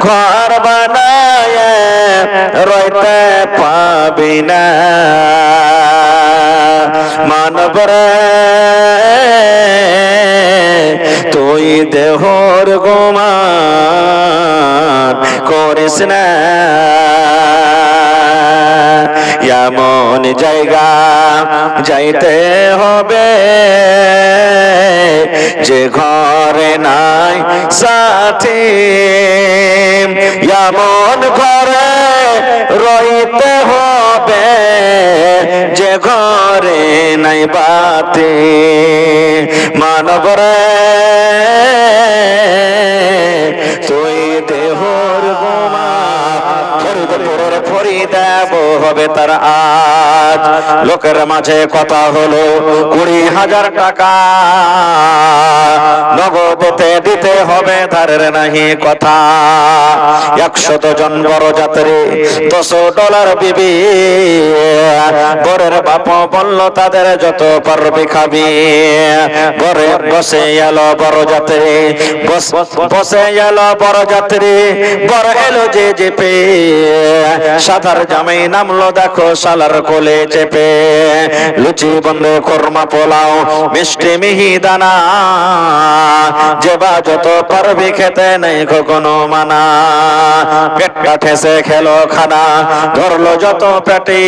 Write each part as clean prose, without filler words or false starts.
ঘর বানায় রইতে পাবি না মানব রে তুই দেহর গোমান করিস না এমন জায়গা যাইতে হবে যে ঘরে নাই সাথী এমন ঘরে রইতে হবে যে ঘরে নাই বাতি মানব রে তুই দেহর গোমা ফরি দেব হবে তার আজ লোকের মাঝে কথা হলো 20,000 টাকা নগদেতে দিতে হবে ধারের নাহি কথা 100 জন বড় যাত্রী $10 বিবি বরের বাপ বলল তাদের যত পারবি খাবি বরে বসে এলো বড় যাত্রী বসে এলো বড় যাত্রী বড় এলো যে চেপে সাধার জামাই নামলো দেখো শালার কোলে চেপে লুচি বন্ধে খোরমা পোলাও মিষ্টি মিহিদানা যেবা যত পারবি খেতে নেই কখনো মানা পেটটা ঠেসে খেলো খানা ধরলো যত পেটে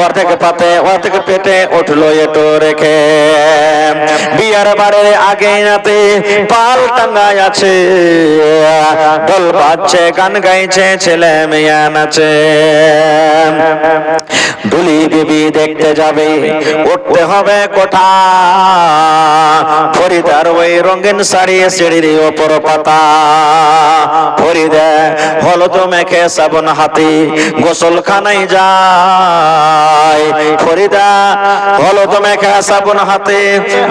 অর্ধেক পাতে অর্ধেক পেটে উঠলো এটো রেখে বিয়ার বাড়ির আগে রাতে পাল টাঙ্গায় আছে ঢোল বাজছে গান গাইছে ছেলে মেয়ে নাচে ডুলি বিবি দেখতে যাবে উঠতে হবে কোঠা ফরিদার ওই রঙিন শাড়ি সিঁড়ির ওপর পাতা ফরিদা হলুদ মেখে সাবন হাতে গোসলখানায় যায় ফরিদা হলুদ মেখে সাবন হাতে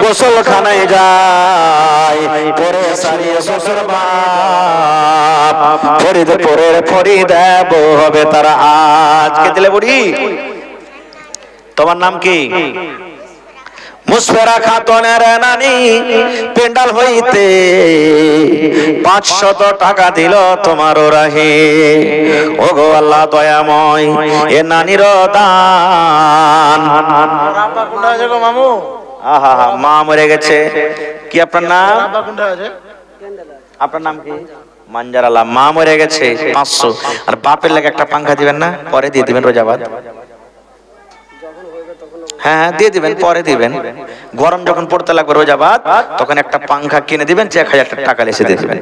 গোসলখানায় যায় পরে শাড়ি শ্বশুর বাপ ফরিদপুরের ফরিদা বউ হবে তারা আজকে দিলে বুড়ি তোমার নাম কি মুসফেরা খাতুনের নানি পেন্ডাল হইতে 500 টাকা দিল তোমার রাহে ওগো আল্লাহ দয়াময় এ নানির দান মামু আহা মা মরে গেছে কি আপনার নাম আপনার নাম কি মানজারালা মা মরে গেছে 500 আর বাপের লাগে একটা পাঙ্খা দিবেন না পরে দিয়ে দিবেন রোজাবাদ হ্যাঁ দিয়ে দিবেন পরে দিবেন গরম যখন পড়তে লাগবে রোজাবাদ তখন একটা পাঙ্খা কিনে দিবেন 1000 টাকা এসে দিয়ে দিবেন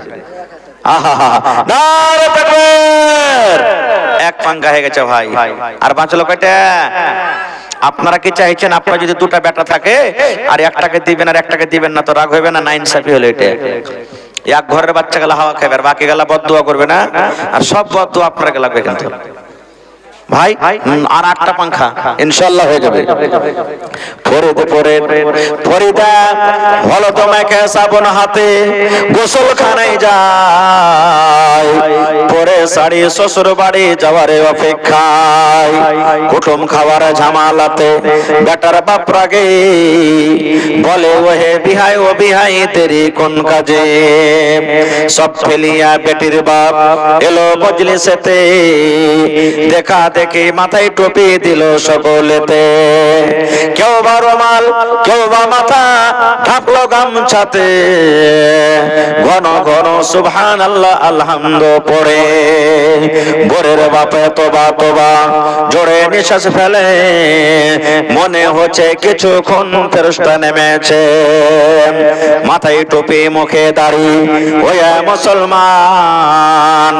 এক পাঙ্খা হয়ে গেছে ভাই আর বাঁচলো কয়টা আপনারা কি চাইছেন আপনারা যদি দুটা বেটা থাকে আর একটাকে দিবেন আর একটাকে দিবেন না তো রাগ হবে না ইনসাফি হলো এটা এক ঘরের বাচ্চা গেলা হাওয়া খাবে আর বাকি গেলা বদদুয়া করবে না আর সব বদদুয়া আপনারা লাগবে কিন্তু ভাই আর 8টা পাঙ্খা ইনশাআল্লাহ হয়ে যাবে ফরিদা হলো তোমাকে সাবন হাতে গোসলখানায় যায় পরে শাড়ি শ্বশুর বাড়ি যাওয়ার অপেক্ষায় কুটুম খাওয়ার ঝামালাতে বেটার বাপ রাগে বলে ওহে বিহাই ও বিহাই তেরি কোন কাজে সব ফেলিয়া বেটির বাপ এলো মজলিসেতে দেখা দেখে মাথায় টুপি দিল সকলেতে কেউ বা রুমাল কেউ বা মাথা ঢাকলো গামছাতে ঘন ঘন সুবহানাল্লাহ আলহামদু পড়ে বরের বাপে তোবা তোবা জোরে নিঃশ্বাস ফেলে মনে হচ্ছে কিছুক্ষণ ফেরেশতা নেমেছে মাথায় টুপি মুখে দাড়ি ওয়া মুসলমান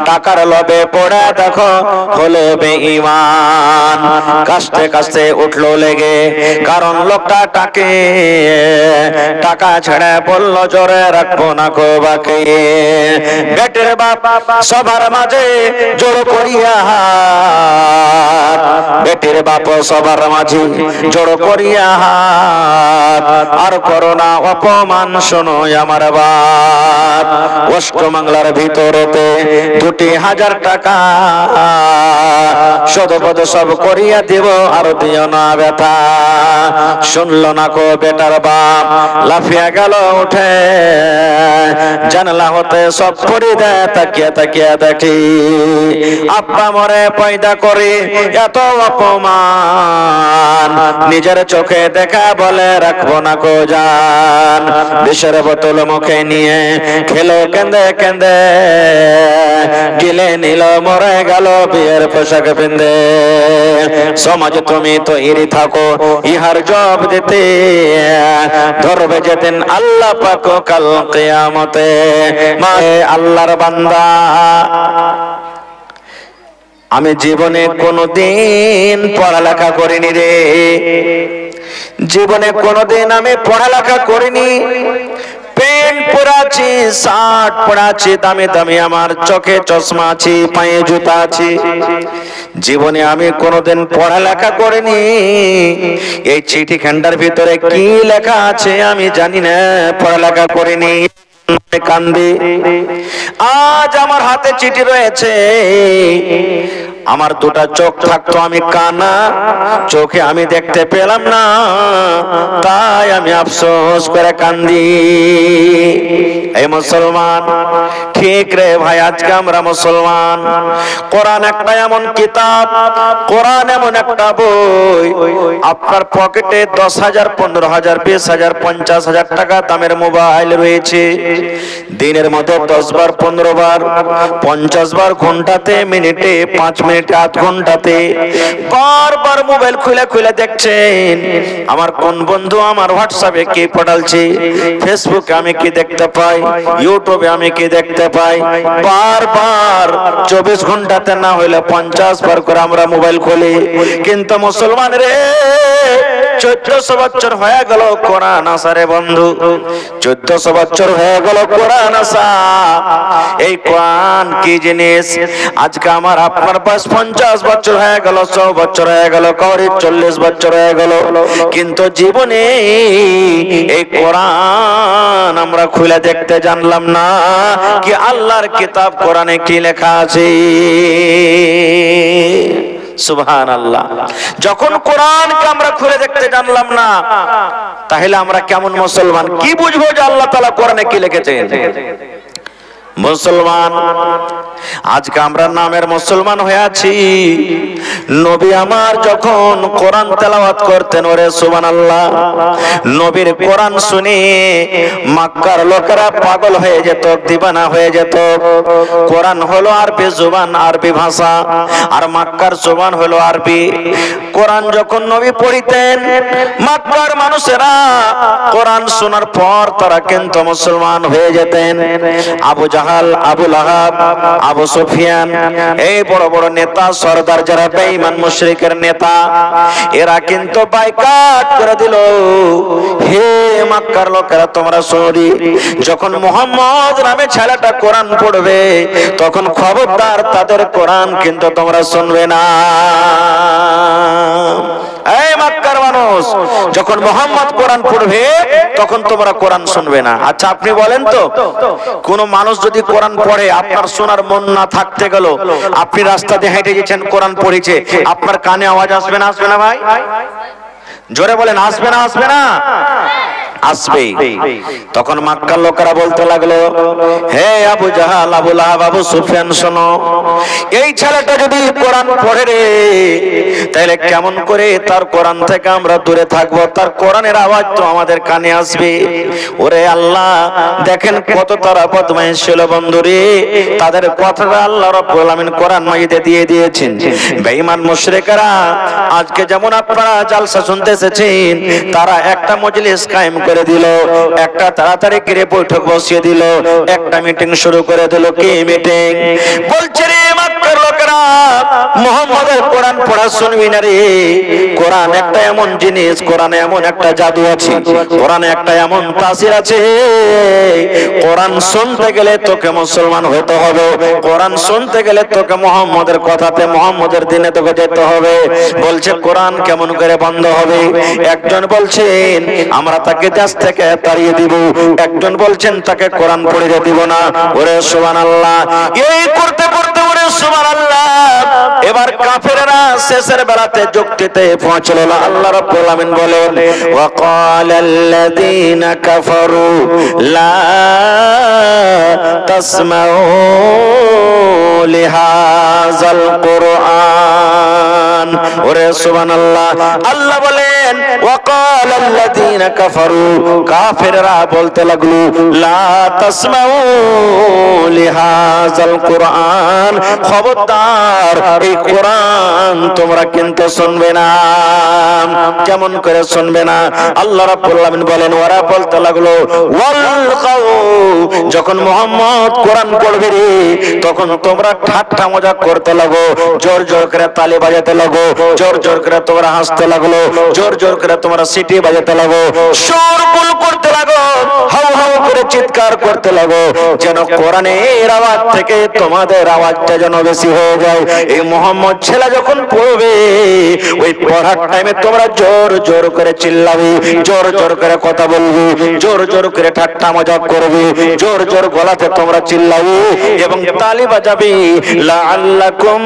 টাকার লোভে পড়ে দেখো হলো বেঈমান কাস্তে কাস্তে উঠলো লেগে কারণ লোকটা টাকা ছেড়ে বলল জোরে রাখবো না গো বাকি বেটের বাপ সবার সবার মাঝে জোর করিয়া হাত, বেটির বাপ সবার মাঝে জোর করিয়া হাত, আর করোনা অপমান শোনো আমার বাপ। অষ্টমঙ্গলার ভিতরেতে 2,000 টাকা সদপদ সব করিয়া দিব, আর দিও না ব্যথা। শুনল না কো বেটার বাপ, লাফিয়া গেল উঠে, জানলা হতে সব পড়ি দেয়, তাকিয়া তাকিয়া দেখি আব্বা মরে পয়দা করে এত অপমান, নিজের চোখে দেখা বলে রাখবো না কো জান। বিষের বোতল মুখে নিয়ে খেলো কেঁদে কেঁদে, গিলে নিল মরে গেল বিয়ের পোশাক পিন্দে। সমাজ তুমি তো ইরি থাকো ইহার জব দিতে, ধরবে যেদিন আল্লাহ পাক কাল কিয়ামতে। মায়ে আল্লাহর বান্দা, আমি জীবনে কোনোদিন পড়ালেখা করিনি রে, জীবনে কোনোদিন আমি পড়ালেখা করিনি। প্যান্ট পরাছি, শার্ট পরাছি, দামি দামি আমার চোখে চশমা আছে, পায়ে জুতা আছে, জীবনে আমি কোনোদিন পড়ালেখা করিনি। এই চিঠি খান্ডার ভিতরে কি লেখা আছে আমি জানি না, পড়ালেখা করিনি, কান্দি। আজ আমার হাতে চিঠি রয়েছে, আমার দুটা চোখ থাকতো আমি কানা, চোখে আমি দেখতে পেলাম না, তাই আমি আফসোস করে কান্দি। এই মুসলমান, ঠিক রে ভাই, আজকে আমরা মুসলমান। কোরআন একটা এমন কিতাব, কোরআন এমন একটা বই, আপনার পকেটে 10,000, 15,000, 20,000, 50,000 টাকা দামের মোবাইল রয়েছে, দিনের মধ্যে 10 বার, 15 বার, 50 বার, ঘন্টাতে, মিনিটে, 5 মিনিটে, 8 ঘন্টাতে বারবার মোবাইল খুলে খুলে দেখছেন আমার কোন বন্ধু আমার হোয়াটসঅ্যাপে কি পাঠালছে, ফেসবুকে আমি কি দেখতে পাই, ইউটিউবে আমি কি দেখতে পাই। বারবার 24 ঘন্টাতে না হইলে 50 বার করে আমরা মোবাইল খুলি। কিন্তু মুসলমান রে, 1400 বছর হয়ে গেল কোরআন আসারে বন্ধু, 1400 বছর হয়ে গেল কোরআন আসা। এই কোরআন কি জিনিস? আজকে আমার আপনার বয়স 50 বছর হয়ে গেল, 100 বছর হয়ে গেল, কাউরি 40 বছর হয়ে গেল, কিন্তু জীবনে এই কোরআন আমরা খুলে দেখতে জানলাম না কি আল্লাহর কিতাব কোরআনে কি লেখা আছে। সুবহানাল্লাহ। যখন কোরআনকে আমরা খুলে দেখতে জানলাম না, তাহলে আমরা কেমন মুসলমান? কি বুঝবো যে আল্লাহ তাআলা কোরআনে কি লিখেছেন? মুসলমান, আজকে আমরা নামের মুসলমান হয়ে আছি। নবী আমার যখন কোরআন তেলাওয়াত করতেন, ওরে সুবহানাল্লাহ, নবীর কোরআন শুনে মক্কার লোকেরা পাগল হয়ে যেত, দিবানা হয়ে যেত। কোরআন হলো আরবি জবান, আরবি ভাষা, আর মক্কার জবান হলো আরবি। কোরআন যখন নবী পড়িতেন, মক্কার মানুষেরা কোরআন শোনার পর তারা কিন্তু মুসলমান হয়ে যেতেন। আবু জাহাল, আবু লাহাব, আবু সুফিয়ান, এই বড় বড় নেতা সরদার যারা বেঈমান মুশরিকের নেতা, এরা কিন্তু বাইকাট করে দিল। হে মক্কার লোকেরা, তোমরা শোনো, যখন মুহাম্মদ নামে ছেলেটা কোরআন পড়বে, তখন খবরদার তাদের কোরআন কিন্তু তোমরা শুনবে না। এই মক্কার মানুষ, যখন মুহাম্মদ কোরআন পড়বে তখন তোমরা কোরআন শুনবে না। আচ্ছা আপনি বলেন তো, কোন মানুষ যদি কোরআন পড়ে, আপনার শোনার মন না থাকতে গেল, আপনি রাস্তা দিয়ে হেঁটে গেছেন, কোরআন পড়েছে, আপনার কানে আওয়াজ আসবে না? আসবে না ভাই? জোরে বলেন, আসবে না? আসবে না? আসবে। তখন মক্কার লোকেরা বলতে লাগলো, হে আবু জাহাল, আবু লাহাব, আবু সুফিয়ান, শোনো, এই ছেলেটা যদি কোরআন পড়ে রে, তাহলে কেমন করে তার কোরআন থেকে আমরা দূরে থাকবো? তার কোরআনের আওয়াজ তো আমাদের কানে আসবে। ওরে আল্লাহ, দেখেন কত তারা বদমাইশ ছিল বন্ধুরে, তাদের কথাটা আল্লাহ রাব্বুল আলামিন কোরআন মাজিদে দিয়ে দিয়েছেন। বেঈমান মুশরিকরা আজকে যেমন আপনারা জালসা শুনতে এসেছেন, তারা একটা মজলিস কায়েম করে দিল, একটা তাড়াতাড়ি করে বৈঠক বসিয়ে দিল, একটা মিটিং শুরু করে দিল। কি মিটিং? বলছে রে যুগের লোকেরা মুহাম্মদের কোরআন পড়া শুনবি না রে। কোরআন একটা এমন জিনিস, কোরআনে এমন একটা জাদু আছে, কোরআনে একটা এমন তাসির আছে। কোরআন শুনতে গেলে তোকে মুসলমান হতে হবে, কোরআন শুনতে গেলে তোকে মুহাম্মদের কথাতে, মুহাম্মদের দিনে তোকে যেতে হবে। বলছে কোরআন কেমন করে বন্ধ হবে? একজন বলছেন আমরা তাকে দেশ থেকে তাড়িয়ে দিব, একজন বলছেন তাকে কোরআন পড়িয়ে দিব না। ওরে সুবহানাল্লাহ, এই করতে করতে ওরে সুবহানাল্লাহ, এবার কাফেররা শেষের বেলাতে যুক্তিতে পৌঁছলো না। আল্লাহ রাব্বুল আলামিন বলেন ওয়াকালাল্লাযীনা কাফারু লা তাসমাউ লিহাযাল কুরআন। ওরে সুবহানাল্লাহ, আল্লাহ বলেন ওয়াকালাল্লাযীনা কাফারু, কাফেররা বলতে লাগলো লা তাসমাউ লিহাযাল কুরআন, খবরদার এই কোরআন তোমরা কিন্তু শুনবে না। কেমন করে শুনবে না? আল্লাহ রাব্বুল আলামিন বলেন ওরা বলতে লাগলো ওয়ালকাউ, যখন মুহাম্মদ কোরআন পড়বে রে তখন তোমরা ঠাট্টা মজা করতে লাগো, জোর জোর করে তালি বাজাতে লাগো, জোর জোর করে তোমরা হাসতে লাগলো, জোর জোর করে তোমরা সিটি বাজাতে লাগো, শোরগোল করতে লাগো, হাউ হাউ করে চিৎকার করতে লাগো, যেন কোরআনের আওয়াজ থেকে তোমাদের আওয়াজটা যেন বেশি হয়ে যায়। এই মুহাম্মদ ছেলে যখন পড়বে ওই পড়ার টাইমে তোমরা জোর জোর করে চিল্লাবে, জোর জোর করে কথা বলবে, জোর জোর করে ঠাট্টা মজাক করবে, জোর জোর গলাতে তোমরা চিল্লাবে এবং তালি বাজাবে। লাআল্লাকুম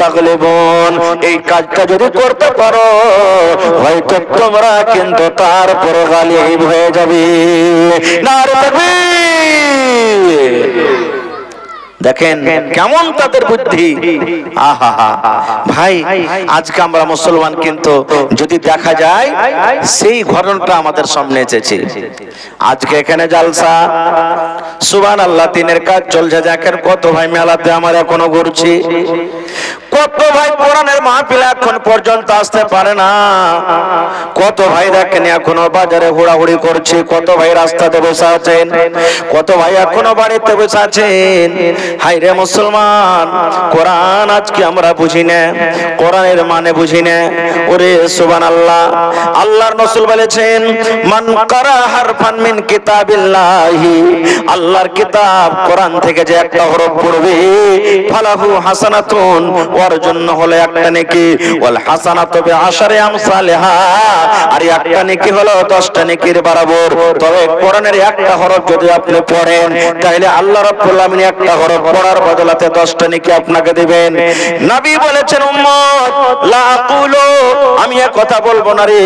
তাগলিবুন, এই কাজটা যদি করতে পারো হয়তো তোমরা কিন্তু তারপরে গালিব হয়ে যাবে। নারে তাকবীর! দেখেন কেমন তাদের বুদ্ধি। আহা ভাই, আজকে আমরা মুসলমান কিন্তু যদি দেখা যায় সেই ঘটনাটা আমাদের সামনে এসেছে। আজকে এখানে জালসা সুবহানাল্লাহ, দিনের কাজ চলছে, দেখেন কত ভাই মেলাতে আমার এখনো ঘুরছি, কত ভাই কোরআনের মাহফিলে এখন পর্যন্ত আসতে পারে না, কত ভাই দেখেন এখনো বাজারে হুড়াহুড়ি করছে, কত ভাই রাস্তাতে বসে আছেন, কত ভাই এখনো বাড়িতে বসে আছেন। হাই রে মুসলমান, কোরআন আজকে আমরা বুঝি না, কোরআনের মানে বুঝি না। ওরে সুবহানাল্লাহ, আল্লাহর রাসূল বলেছেন মান কারা হারফান মিন কিতাবিল্লাহি, আল্লাহর কিতাব কোরআন থেকে যে একটা হরফ পড়বে ফালাহু হাসানাতুন, ওর জন্য হলো একটা নেকি, ওয়াল হাসানাতু বিআশারি আমসালিহা, আর একটা নেকি হলো 10টা নেকির বরাবর। তবে কোরআনের একটা হরফ যদি আপনি পড়েন তাহলে আল্লাহ রাব্বুল আলামিন একটা হরফ পড়ার বদলাতে 10টা নেকি আপনাকে দিবেন। নবী বলেছেন উম্মত লা আকুলু, আমি এক কথা বলবো না রে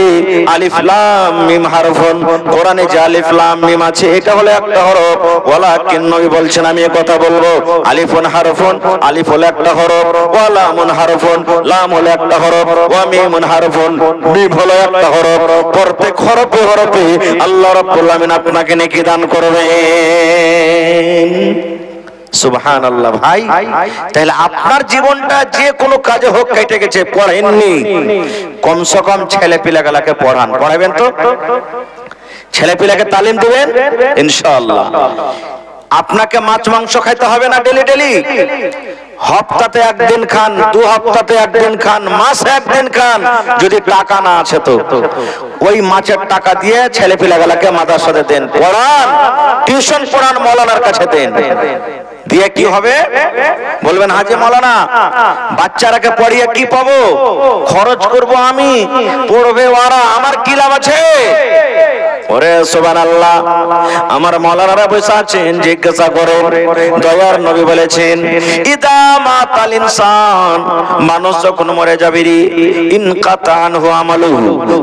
আলিফ লাম মিম হারফুন, কোরআনে যে আলিফ লাম মিম আছে এটা হলো একটা হরফ, ওয়ালাকিন নবী বলছেন আমি এক কথা বলবো আলিফুন হারফুন, আলিফ হলো একটা হরফ, ওয়া লামুন হারফুন, লাম হলো একটা হরফ, ওয়া মিমুন হারফুন, মিম হলো একটা হরফ। প্রত্যেক হরফে হরফে আল্লাহ রাব্বুল আলামিন আপনাকে নেকি দান করবেন। সুবহানাল্লাহ ভাই, তাহলে আপনার জীবনটা যে কোনো কাজে হোক কেটে গেছে, পড়েননি, কমসে কম ছেলে পিলাগুলোকে পড়ান, পড়াবেন তো, ছেলে পিলাকে তালিম দিবেন ইনশাআল্লাহ। আপনাকে মাছ মাংস খাইতে হবে না ডেলি ডেলি, হপ্তাতে একদিন খান, 2 হপ্তাতে একদিন খান, মাসে একদিন খান। যদি টাকা না আছে তো ওই মাছের টাকা দিয়ে ছেলে পিলাগুলোকে মাদ্রাসাতে দেন, পড়ান, টিউশন পড়ান, মাওলানার কাছে দেন। দিয়ে কি হবে বলবেন হাজি মাওলানা বাচ্চারাকে পড়িয়ে কি পাবো, খরচ করব আমি, পড়বে ওরা, আমার কি লাভ আছে? ওরে সুবহানাল্লাহ, আমার মাওলানারা বসে আছেন, জিজ্ঞাসা করেন দয়ার নবী বলেছেন ইদা মাতাল ইনসান, মানুষ যখন মরে যাবে রে ইনকাতা আনহু আমালুহু,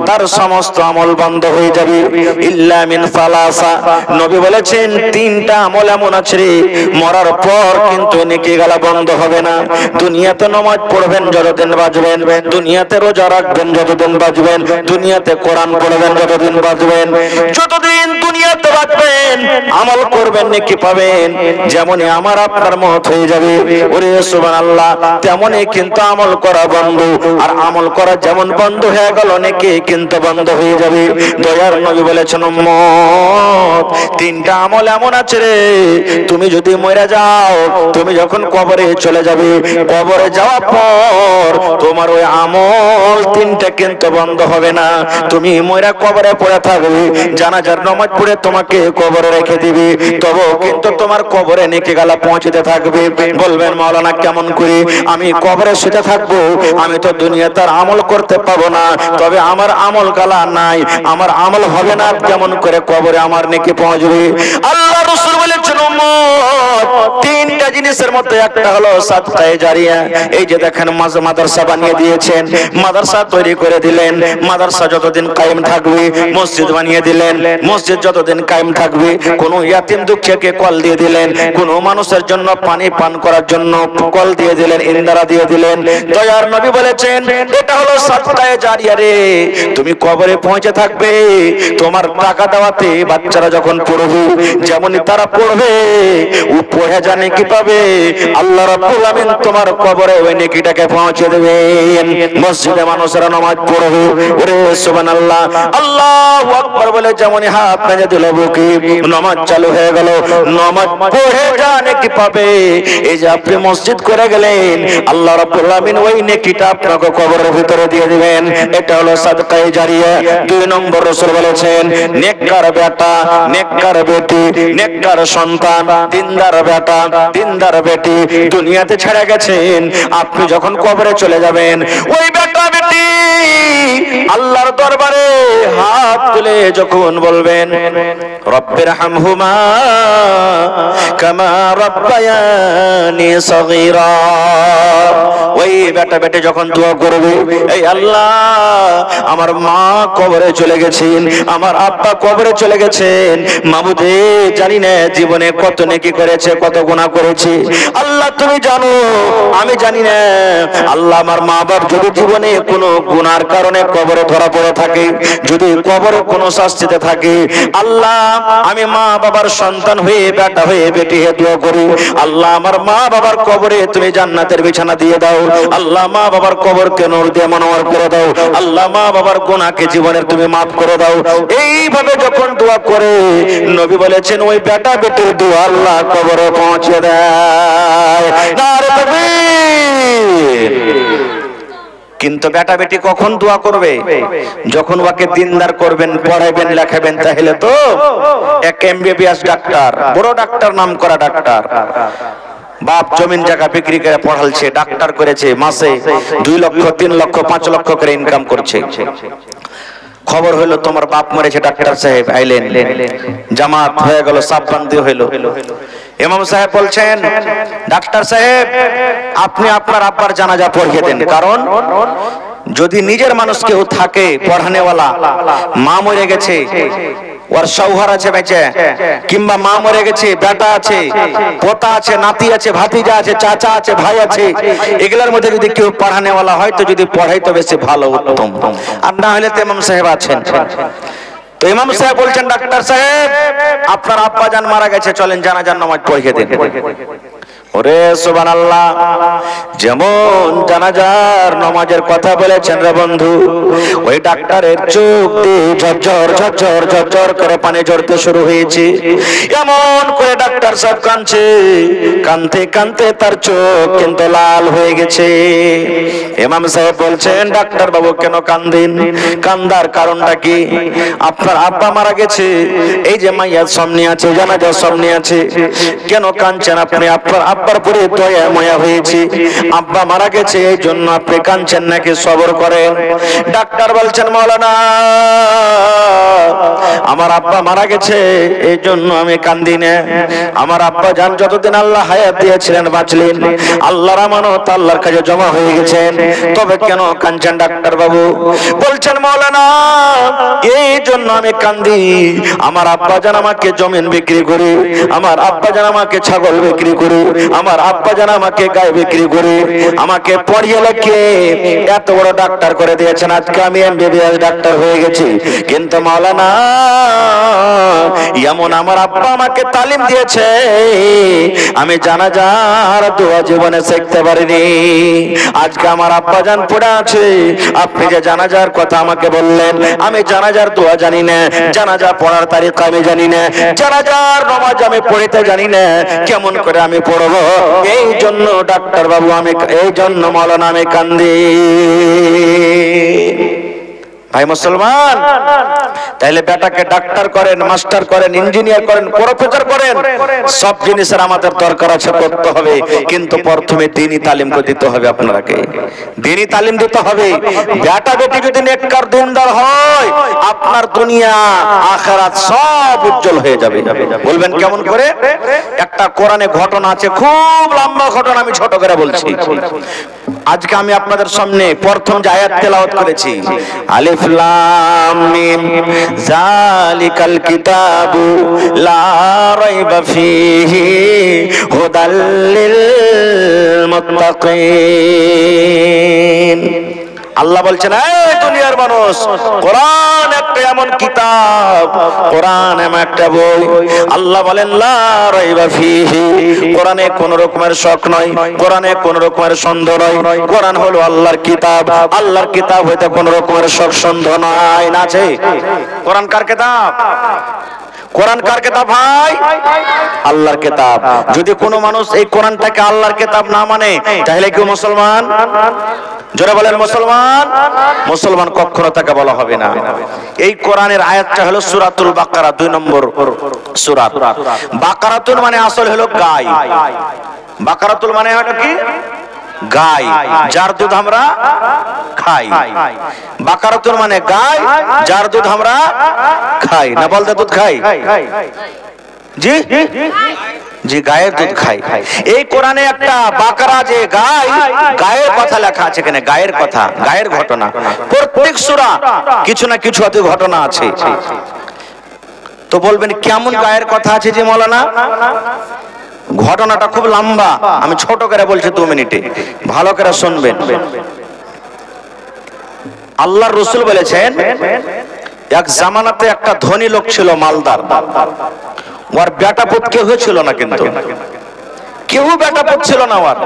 তার সমস্ত আমল বন্ধ হয়ে যাবে, ইল্লা মিন সালাসা, নবী বলেছেন 3টা আমল এমন আছে রে মরার পর কিন্তু নেকি গালা বন্ধ হবে না। দুনিয়াতে নামাজ পড়বেন যতদিন বাঁচবেন, দুনিয়াতে রোজা রাখবেন যতদিন বাঁচবেন, দুনিয়াতে কোরআন পড়বেন যতদিন বাঁচবেন, যতদিন দুনিয়াতে বাঁচবেন, আমল করবেন, নেকি পাবেন, যেমনই আমার আপনার মত হয়ে যাবে, ওরে সুবহানাল্লাহ, তেমনই কিন্তু আমল করা বন্ধ। আর আমল করা যেমন বন্ধ হয়ে গেল, নেকি কিন্তু বন্ধ হয়ে যাবে। দয়ার নবী বলেছেন, উম্মত, তিনটা আমল এমন আছে রে, তুমি যদি মরে যাও, তুমি যখন কবরে চলে যাবে, কবরে যাওয়ার পর তোমার ওই আমল তিনটা কিন্তু বন্ধ হবে না। তুমি মরে কবরে পড়ে থাকবে, জানাজার নামাজ পড়ে তোমাকে কবরে রেখে দিবে, তবে কিন্তু তোমার কবরে নেকি গালা পৌঁছতে থাকবে। বলবেন, মাওলানা কেমন করে আমি কবরে শুতে থাকবো? আমি তো দুনিয়াতে আর আমল করতে পাবো না, তবে আমার আমল গালা নাই, আমার আমল হবে না, কেমন করে কবরে আমার নেকি পৌঁছবে? আল্লাহ রাসূল বলেছেন, উম্মত, তিনটা জিনিসের মধ্যে একটা হলো সাদকায়ে জারিয়া। এই যে দেখেন, মাদ্রাসা বানিয়ে দিয়েছেন, মাদ্রাসা তৈরি করে দিলেন, মাদ্রাসা যতদিন কায়েম থাকবে, মসজিদ বানিয়ে দিলেন, মসজিদ যতদিন কায়েম থাকবে, কোন ইয়াতিম দুঃখীকে কল দিয়ে দিলেন, কোন মানুষের জন্য পানি পান করার জন্য কল দিয়ে দিলেন, ইন্দারা দিয়ে দিলেন। দয়ার নবী বলেছেন, এটা হলো সাদকায়ে জারিয়া রে। তুমি কবরে পৌঁছে থাকবে, তোমার টাকা দেওয়াতে বাচ্চারা যখন পড়বে, যেমনই তারা পড়বে, ও পড়ে জানে কি পাবে, আল্লাহ রাব্বুল আমিন তোমার কবরে ওই নেকিটাকে পৌঁছে দেবেন। মসজিদে মানুষেরা নামাজ পড়বে, ওরে সুবহানাল্লাহ, আল্লাহু আকবার বলে যেমনই হাত নাজে দিল বুকে, নামাজ চালু হয়ে গেল, নামাজ পড়ে জানে কি পাবে। এই যে আপনি মসজিদ করে গেলেন, আল্লাহ রাব্বুল আমিন ওই নেকিটা আপনাকে কবরের ভিতরে দিয়ে দিবেন। এটা হলো সাদকায়ে জারিয়া। দুই নম্বর রাসূল বলেছেন, নেককার বেটা, নেককার বেটি, নেককার সন্তান, দিনদার বেটা, দিনদার বেটি দুনিয়াতে ছেড়ে গেছেন, আপনি যখন কবরে চলে যাবেন, ওই বেটা বেটি আল্লাহর দরবারে হাত তুলে যখন বলবেন, রব্বির হামহুমা কামা রাব্বায়ানি সগীরা, ওই বেটা বেটি যখন দোয়া করবে, এই আল্লাহ, আমার মা কবরে চলে গেছেন, আমার আব্বা কবরে চলে গেছেন, মাবুদে জানি না জীবনে কত নেকি করেছে, কত গুনাহ করেছে, আল্লাহ তুমি জানো, আমি জানি না। আল্লাহ, আমার মা বাপ যদি জীবনে কোনো গুনার কারণে কবরে ধরা পড়ে থাকে, যদি কবরে কোনো শাস্তিতে থাকে, আল্লাহ, আমি মা বাবার সন্তান হয়ে, বেটা হয়ে, বেটি হয়ে দোয়া করি, আল্লাহ, আমার মা বাবার কবরে তুমি জান্নাতের বিছানা দিয়ে দাও, আল্লাহ, মা বাবার কবরকে নূর দিয়ে মনোহর করে দাও, আল্লাহ, মা বাবার গুনাহকে জীবনের তুমি মাফ করে দাও। এইভাবে যখন দোয়া করে, নবী বলেছেন, ওই বেটা বেটির দোয়া আল্লাহ কবরে পৌঁছে দেয়। নারে তাকবীর। কিন্তু বেটা বেটি কখন দোয়া করবে? যখন ওকে দিনদার করবেন, পড়াইবেন, লেখাবেন, তাহলে তো এক এমবিবিএস ডাক্তার, বড় ডাক্তার, নাম করা ডাক্তার, বাপ জমিন জায়গা বিক্রি করে পড়ালছে, ডাক্তার করেছে, মাসে 2 লক্ষ 3 লক্ষ 5 লক্ষ করে ইনকাম করছে। খবর হলো তোমার বাপ মরেছে, ডাক্তার সাহেব আইলেন, জামাত হয়ে গেল, সাববন্দি হইল। ইমাম সাহেব বলছেন, ডাক্তার সাহেব, আপনি আপনার আব্বার জানাজা পড়িয়ে দেন, কারণ যদি নিজের মানুষ কেউ থাকে পড়ানেওয়ালা, মা মরে গেছে, ওর শৌহর আছে বেঁচে, কিংবা মা মরে গেছে, বেটা আছে, পোতা আছে, নাতি আছে, ভাতিজা আছে, চাচা আছে, ভাই আছে, এগুলোর মধ্যে যদি কেউ পড়ানেওয়ালা হয়, তো যদি পড়াই তো বেশি ভালো, উত্তম। আর না হলে তো ইমাম সাহেব আছেন। তো ইমাম সাহেব বলছেন, ডাক্তার সাহেব, আপনার আব্বা জান মারা গেছে, চলেন জানাজার নামাজ পড়িয়ে দেন। ওরে সুবহানাল্লাহ, যেমন জানাজার নামাজের কথা বলেছেন রে বন্ধু, ওই ডাক্তারের চোখ দিয়ে ঝরঝর ঝরঝর ঝরঝর করে পানি ঝরতে শুরু হয়েছে। এমন করে ডাক্তার সাহেব কাঁদছে, কাঁদতে কাঁদতে তার চোখ কিন্তু লাল হয়ে গেছে। ইমাম সাহেব বলছেন, ডাক্তার বাবু কেন কাঁদেন? কান্দার কারণটা কি? আপনার আব্বা মারা গেছে, এই যে মাইয়ার সামনে আছে, জানাজার সামনে আছে, কেন কাঁদছেন আপনি? আপনার আব্বার পরে দয়া মায়া হয়েছে, আব্বা মারা গেছে, এই জন্য আপনি কাঁদছেন নাকি সবর করেন? ডাক্তার বলছেন, মাওলানা, আমার আব্বা মারা গেছে, এই জন্য আমি কান্দি না। আমার আব্বা জান যতদিন আল্লাহ হায়াত দিয়েছিলেন, বাঁচলেন, আল্লাহর আমানত আল্লাহর কাছে জমা হয়ে গেছেন, তবে কেন কাঁদছেন ডাক্তার বাবু? বলছেন, মাওলানা, এই জন্য আমি কান্দি, আমার আব্বা জান আমাকে জমিন বিক্রি করে, আমার আব্বা জান আমাকে ছাগল বিক্রি করে, আমার আব্বা জান আমাকে গায়ে বিক্রি করে আমাকে পড়িয়ে লেখে এত বড় ডাক্তার করে দিয়েছেন, আজকে আমি এমবিবিএস ডাক্তার হয়ে গেছি। কিন্তু মাওলানা এমন আমার আব্বা আমাকে তালিম দিয়েছে আমি জানাজার দোয়া জীবনে শিখতে পারিনি। আজকে আমার আব্বা জান পড়ে আছে, আপনি যে জানাজার কথা আমাকে বললেন আমি জানাজার দোয়া জানি না, জানাজা পড়ার তারিখ আমি জানি না, জানাজার নামাজ আমি পড়তে জানি না, কেমন করে আমি পড়বো? এই জন্য ডাক্তার বাবু আমি, এই জন্য মাওলানা আমি কান্দি। ভাই মুসলমান, তাইলে বেটাকে ডাক্তার করেন, মাস্টার করেন, ইঞ্জিনিয়ার করেন, প্রফেসর করেন, সব জিনিসের আমাদের দরকার আছে, করতে হবে, কিন্তু প্রথমে দ্বীনি তালিম দিতে হবে। আপনাকে দ্বীনি তালিম দিতে হবে। বেটা বেটি যদি নেককার দিনদার হয় আপনার দুনিয়া আখিরাত সব উজ্জ্বল হয়ে যাবে। বলবেন কেমন করে? একটা কোরআনে ঘটনা আছে, খুব লম্বা ঘটনা, আমি ছোট করে বলছি। আজকে আমি আপনাদের সামনে প্রথম যে আয়াত তেলাওয়াত করেছি, আলিফ লাম মিম যালিকাল কিতাবু লা রাইবা ফীহি হুদাল লিল মুত্তাকিন। আল্লাহ বলছেন, এই দুনিয়ার মানুষ, কোরআন একটা এমন কিতাব, কোরআন এমন একটা বই। আল্লাহ বলেন লা রাইবা ফীহি, কোরআনে কোন রকমের শক নয়, কোরআনে কোন রকমের সন্দেহ নয়। কোরআন হলো আল্লাহর কিতাব, আল্লাহর কিতাব হইতে কোন রকমের শক সন্দেহ নাই। না আছে? কোরআন কার কিতাব? কোরআন কার কিতাব ভাই? আল্লাহর কিতাব। যদি কোনো মানুষ এই কোরআনটাকে আল্লাহর কিতাব না মানে তাহলে কি মুসলমান? জোরে বলেন মুসলমান? মুসলমান কখনো তাকে বলা হবে না। এই কোরআনের আয়াতটা হলো সূরাতুল বাকারা, 2 নম্বর সূরা। বাকারাতুল মানে আসল হলো গাই, বাকারাতুল মানে হলো কি? গাই, যার দুধ আমরা খাই। বাকারাতুল মানে গাই, যার দুধ আমরা খাই। না বলতে দুধ খাই? জি জি, গায়ের দুধ খাই। এই কোরআনে একটা বাকারা যে গায়, গায়ের কথা লেখা আছে, এখানে গায়ের কথা, গায়ের ঘটনা। প্রত্যেক সূরা কিছু না কিছু অতি ঘটনা আছে। তো বলবেন কেমন গায়ের কথা আছে যে মাওলানা? ঘটনাটা খুব লম্বা, আমি ছোট করে বলছি 2 মিনিটে, ভালো করে শুনবেন। আল্লাহর রাসূল বলেছেন, এক জামানাতে একটা ধনী লোক ছিল, মালদার। ওর বেটা পুত কেউ ছিল না, কিন্তু কেউ বেটা পুত ছিল না ওর,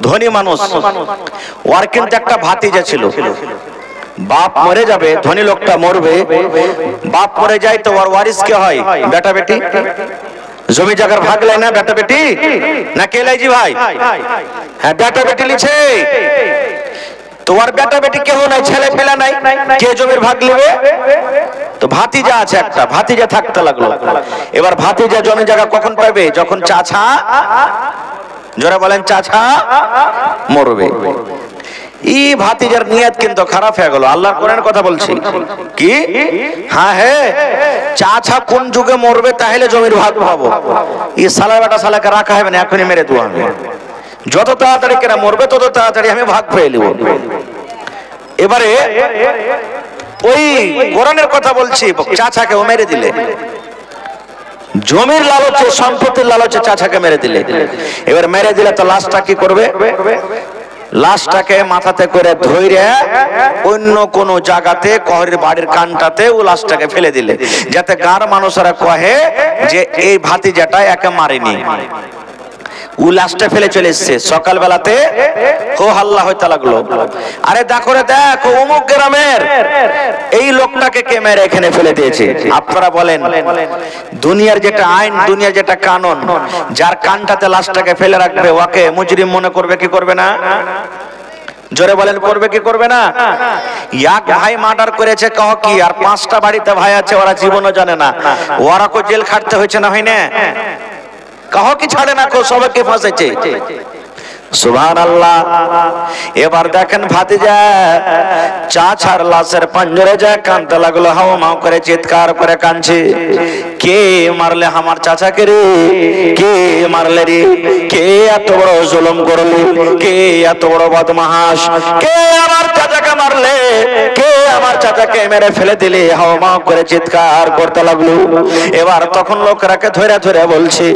ধনী মানুষ। ওর কিন্তু একটা ভাতিজা ছিল। বাপ মরে যাবে, ধনী লোকটা মরবে, বাপ মরে যায় তো ওর ওয়ারিস কে হয়? বেটা বেটি। জমি জায়গার ভাগ লাই না বেটা বেটি? না কে লাইজি ভাই? হ্যাঁ, বেটা বেটি লিছে। তোমার বেটা বেটি কেউ নাই, ছেলে ফেলা নাই, কে জমির ভাগ নেবে? তো ভাতিজা আছে একটা, ভাতিজা থাকতে লাগলো। এবার ভাতিজা জমি জায়গা কখন পাবে? যখন চাচা, জোরে বলেন, চাচা মরবে। এই ভাতিজার নিয়ত কিন্তু খারাপ হয়ে গেল। আল্লাহর কোরআনের কথা বলছি কি? হ্যাঁ হ্যাঁ, চাচা কোন যুগে মরবে তাহলে জমির ভাগ পাবো। এই সালা বেটা সালাকে রাখা হবে না, এখনই মেরে দেবো আমি। যত তাড়াতাড়ি কেনা মরবে তত তাড়াতাড়ি আমি ভাগ পেয়ে নেব। এবারে ওই কোরআনের কথা বলছি, চাচাকে ও মেরে দিলে, জমির লালচে, সম্পত্তির লালচে চাচাকে মেরে দিলে। এবার মেরে দিলে তো লাশটা কি করবে? লাশটাকে মাথাতে করে ধইরে অন্য কোন জায়গাতে, কহরের বাড়ির কানটাতে ও লাশটাকে ফেলে দিলে, যাতে গাঁর মানুষেরা কহে যে এই ভাতিজাটা একে মারেনি। ও লাশটা ফেলে চলে এসছে। সকাল বেলাতে হো হাল্লা হইতে লাগলো, আরে দেখো রে দেখ, অমুক গ্রামের এই লোকটাকে কে মেরে এখানে ফেলে দিয়েছে। আপনারা বলেন, দুনিয়ার যেটা আইন, দুনিয়ার যেটা কানুন, যার কানটাতে লাশটাকে ফেলে রাখবে ওকে মুজরিম মনে করবে কি করবে না? জোরে বলেন, করবে কি করবে না? এক ভাই মার্ডার করেছে কহ কি, আর 5টা বাড়িতে ভাই আছে, ওরা জীবনও জানে না, ওরা কো জেল খাটতে হয়েছে না, হয় না? কহ কি ছাড়ে না, কো সবাইকে ফাঁসেছে। সুবহানাল্লাহ। এবার দেখেন ভাতিজা চাচার লাশের পাঞ্জরে যায় কাঁদতে লাগলো, হাও মাও করে চিৎকার করে কাঁদছে। কে মারলে আমার চাচাকে রে, কে মারলে রে, কে এত বড় জুলুম করলে, কে এত বড় বদমাশ, কে আমার চাচাকে মারলে, কে আমার চাচাকে মেরে ফেলে দিলে, হাওয়া করে চিৎকার করতে লাগলো। এবার তখন লোকরাকে ধরে ধরে বলছে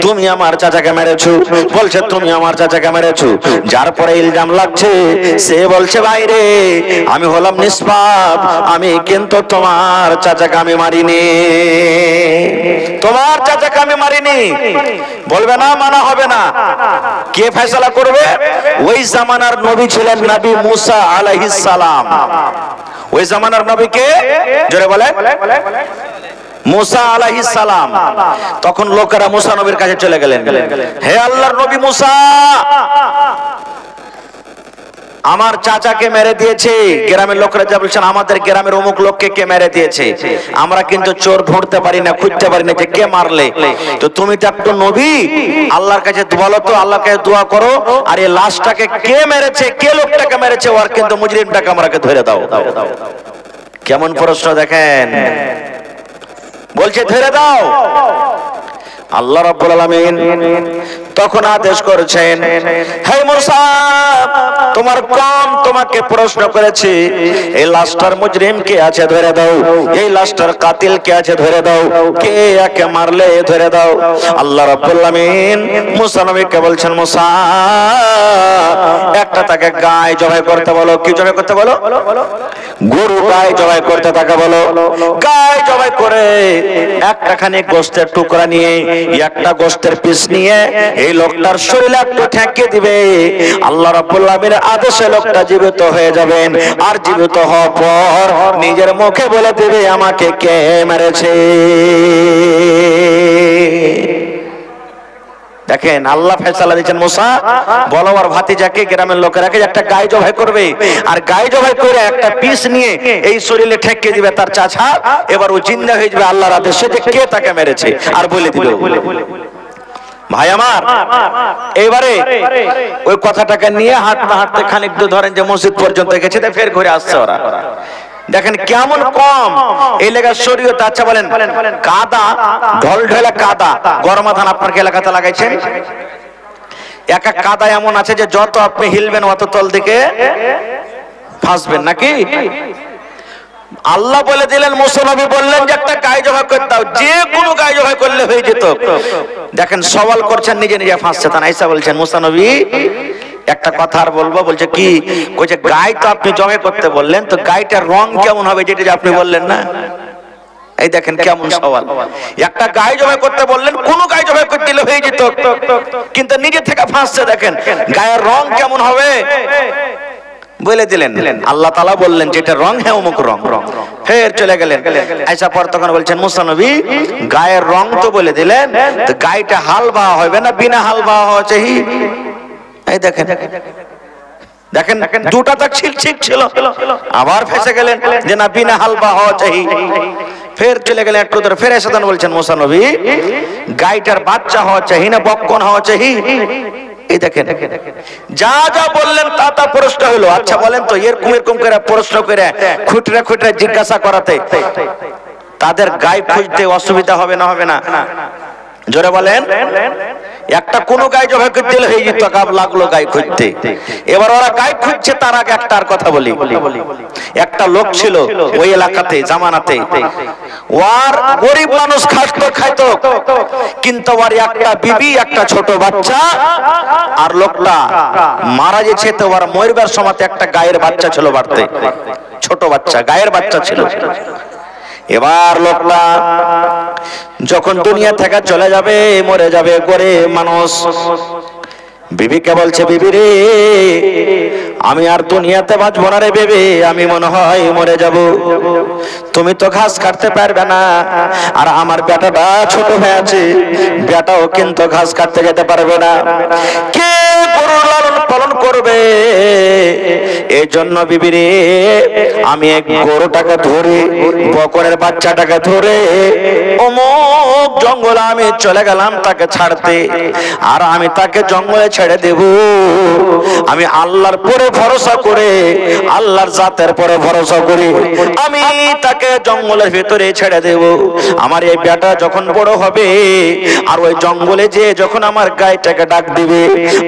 তুমি আমার চাচাকে মেরেছো, বলছে তুমি আমার চাচাকে মেরেছো। যার পরে ইলজাম লাগছে সে বলছে ভাই রে আমি হলাম নিষ্পাপ, আমি কিন্তু তোমার চাচাকে আমি মারিনি, তোমার চাচাকে আমি মারিনি। বলবে না, মানা হবে না। কে ফয়সালা করবে? ওই জামানার নবী ছিলেন নবী মুসা আলাইহিস সালাম। ওই জামানার নবী কে? জোরে বলে মুসা আলাইহিস সালাম। তখন লোকেরা মুসা নবীর কাছে চলে গেলেন, হে আল্লাহর নবী মুসা, আমার চাচাকে মেরে দিয়েছে। গ্রামের লোকরা যা বলছেন আমাদের গ্রামের অমুক লোককে কে মেরে দিয়েছে, আমরা কিন্তু চোর ধরতে পারি না, খুঁজতে পারি না যে কে মারলে। তো তুমি তো একটু নবী, আল্লাহর কাছে বলো তো, আল্লাহর কাছে দোয়া করো, আর এই লাশটাকে কে মেরেছে, কে লোকটাকে মেরেছে, ওর কিন্তু মুজরিমটাকে আমরাকে ধরে দাও। কেমন প্রশ্ন দেখেন, বলছে ধরে দাও। আল্লাহ রাব্বুল আলামিন তখন আদেশ করেছেন, হে মুসা তোমার কম তোমাকে প্রশ্ন করেছে, এই লাশটার মুজরিম কে আছে ধরে দাও, এই লাশটার কাতিল কে আছে ধরে দাও, কে একে মারলে ধরে দাও। আল্লাহ রাব্বুল আলামিন মুসা নবীকে বলছেন মুসা একটা তাকে গায় জবাই করতে বলো। কি জবাই করতে বলো? গরু গায় জবাই করতে তাকে বলো। গায় জবাই করে একটা খানিক গোশতের টুকরা নিয়ে, একটা গোশতের পিস নিয়ে এই লোকটার শরীরে একটু ঠেকিয়ে দিবে। আল্লাহ রাব্বুল আলামিনের আদেশে লোকটা জীবিত হয়ে যাবেন, আর জীবিত হওয়ার পর নিজের মুখে বলে দিবে আমাকে কে মেরেছে। দেখেন আল্লাহ ফয়সালা দিয়েছেন মুসা বলো আর ভাতিজাকে গ্রামের লোকেরাকে একটা গায় জবাই করবে, আর গায় জবাই করে একটা পিস নিয়ে এই শরীরে ঠেকিয়ে দিবে তার চাচা। এবার ও জিন্দা হয়ে যাবে আল্লাহর আদেশে যে কে তাকে মেরেছে, আর বলে দিবে। ভাই আমার, এবারে ওই কথাটাকে নিয়ে হাঁটতে হাঁটতে খানিক দূর ধরেন যে মসজিদ পর্যন্ত গেছে, ফের ঘুরে আসছে ওরা। দেখেন কেমন কম এই লেগা শরীয়ত। আচ্ছা বলেন, কাদা ঢল ঢলে কাদা গরমা ধান আপনার এলাকাতে লাগাইছেন? এক এক কাদা এমন আছে যে যত আপনি হিলবেন অত তল দিকে ফাঁসবেন, নাকি? আল্লাহ বলে দিলেন, মুসা নবী বললেন যে একটা গায়ে জবাই করে দাও, যে কোনো গায়ে জবাই করলে হয়ে যেত। দেখেন সওয়াল করছেন, নিজে নিজে ফাঁসছে। তা আয়েশা বলছেন মুসা নবী একটা কথা আর বলবো। বলছে কি? কইছে গায়ে তো আপনি জবাই করতে বললেন, তো গায়েটার রং কেমন হবে যেটা আপনি বললেন না? এই দেখেন কেমন সওয়াল। একটা গায়ে জবাই করতে বললেন, কোন গায়ে জবাই করতে দিলে হয়ে যেত, কিন্তু নিজে থেকে ফাঁসছে। দেখেন গায়ের রং কেমন হবে বলে দিলেন। আল্লাহ তাআলা বললেন যেটা রং হ্যাঁ অমুক রং। ফের চলে গেলেন। আয়েশা পর তখন বলছেন মুসা নবী গায়ের রং তো বলে দিলেন, তো গায়েটা হালবা হবে না বিনা হালবা হওয়া চাই? এই দেখেন দেখেন দুটা তো ঠিক ছিল, আবার ফেসে গেলেন যে না বিনা হালবা হওয়া চাই। ফের চলে গেলেন একটু ধরে, ফের এসে বলছেন মুসা নবী গায়েটার বাচ্চা হওয়া চাই না বক্কন হওয়া চাই? এই দেখেন যা যা বললেন তা তা প্রশ্ন হলো। আচ্ছা বলেন তো এরকম এরকম করে প্রশ্ন করে খুঁটরে খুঁটরে জিজ্ঞাসা করাতে তাদের গায়ে খুঁজতে অসুবিধা হবে না? হবে না? জোরে বলেন। একটা কোনো গায়ে জবাই করে দিলে হয়ে যেত, লাগলো গায়ে খুঁজতে। এবার ওরা গায়ে খুঁজছে, তার আগে একটা আর কথা বলি। একটা লোক ছিল ওই এলাকাতে জামানাতে, ওর গরিব মানুষ খাইতো, কিন্তু ওর একটা বিবি একটা ছোট বাচ্চা, আর লোকটা মারা গেছে। তো ওর মরবার সময় একটা গায়ের বাচ্চা ছিল বাড়তে, ছোট বাচ্চা গায়ের বাচ্চা ছিল। এবার লোকটা যখন দুনিয়া থেকে চলে যাবে, মরে যাবে, করে মানুষ বিবিকে বলছে বিবি রে আমি আর দুনিয়াতে বাঁচবো না রে বেবি, আমি মনে হয় মরে যাব। তুমি তো ঘাস কাটতে পারবে না, আর আমার বেটাটা ছোট হয়ে আছে, বেটাও কিন্তু ঘাস কাটতে যেতে পারবে না। কে গরুর লালন পালন করবে। এই জন্য বিবিরে আমি এক গরুটাকে ধরে, বকরের বাচ্চাটাকে ধরে অমুক জঙ্গলে আমি চলে গেলাম তাকে ছাড়তে। আর আমি তাকে জঙ্গলে ছেড়ে দেব। আমি আল্লাহর পরে ভরসা করে, আল্লাহর জাতের পরে ভরসা করে আমি তাকে জঙ্গলের ভিতরে ছেড়ে দেব। আমার এই বেটা যখন বড় হবে আর ওই জঙ্গলে যে যখন আমার গায়েটাকে ডাক দিবে,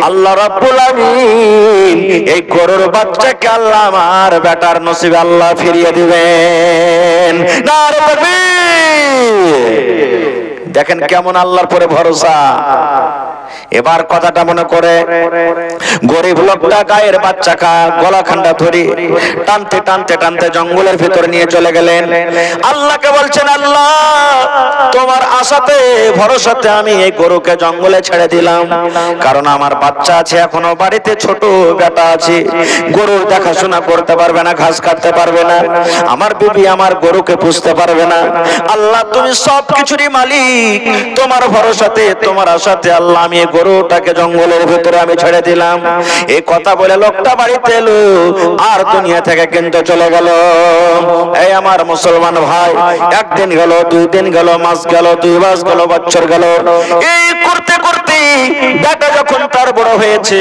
আল্লাহ রাব্বুল আলামিন এই গরুর বাচ্চাকে আল্লাহ আমার বেটার নসিবে আল্লাহ ফিরিয়ে দিবেন। নারে তাকবীর! দেখেন কেমন আল্লাহর পরে ভরসা। এবার কথাটা মনে করে, গরিব লোকটা গায়ের বাচ্চাকা গলাখান্ডা ধরে টানতে টানতে টানতে জঙ্গলের ভিতরে নিয়ে চলে গেলেন। আল্লাহকে বলছেন, আল্লাহ তোমার আশাতে ভরসাতে আমি এই গরুকে জঙ্গলে ছেড়ে দিলাম, কারণ আমার বাচ্চা আছে এখনো বাড়িতে, ছোট বেটা আছে, গরুর দেখাশোনা করতে পারবে না, ঘাস কাটতে পারবে না, আমার বিবি আমার গরুকে পুষতে পারবে না। আল্লাহ তুমি সব কিছুরই মালিক, তোমার ভরসাতে তোমার আশাতে আল্লাহ আমি এই গরুটাকে জঙ্গলের ভিতরে আমি ছেড়ে দিলাম। এই কথা বলে লোকটা বাড়িতে এলো আর দুনিয়া থেকে কিন্তু চলে গেল। এই আমার মুসলমান ভাই, একদিন গেল, 2 দিন গেল, মাস গেল, 2 মাস গেল, বছর গেল, এই করতে করতে বেটা যখন তার বড় হয়েছে,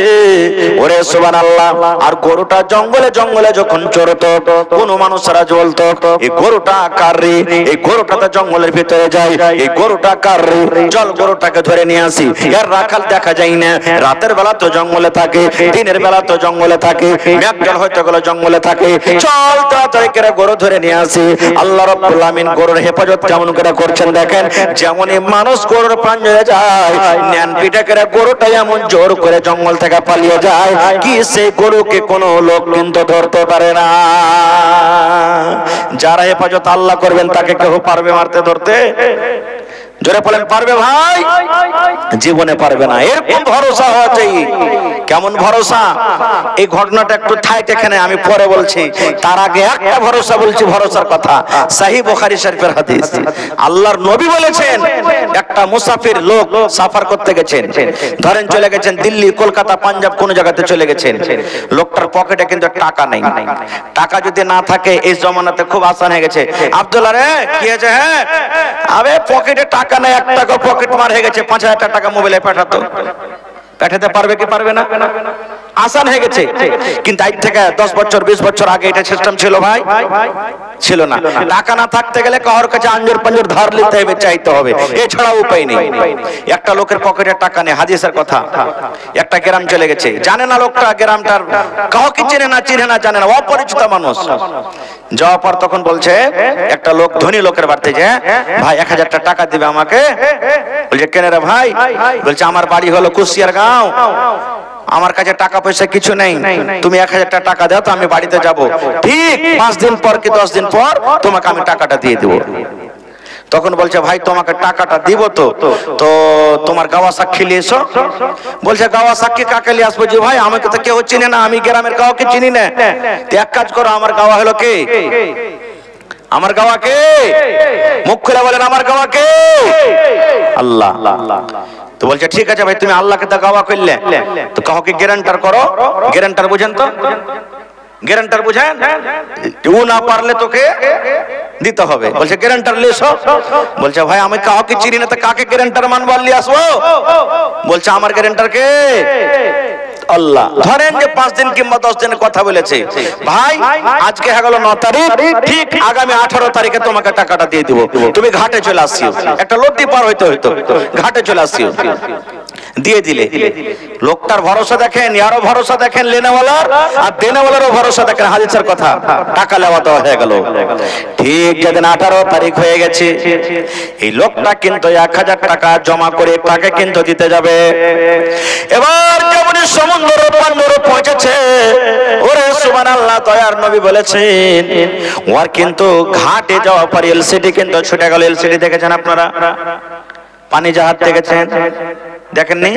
ওরে সুবহানাল্লাহ, আর গরুটা জঙ্গলে জঙ্গলে যখন চড়তো, কোন মানুষরা বলতো এই গরুটা কার রে, এই গরুটা তো জঙ্গলের ভিতরে যায়, এই গরুটা কার রে, চল গরুটাকে ধরে নিয়ে আসি। এর রাখাল দেখা যায় না, রাতের বেলা তো জঙ্গলে থাকে, দিনের বেলা তো জঙ্গলে থাকে, মেঘজল হয়তো গেল জঙ্গলে থাকে, চল তাড়াতাড়ি করে গরু ধরে নিয়ে আসি। আল্লাহ রাব্বুল আলামিন গরুর হেফাজত কেমন করে করছেন দেখেন। যেমনই মানুষ গরুর পাঞ্জরে যায়, ন্যান পিঠে করে গরুটা এমন জোর করে জঙ্গল থেকে পালিয়ে যায়, কি সেই গরুকে কোনো লোক কিন্তু ধরতে পারে না। যারা হেফাজত আল্লাহ করবেন তাকে কেউ পারবে মারতে ধরতে? জোরে বলেন পারবে ভাই? জীবনে পারবে না। এরকম ভরসা হওয়া চাই। কেমন ভরসা? এই ঘটনাটা একটু ঠাইট এখানে আমি পরে বলছি, তার আগে একটা ভরসা বলছি, ভরসার কথা। সহিহ বুখারী শরীফের হাদিস, আল্লাহর নবী বলেছেন, একটা মুসাফির লোক সফর করতে গেছেন, ধরেন চলে গেছেন দিল্লি, কলকাতা, পাঞ্জাব, কোন জায়গাতে চলে গেছেন। লোকটার পকেটে কিন্তু টাকা নেই। টাকা যদি না থাকে এই জমানাতে খুব আসান হয়ে গেছে, আব্দুল্লাহ রে কি হয়েছে? হ্যাঁ আবে পকেটে টাকা নাই, 1 টাকা পকেট মার হয়ে গেছে, 5000 টাকা মোবাইলে পাঠাতো। পাঠাতে পারবে কি পারবে না? আসান হয়ে গেছে। কিন্তু আজ থেকে 10 বছর 20 বছর আগে এটা সিস্টেম ছিল ভাই? ছিল না। টাকা না থাকতে গেলে কারোর কাছে আঞ্জর পাঞ্জর ধার নিতে হবে, চাইতে হবে, এছাড়া উপায় নেই। একটা লোকের পকেটে টাকা নেই, হাদিসের কথা। একটা গ্রাম চলে গেছে, জানে না লোকটা গ্রামটার, কাউকে চেনে না, জানে না, অপরিচিত মানুষ। যাওয়ার পর তখন বলছে একটা লোক, ধনী লোকের বাড়িতে, যে ভাই 1000 টাকা দিবে আমাকে। বলছে কেন রে ভাই? বলছে আমার বাড়ি হলো কুশিয়ার গাঁও, আমার কাছে টাকা পয়সা কিছু নেই, তুমি 1000 টাকা দাও তো আমি বাড়িতে যাব, ঠিক 5 দিন পর কি 10 দিন পর তোমাকে আমি টাকাটা দিয়ে দেব। তখন বলছে ভাই তোমাকে টাকাটা দিব তো তোমার গাওয়া সাক্ষী নিয়ে এসো। বলছে গাওয়া সাক্ষী কাকে নিয়ে আসবো? যে ভাই আমাকে তো কেউ চিনে না, আমি গ্রামের কাউকে চিনি না। এক কাজ করো, আমার গাওয়া হলো কে? আমার গাওয়া কে? মুখ খুলে বলেন আমার গাওয়া কে? আল্লাহ। তো বলছে ঠিক আছে ভাই, তুমি আল্লাহকে তো গাওয়া করলে, তো কাউকে গ্যারান্টার করো। গ্যারান্টার বুঝেন তো? গ্যারান্টার বুঝেন? ও না পারলে তোকে দিতে হবে। বলছে গ্যারান্টার লেসো। বলছে ভাই আমি কাউকে চিনি না, তো কাকে গ্যারান্টার মানবো নিয়ে আসবো? বলছে আমার গ্যারান্টার কে? আল্লাহ। ধরেন যে 5 দিন কিংবা 10 দিনের কথা বলেছে, ভাই আজকে হয়ে গেল 9 তারিখ, ঠিক আগামী 18 তারিখে তোমাকে টাকাটা দিয়ে দিব, তুমি ঘাটে চলে আসিও। একটা লদ্দি পার হইতে হইতো, ঘাটে চলে আসিও। দিয়ে দিলে। লোকটার ভরসা দেখেন, ইয়ারও ভরসা দেখেন লেনাওয়ালার, আর দেনাওয়ালারও ভরসা দেখেন। হাদিসের কথা, টাকা লেওয়া দেওয়া হয়ে গেল। ঠিক যেদিন 18 তারিখ হয়ে গেছে, এই লোকটা কিন্তু 1000 টাকা জমা করে তাকে কিন্তু দিতে যাবে। এবার যেমনই সমুদ্র পান্ডর পৌঁছেছে, ওরে সুবহানাল্লাহ, দয়ার নবী বলেছেন ওর কিন্তু ঘাটে যাওয়া পর এলসিডি কিন্তু ছুটে গেল। এলসিডি দেখেছেন আপনারা? পানি জাহাজ দেখেছেন? দেখেননি?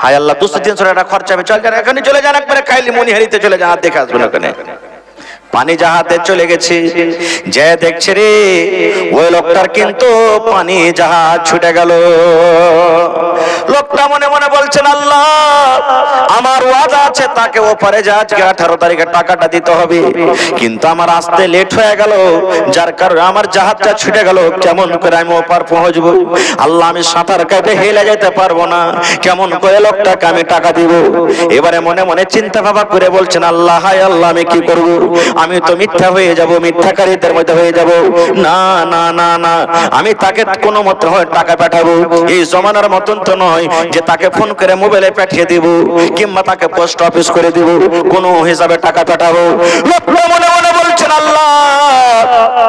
হায় আল্লাহ, 200-300 টাকা খরচা হবে, চল যান এখানে চলে যান, একবারে খাইলি মনিহারিতে চলে যান, আর দেখে আসবেন ওখানে। পানি জাহাজে চলে গেছি, যে দেখছে রে ওই লোকটার কিন্তু পানি জাহাজ ছুটে গেল। লোকটা মনে মনে বলছেন, আল্লাহ আমার ওয়াদা আছে তাকে ওপারে জাহাজকে 18 তারিখে টাকাটা দিতে হবে, কিন্তু আমার আসতে লেট হয়ে গেল, যার কারণে আমার জাহাজটা ছুটে গেল। কেমন করে আমি ওপার পৌঁছবো? আল্লাহ আমি সাঁতার কেটে হেলে যেতে পারবো না, কেমন করে লোকটাকে আমি টাকা দিব? এবারে মনে মনে চিন্তা ভাবনা করে বলছেন, আল্লাহ হায় আল্লাহ আমি কি করব? আমি তো মিথ্যা হয়ে যাব, মিথ্যাকারীদের মধ্যে হয়ে যাব। না না না না, আমি তাকে কোনো মতে হয় টাকা পাঠাবো। এই জমানার মতন তো নয় যে তাকে ফোন করে মোবাইলে পাঠিয়ে দিব কিংবা তাকে পোস্ট অফিস করে দিব, কোনো হিসাবে টাকা পাঠাবো। লোকটা মনে মনে বলছেন, আল্লাহ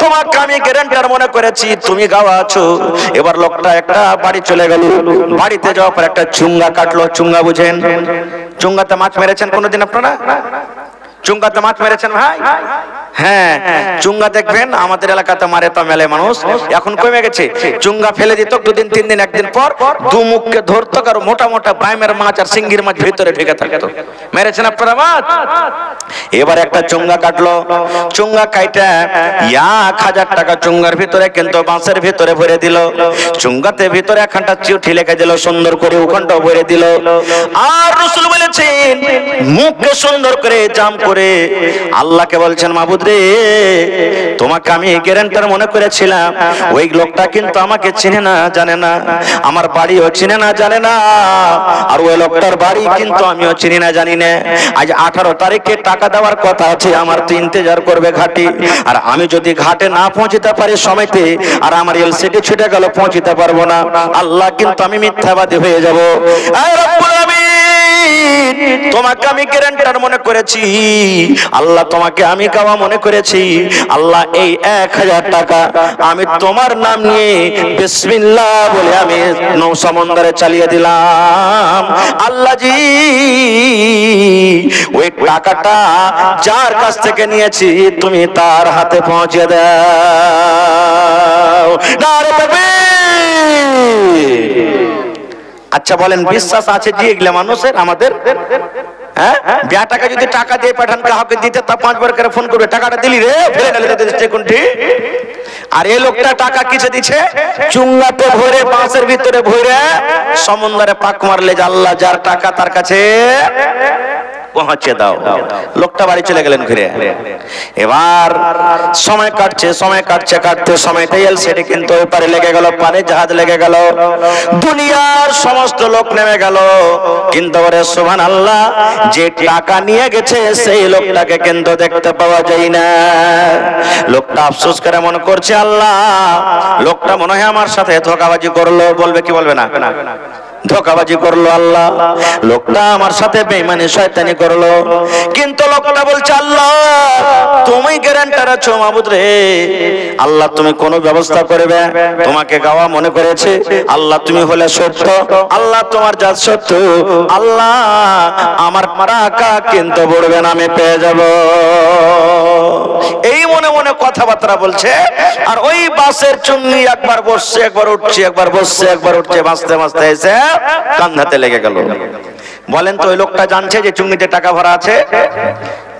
তোমাকে আমি গ্যারান্টার মনে করেছি, তুমি গাওয়া আছো। এবার লোকটা একটা বাড়ি চলে গেল। বাড়িতে যাওয়ার পর একটা চুঙ্গা কাটলো। চুঙ্গা বুঝেন? চুঙ্গাতে মাছ মেরেছেন কোনোদিন আপনারা? চুঙ্গাতে মাছ মেরেছেন ভাই? হ্যাঁ, চুঙ্গা দেখবেন আমাদের এলাকাতে মারে তো মেলে মানুষ, এখন কমে গেছে। চুঙ্গা ফেলে দিত, 2 দিন 3 দিন, একদিন পর দু মুখকে ধরতো, আর মোটা মোটা বাইমের মাছ আর সিঙ্গির মাছ ভিতরে ঢুকে থাকতো। মেরেছেন আপনারা মাছ? এবার একটা চুঙ্গা কাটলো। চুঙ্গা কাইটা 1000 টাকা চুঙ্গার ভিতরে কিন্তু বাঁশের ভিতরে ভরে দিল। চুঙ্গাতে ভিতরে একখানটা চিঠি লিখে দিল, সুন্দর করে ওখানটা ভরে দিল। আর রাসূল বলেছেন, মুখকে সুন্দর করে জাম করে আল্লাহকে বলছেন, মাবুদ রে তোমাকে আমি গ্যারান্টার মনে করেছিলাম, ওই লোকটা কিন্তু আমাকে চিনে না জানে না, আমার বাড়িও চিনে না জানে না, আর ওই লোকটার বাড়ি কিন্তু আমিও চিনি না জানি না। আজ 18 তারিখে টাকা দেওয়ার কথা আছে, আমার তো ইন্তজার করবে ঘাটে, আর আমি যদি ঘাটে না পৌঁছতে পারি সময়তে, আর আমার এলসিডি ছুটে গেল, পৌঁছতে পারবো না, আল্লাহ কিন্তু আমি মিথ্যাবাদী হয়ে যাব। তোমাকে আমি গ্যারান্টার মনে করেছি, আল্লাহ তোমাকে আমি গাওয়া মনে করেছি। আল্লাহ এই 1000 টাকা আমি তোমার নাম নিয়ে বিসমিল্লাহ বলে আমি নৌ সমুদ্রে চালিয়ে দিলাম। আল্লাহ জি ওই টাকাটা যার কাছ থেকে নিয়েছি তুমি তার হাতে পৌঁছে দাও। নারে তাকবীর। আচ্ছা বলেন, বিশ্বাস আছে যে এগুলা মানুষের আমাদের? হ্যাঁ, বেটাকে যদি টাকা দিয়ে পাঠান, কাউকে দিতে তা 5 বার করে ফোন করবে, টাকাটা দিলি রে, ফেলে দিতে কোনটি? আর এই লোকটা টাকা কিসে দিচ্ছে? চুঙ্গাতে ভরে, বাঁশের ভিতরে ভরে সমুদ্রে পাক মারলে যে আল্লাহ যার টাকা তার কাছে পৌঁছে দাও। লোকটা বাড়ি চলে গেলেন ঘুরে। এবার সময় কাটছে, কাটতে সময়টা এলসিডি কিন্তু ওপারে লেগে গেল, পারে জাহাজ লেগে গেল, দুনিয়ার সমস্ত লোক নেমে গেল, কিন্তু ওরে সুবহানাল্লাহ যে টাকা নিয়ে গেছে সেই লোকটাকে কিন্তু দেখতে পাওয়া যায় না। লোকটা আফসোস করে মনে করছে, আল্লাহ লোকটা মনে হয় আমার সাথে ধোঁকাবাজি করলো। বলবে কি বলবে না? ধোঁকাবাজি করলো আল্লাহ, লোকটা আমার সাথে বেঈমানি শয়তানি করলো। কিন্তু লোকটা বলছে, আল্লাহ তুমি গ্যারান্টার আছো মাবুদ রে, আল্লাহ তুমি কোন ব্যবস্থা করবে, তোমাকে গাওয়া মনে করেছে, আল্লাহ তুমি হলে সত্য, আল্লাহ তোমার জাত সত্য, আল্লাহ আমার টাকা কিন্তু বলবেন আমি পেয়ে যাব। এই মনে মনে কথাবার্তা বলছে, আর ওই বাসের চুঙ্গি একবার বসছে, একবার উঠছে, একবার বসছে, একবার উঠছে, বাঁচতে বাঁচতে এসে কান্দাতে লেগে গেল। বলেন তো ওই লোকটা জানছে যে চুঙ্গিতে টাকা ভরা আছে?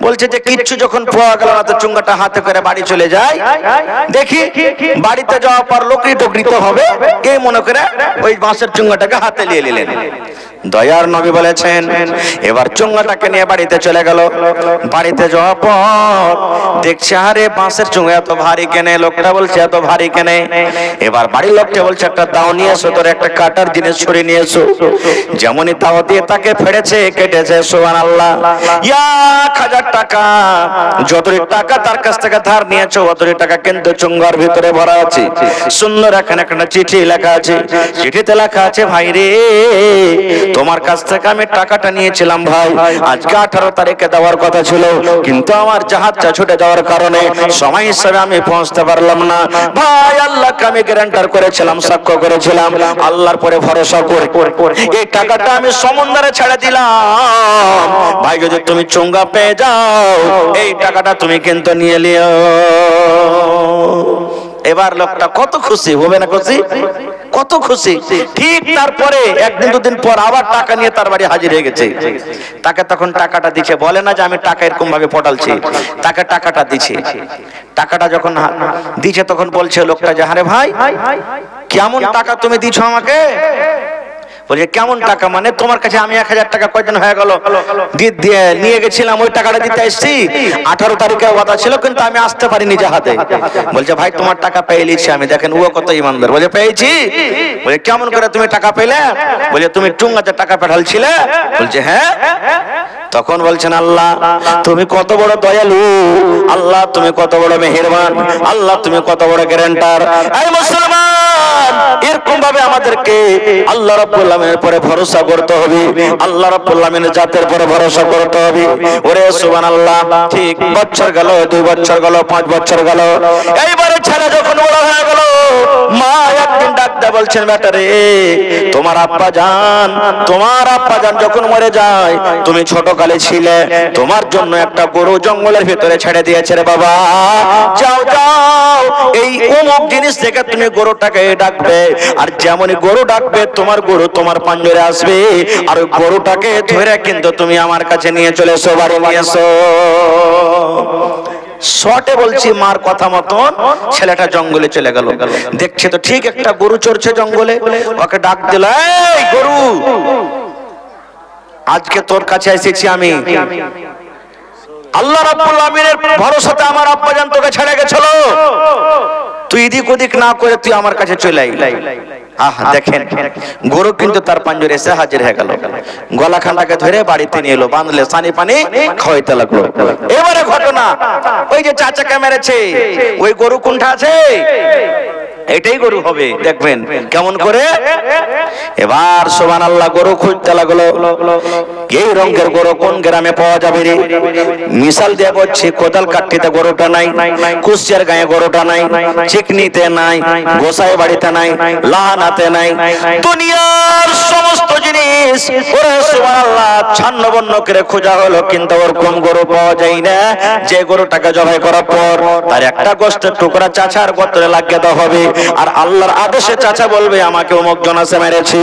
বলছে যে কিচ্ছু যখন পাওয়া গেল না, তো চুঙ্গাটা হাতে করে বাড়ি চলে যায়, দেখি বাড়িতে যাওয়ার পর লোকরি টকরিতে হবে, এই মনে করে ওই বাঁশের চুঙ্গাটাকে হাতে নিয়ে নিলেন। দয়ার নবী বলেছেন, এবার চুঙ্গাটাকে নিয়ে বাড়িতে চলে গেল। বাড়িতে যাওয়ার পর দেখছে, আরে বাঁশের চুঙ্গা এত ভারী কেনে? লোকটা বলছে এত ভারী কেনে? এবার বাড়ির লোকটা বলছে, একটা দাও নিয়ে এসো, তোর একটা কাটার জিনিস ছুরি নিয়ে এসো। যেমনই দাও দিয়ে তাকে ফেড়েছে, কেটেছে, সুবহানাল্লাহ 1000 টাকা, যতই টাকা তার কাছ থেকে ধার নিয়েছো অতই টাকা কিন্তু চুঙ্গার ভিতরে ভরা আছে। সুন্দর এখানে একটা চিঠি লেখা আছে, চিঠিতে লেখা আছে, ভাই রে তোমার কাছ থেকে আমি টাকাটা নিয়েছিলাম ভাই, আজকে 18 তারিখে দেওয়ার কথা ছিল, কিন্তু আমার জাহাজটা ছুটে যাওয়ার কারণে সময় হিসেবে আমি পৌঁছতে পারলাম না ভাই। আল্লাহকে আমি গ্যারান্টার করেছিলাম, সাক্ষ্য করেছিলাম, আল্লাহর পরে ভরসা করে এই টাকাটা আমি সমুদ্রে ছেড়ে দিলাম ভাই। যদি তুমি চুঙ্গা পেয়ে যাও, এই টাকাটা তুমি কিন্তু নিয়ে নিও। এবার লোকটা কত খুশি হবে না খুশি, কত খুশি। ঠিক তারপরে একদিন দুদিন পর আবার টাকা নিয়ে তার বাড়ি হাজির হয়ে গেছে। তাকে তখন টাকাটা দিচ্ছে, বলে না যে আমি টাকা এরকম ভাবে পটালছি, তাকে টাকাটা দিচ্ছে। টাকাটা যখন দিচ্ছে তখন বলছে লোকটা যে আরে ভাই কেমন টাকা তুমি দিছো আমাকে? বলছে কেমন টাকা মানে? তোমার কাছে আমি 1000 টাকা কয়দিন হয়ে গেল দিয়ে নিয়ে গেছিলাম, ওই টাকাটা দিতে এসেছি। 18 তারিখে ওয়াদা ছিল কিন্তু আমি আসতে পারিনি জাহাজে। বলছে ভাই তোমার টাকা পেয়ে নিয়েছি আমি। দেখেন ও কত ইমানদার, বলে পেয়েছি। বলে কেমন করে তুমি টাকা পেলে? বলে তুমি টুঙ্গাতে টাকা পাঠালছিলে। বলছে হ্যাঁ। তখন বলছেন আল্লাহ তুমি কত বড় দয়ালু, আল্লাহ তুমি কত বড় মেহেরবান, আল্লাহ তুমি কত বড় গ্যারান্টার। এই মুসলমান, এরকম ভাবে আমাদেরকে আল্লাহ রাব্বুল আলামিনের পরে ভরসা করতে হবে, আল্লাহ রাব্বুল আলামিনের জাতের পরে ভরসা করতে হবে। ওরে সুবহানাল্লাহ। ঠিক বছর গেল, 2 বছর গেল, 5 বছর গেল। এইবারে ছেলে যখন বড় হয়ে গেল, মা একদিন ডাকতে বলছেন বেটা রে তোমার আব্বা জান যখন মরে যায় তুমি ছোট কালে ছিলে, তোমার জন্য একটা গরু জঙ্গলের ভিতরে ছেড়ে দিয়েছে রে বাবা। যাও যাও এই অমুক জিনিস থেকে তুমি গরুটাকে ডাকবে, আর যেমনই গরু ডাকবে তোমার গরু তোমার পাঞ্জরে আসবে, আর ওই গরুটাকে ধরে কিন্তু তুমি আমার কাছে নিয়ে চলে এসো, বাড়ি নিয়ে এসো। শর্টে বলছি, মার কথা মতন ছেলেটা জঙ্গলে চলে গেল। দেখছে তো ঠিক একটা গরু চড়ছে জঙ্গলে। ওকে ডাক দিল, এই গরু আজকে তোর কাছে এসেছি আমি, আল্লাহ রাব্বুল আমিনের ভরসাতে আমার আব্বাজান তোকে ছেড়ে গেছিল, তুই এদিক ওদিক না করে তুই আমার কাছে চলে আই। দেখেন গরু কিন্তু তার পাঞ্জরে এসে হাজির হয়ে গেল। গলাখানটাকে ধরে বাড়িতে নিয়ে এলো, বাঁধলে সানি পানি খাওয়াইতে লাগলো। এবারে ঘটনা, ওই যে চাচাকে মেরেছে ওই গরু কোনটা আছে? এটাই গরু হবে, দেখবেন কেমন করে। এবার সুবহানাল্লাহ গরু খুঁজতে লাগলো, এই রঙের গরু কোন গ্রামে পাওয়া যাবে রে? মিশাল দিয়ে বলছি কোদাল কাটতে গরুটা নাই, কুশিয়ার গায়ে গরুটা নাই, চিকনিতে নাই, গোসাই বাড়িতে নাই, লাহানাতে নাই, দুনিয়ার সমস্ত জিনিস ওরে সুবহানাল্লাহ ছান্ন বন্য করে খোঁজা হলো, কিন্তু ওরকম গরু পাওয়া যায় না যে গরুটাকে জবাই করার পর তার একটা গোশতের টুকরা চাচার গোত্রে লাগিয়ে দেওয়া হবে, আর আল্লাহর আদেশে চাচা বলবে আমাকে অমুক জন আছে মেরেছে।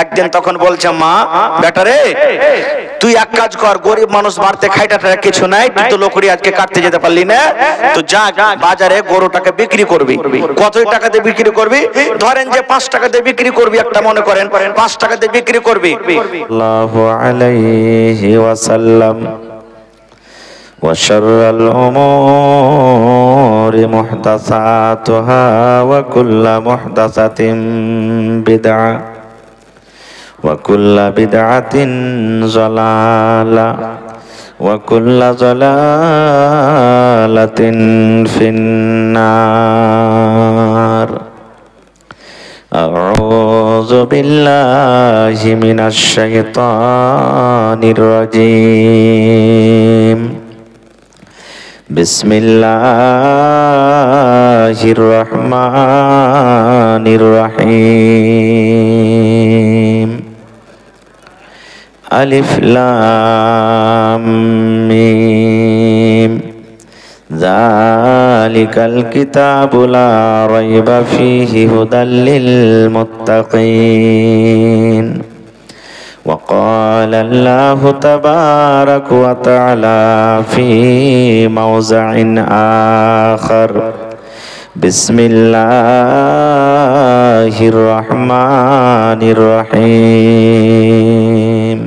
একদিন তখন বলছে মা বেটারে তুই এক কাজ কর, গরিব মানুষ মারতে খাইটাটা কিছু নাই, তুই তো লোকড়ি আজকে কাটতে যেতে পারলি না, তো যা বাজারে গরুটাকে বিক্রি করবি। কত টাকা দিয়ে বিক্রি করবি? ধরেন যে 5 টাকা দিয়ে বিক্রি করবি, একটা মনে করেন 5 টাকা দিয়ে বিক্রি করবি। সাল্লাল্লাহু আলাইহি ওয়াসাল্লাম। وشر الأمور محدثاتها وكل محدثة بدعة وكل بدعة ضلالة وكل ضلالة في النار. أعوذ بالله من الشيطان الرجيم. بسم الله الرحمن الرحيم. ألف لام ميم. ذلك الكتاب لا ريب فيه هدى للمتقين. وقال الله تبارك وتعالى في موضع آخر بسم الله الرحمن الرحيم.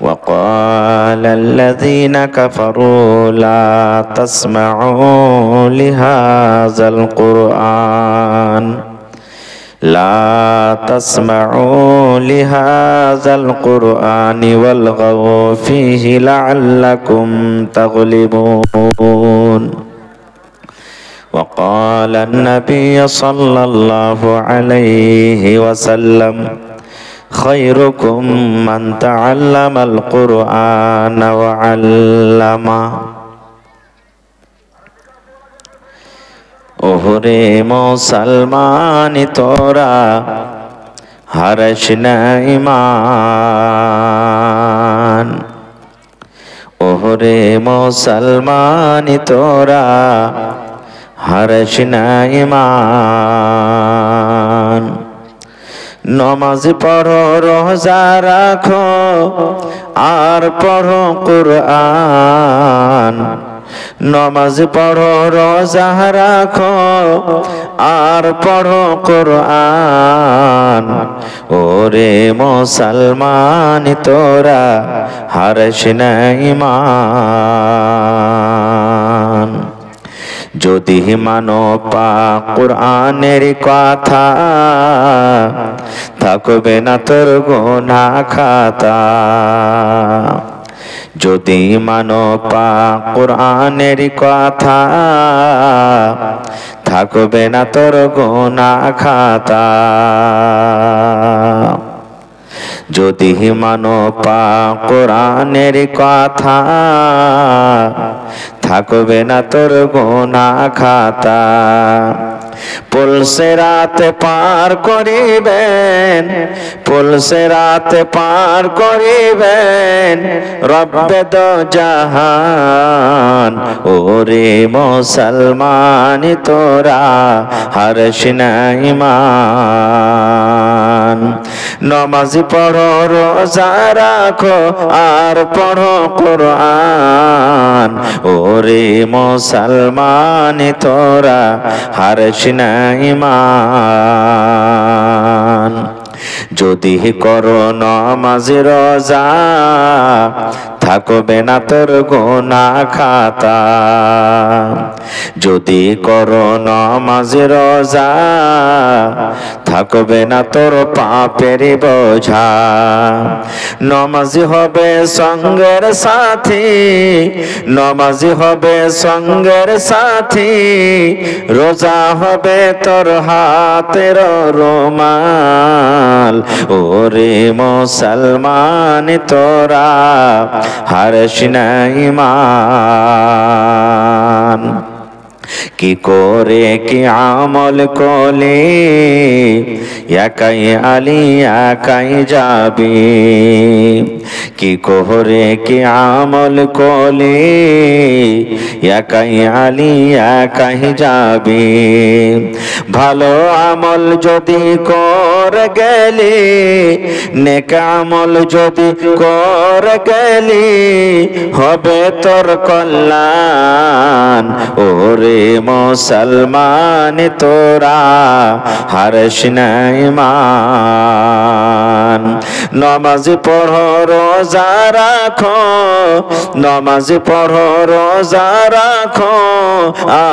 وقال الذين كفروا لا تسمعوا لهذا القرآن والغوا فيه لعلكم تغلبون. وقال النبي صلى الله عليه وسلم خيركم من تعلم القرآن وعلمه. ওহরে মুসলমানি তোরা হারিস না ঈমান। ওহরে মুসলমানি তোরা হারশিনা ইমান। নমাজ পড়ো রোজা রাখো আর পড়ো কুরআন। নমাজ পড়ো রোজা রাখো আর পড়ো কুরআন। ওরে মুসলমান তোরা হারশিনা ইমান। যদি মানো পাক কুরআনের কথা থাকবে না তোর গুনাহ খাতা। যদি মানো পাক কুরআনের কথা থাকবে না তোর গুনাহ খাতা। যদি মানো পাক কুরআনের কথা থাকবে না তোর গুনাহ খাতা। পুলসে রাত পার করিবেন, পুলসে রাত পার করিবেন রব্বে দো জাহান। ওরে মুসলমান তোরা হারশিনা ইমান। নমাজ পড়ো রোজা রাখো আর পড়ো কুরআন। ওরে মুসলমান তোরা হারশিনা ইমান। যদি করো নমাজ রোজা থাকবে না তোর গুনাহ খাতা। যদি করো নমাজ রোজা থাকবে না তোর পাপের বোঝা। নমাজ হবে সঙ্গের সাথী, নমাজ হবে সঙ্গের সাথী। রোজা হবে তোর হাতের রুমাল। ওরে মুসলমান তোরা হারশিনা ইমান। কি করে কি আমল করলে একাই আলী একাই যাবে। কি করে কি আমল করলে একাই আলী একাই যাবে। ভালো আমল যদি করে গেলি, নেক আমল যদি করে গেলি হবে তোর কল্যাণ। ওরে মুসলমান তোরা হারশিনা ইমান। নমাজ পড়ো রোজা রাখো, নমাজ পড়ো রোজা রাখো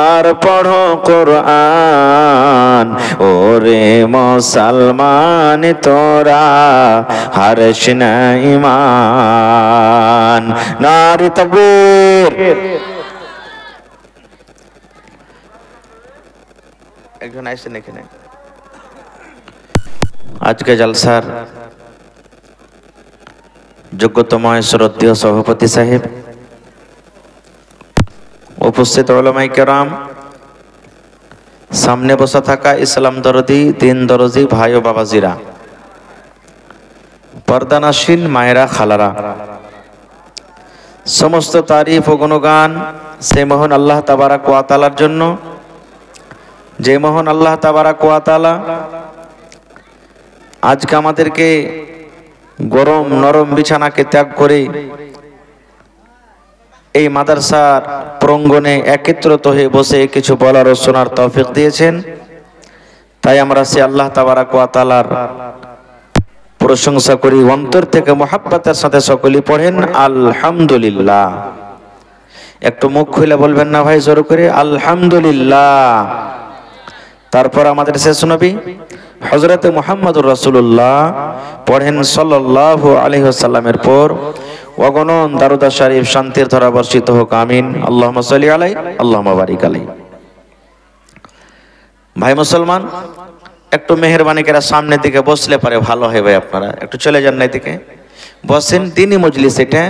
আর পড়ো কুরআন। ওরে মুসলমান তোরা হারশিনা ইমান। নারে তাকবীর। একজন আইসেন এখানে। আজকে জালসার যোগ্যতম শ্রদ্ধেয় সভাপতি সাহেব, উপস্থিত উলামায়ে কেরাম, সামনে বসা থাকা ইসলাম দরদি, দিন দরদি ভাই ও বাবাজিরা, পর্দানাশীল মায়েরা, খালারা, সমস্ত তারিফ ও গুণগান সেই মহান আল্লাহ তাবারাক ওয়া তাআলার জন্য, যে মহান আল্লাহ তাবারাক ওয়া তাআলা আজকে আমাদেরকে গরম নরম বিছানাকে ত্যাগ করে এই মাদ্রাসার প্রাঙ্গণে একত্রিত হয়ে বসে কিছু বলার ও শোনার তৌফিক দিয়েছেন। তাই আমরা সে আল্লাহ তাবারাক ওয়া তাআলার প্রশংসা করি, অন্তর থেকে মুহাব্বতের সাথে সকলেই পড়েন আলহামদুলিল্লাহ। একটু মুখ খুলে বলবেন না ভাই, জোর করে আলহামদুলিল্লাহ। তারপর আমাদের শেষ নবী হযরতে মুহাম্মদুর রাসূলুল্লাহ পড়েন সাল্লাল্লাহু আলাইহি ওয়াসাল্লামের পর অগণন দারুদ শরীফ শান্তির ধারা বর্ষিত হোক, আমিন। আল্লাহুম্মা সাল্লি আলাইহি আল্লাহুম্মা বারিক আলাইহি। ভাই মুসলমান, একটু মেহেরবানি করে সামনের দিকে বসলে পারে ভালো হয় ভাই। আপনারা একটু চলে যান না এদিকে, বসেন। দিনই মজলিস এটা।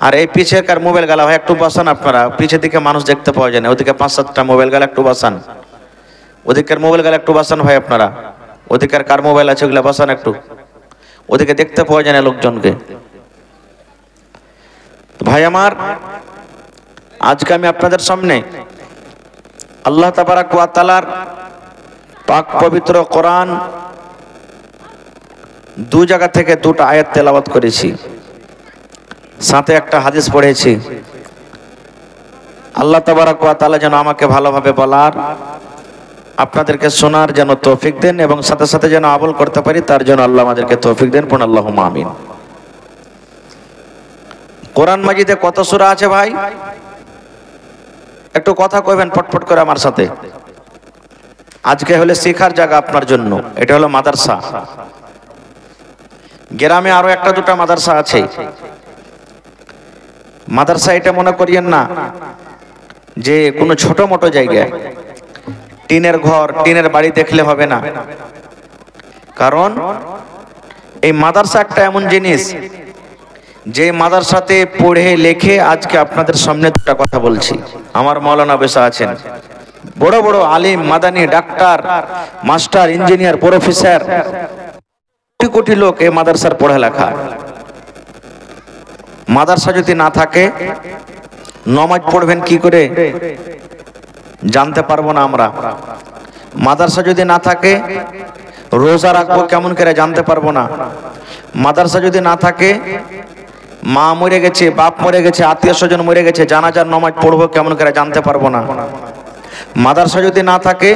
আর এই পিছেকার মোবাইল গালা ভাই একটু বসান। আপনারা পিছের দিকে মানুষ দেখতে পাওয়া যায় না, ওদিকে 5-7টা মোবাইল গালা একটু বসান। ওদিকের মোবাইল গালা একটু বসান ভাই। আপনারা ওদিকের কার মোবাইল আছে ওগুলা বসান একটু, ওদিকে দেখতে পাওয়া যায় না লোকজনকে। ভাই আমার, আজকে আমি আপনাদের সামনে আল্লাহ তাবারাক ওয়া তাআলার পাক পবিত্র কোরআন দু জায়গা থেকে দুটো আয়াত তেলাওয়াত করেছি, সাথে একটা হাদিস পড়েছি। আল্লাহ তাবারাক ওয়া তাআলা যেন আমাকে ভালোভাবে বলার, আপনাদেরকে শোনার যেন তৌফিক দেন এবং সাথে সাথে যেন আমল করতে পারি তার জন্য আল্লাহ আমাদেরকে তৌফিক দেন। পড়ুন আল্লাহুম্মা আমিন। কোরআন মাজিদে কত সূরা আছে ভাই? একটু কথা কইবেন পটপট করে আমার সাথে। আজকে হলে শেখার জায়গা আপনার জন্য, এটা হলো মাদ্রাসা। গ্রামে আরো একটা দুটা মাদ্রাসা আছে। মাদ্রাসা এটা মনে করিয়েন না যে কোনো ছোট মোটো জায়গায় টিনের ঘর, টিনের বাড়ি দেখলে হবে না। কারণ এই মাদ্রাসা একটা এমন জিনিস যে মাদ্রাসাতে পড়ে লেখে আজকে আপনাদের সামনে দুটা কথা বলছি। আমার মাওলানা বেশা আছেন, বড় বড় আলিম, মাদানি, doctor, master, engineer, professor, crore crore লোক এই মাদ্রাসার পড়ালেখা। মাদ্রাসা যদি না থাকে নামাজ পড়বেন কি করে জানতে পারবো না আমরা। মাদ্রাসা যদি না থাকে রোজা রাখবো কেমন করে জানতে পারবো না। মাদ্রাসা যদি না থাকে মা মরে গেছে, বাপ মরে গেছে, আত্মীয় স্বজন মরে গেছে, জানাজার নামাজ পড়বো কেমন করে জানতে পারবো না। মাদ্রাসা যদি না থাকে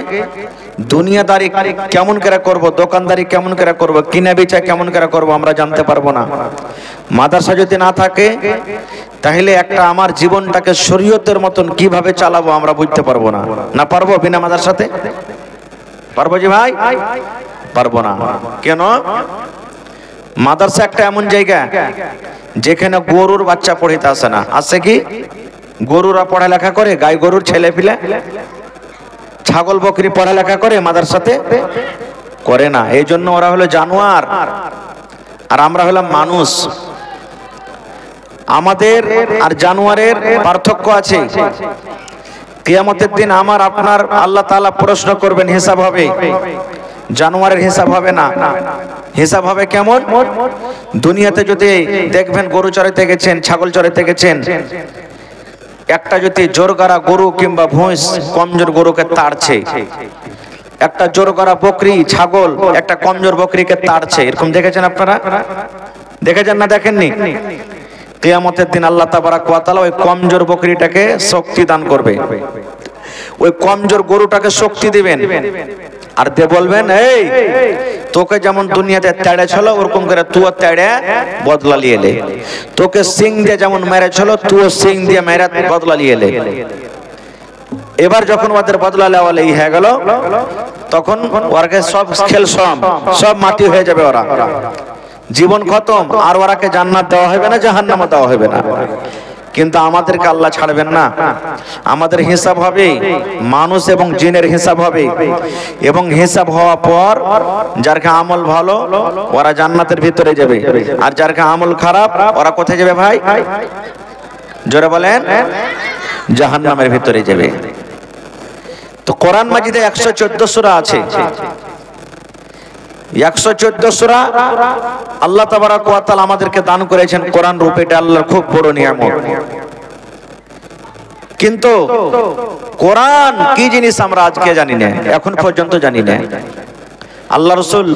দুনিয়াদারি কেমন করে করব, দোকানদারি কেমন করে করব, কিনা বেচা কেমন করে করব আমরা জানতে পারবো না। মাদ্রাসা যদি না থাকে তাহলে একটা আমার জীবনটাকে শরীয়তের মতন কিভাবে চালাবো আমরা বুঝতে পারবো না। না পারবো বিনা মাদ্রাসাতে? পারবো জি ভাই? পারবো না। কেন? মাদ্রাসা একটা এমন জায়গা যেখানে গরুর বাচ্চা পড়িতে আসে না। আছে কি? গরুরা পড়ালেখা করে, গাই গরুর ছেলে পিলে, ছাগল বকরি পড়ালেখা করে, মাদ্রাসাতে করে না। এই জন্য ওরা হলো জানোয়ার আর আমরা হলাম মানুষ। আমাদের আর জানোয়ারের পার্থক্য আছে। কিয়ামতের দিন আমার আপনার আল্লাহ তাআলা প্রশ্ন করবেন, হিসাব হবে। জানোয়ারের হিসাব হবে না। হিসাব হবে কেমন? দুনিয়াতে যদি দেখবেন গরু চড়াইতে গেছেন, ছাগল চড়াইতে গেছেন, একটা যদি জোরগারা গরু কিংবা ভৈঁস কমজোর গরুকে তাড়ছে, একটা জোরগারা বকরি ছাগল একটা কমজোর বকরিকে তাড়ছে, এরকম দেখেছেন আপনারা? দেখেছেন না দেখেননি? কিয়ামতের দিন আল্লাহ তাবারাক ওয়া তাআলা ওই কমজোর বকরিটাকে শক্তি দান করবে, ওই কমজোর গরুটাকে শক্তি দিবেন আর দিয়ে বলবেন, এই তোকে যেমন দুনিয়াতে তেড়েছিল ওরকম করে তুইও তেড়ে বদলা নিয়ে এলে, তোকে সিং দিয়ে যেমন মেরেছিল তুইও সিং দিয়ে মেরে বদলা নিয়ে এলে। এবার যখন ওদের বদলা নেওয়া হয়ে গেল তখন ওরাকে সব খেল সব মাটি হয়ে যাবে, ওরা জীবন খতম। আর ওরাকে জান্নাত দেওয়া হবে না, জাহান্নামে দেওয়া হবে না। কিন্তু আমাদেরকে আল্লাহ ছাড়বেন না। আমাদের হিসাব হবে, মানুষ এবং জিনের হিসাব হবে, এবং হিসাব হওয়ার পর যার আমল ভালো ওরা জান্নাতের ভিতরে যাবে, আর যার আমল খারাপ ওরা কোথায় যাবে ভাই? জোরে বলেন, জাহান্নামের ভিতরে যাবে। তো কোরআন মাজিদে 114 সূরা আছে। 114 সূরা আল্লাহ তাবারাক ওয়া তাআলা আমাদেরকে দান করেছেন কোরআন রূপে। এটা আল্লাহর খুব বড় নিয়ামত। কিন্তু কোরআন কি জিনিস আমরা আজকে জানি না, এখন পর্যন্ত জানি না। আল্লাহ রাসূল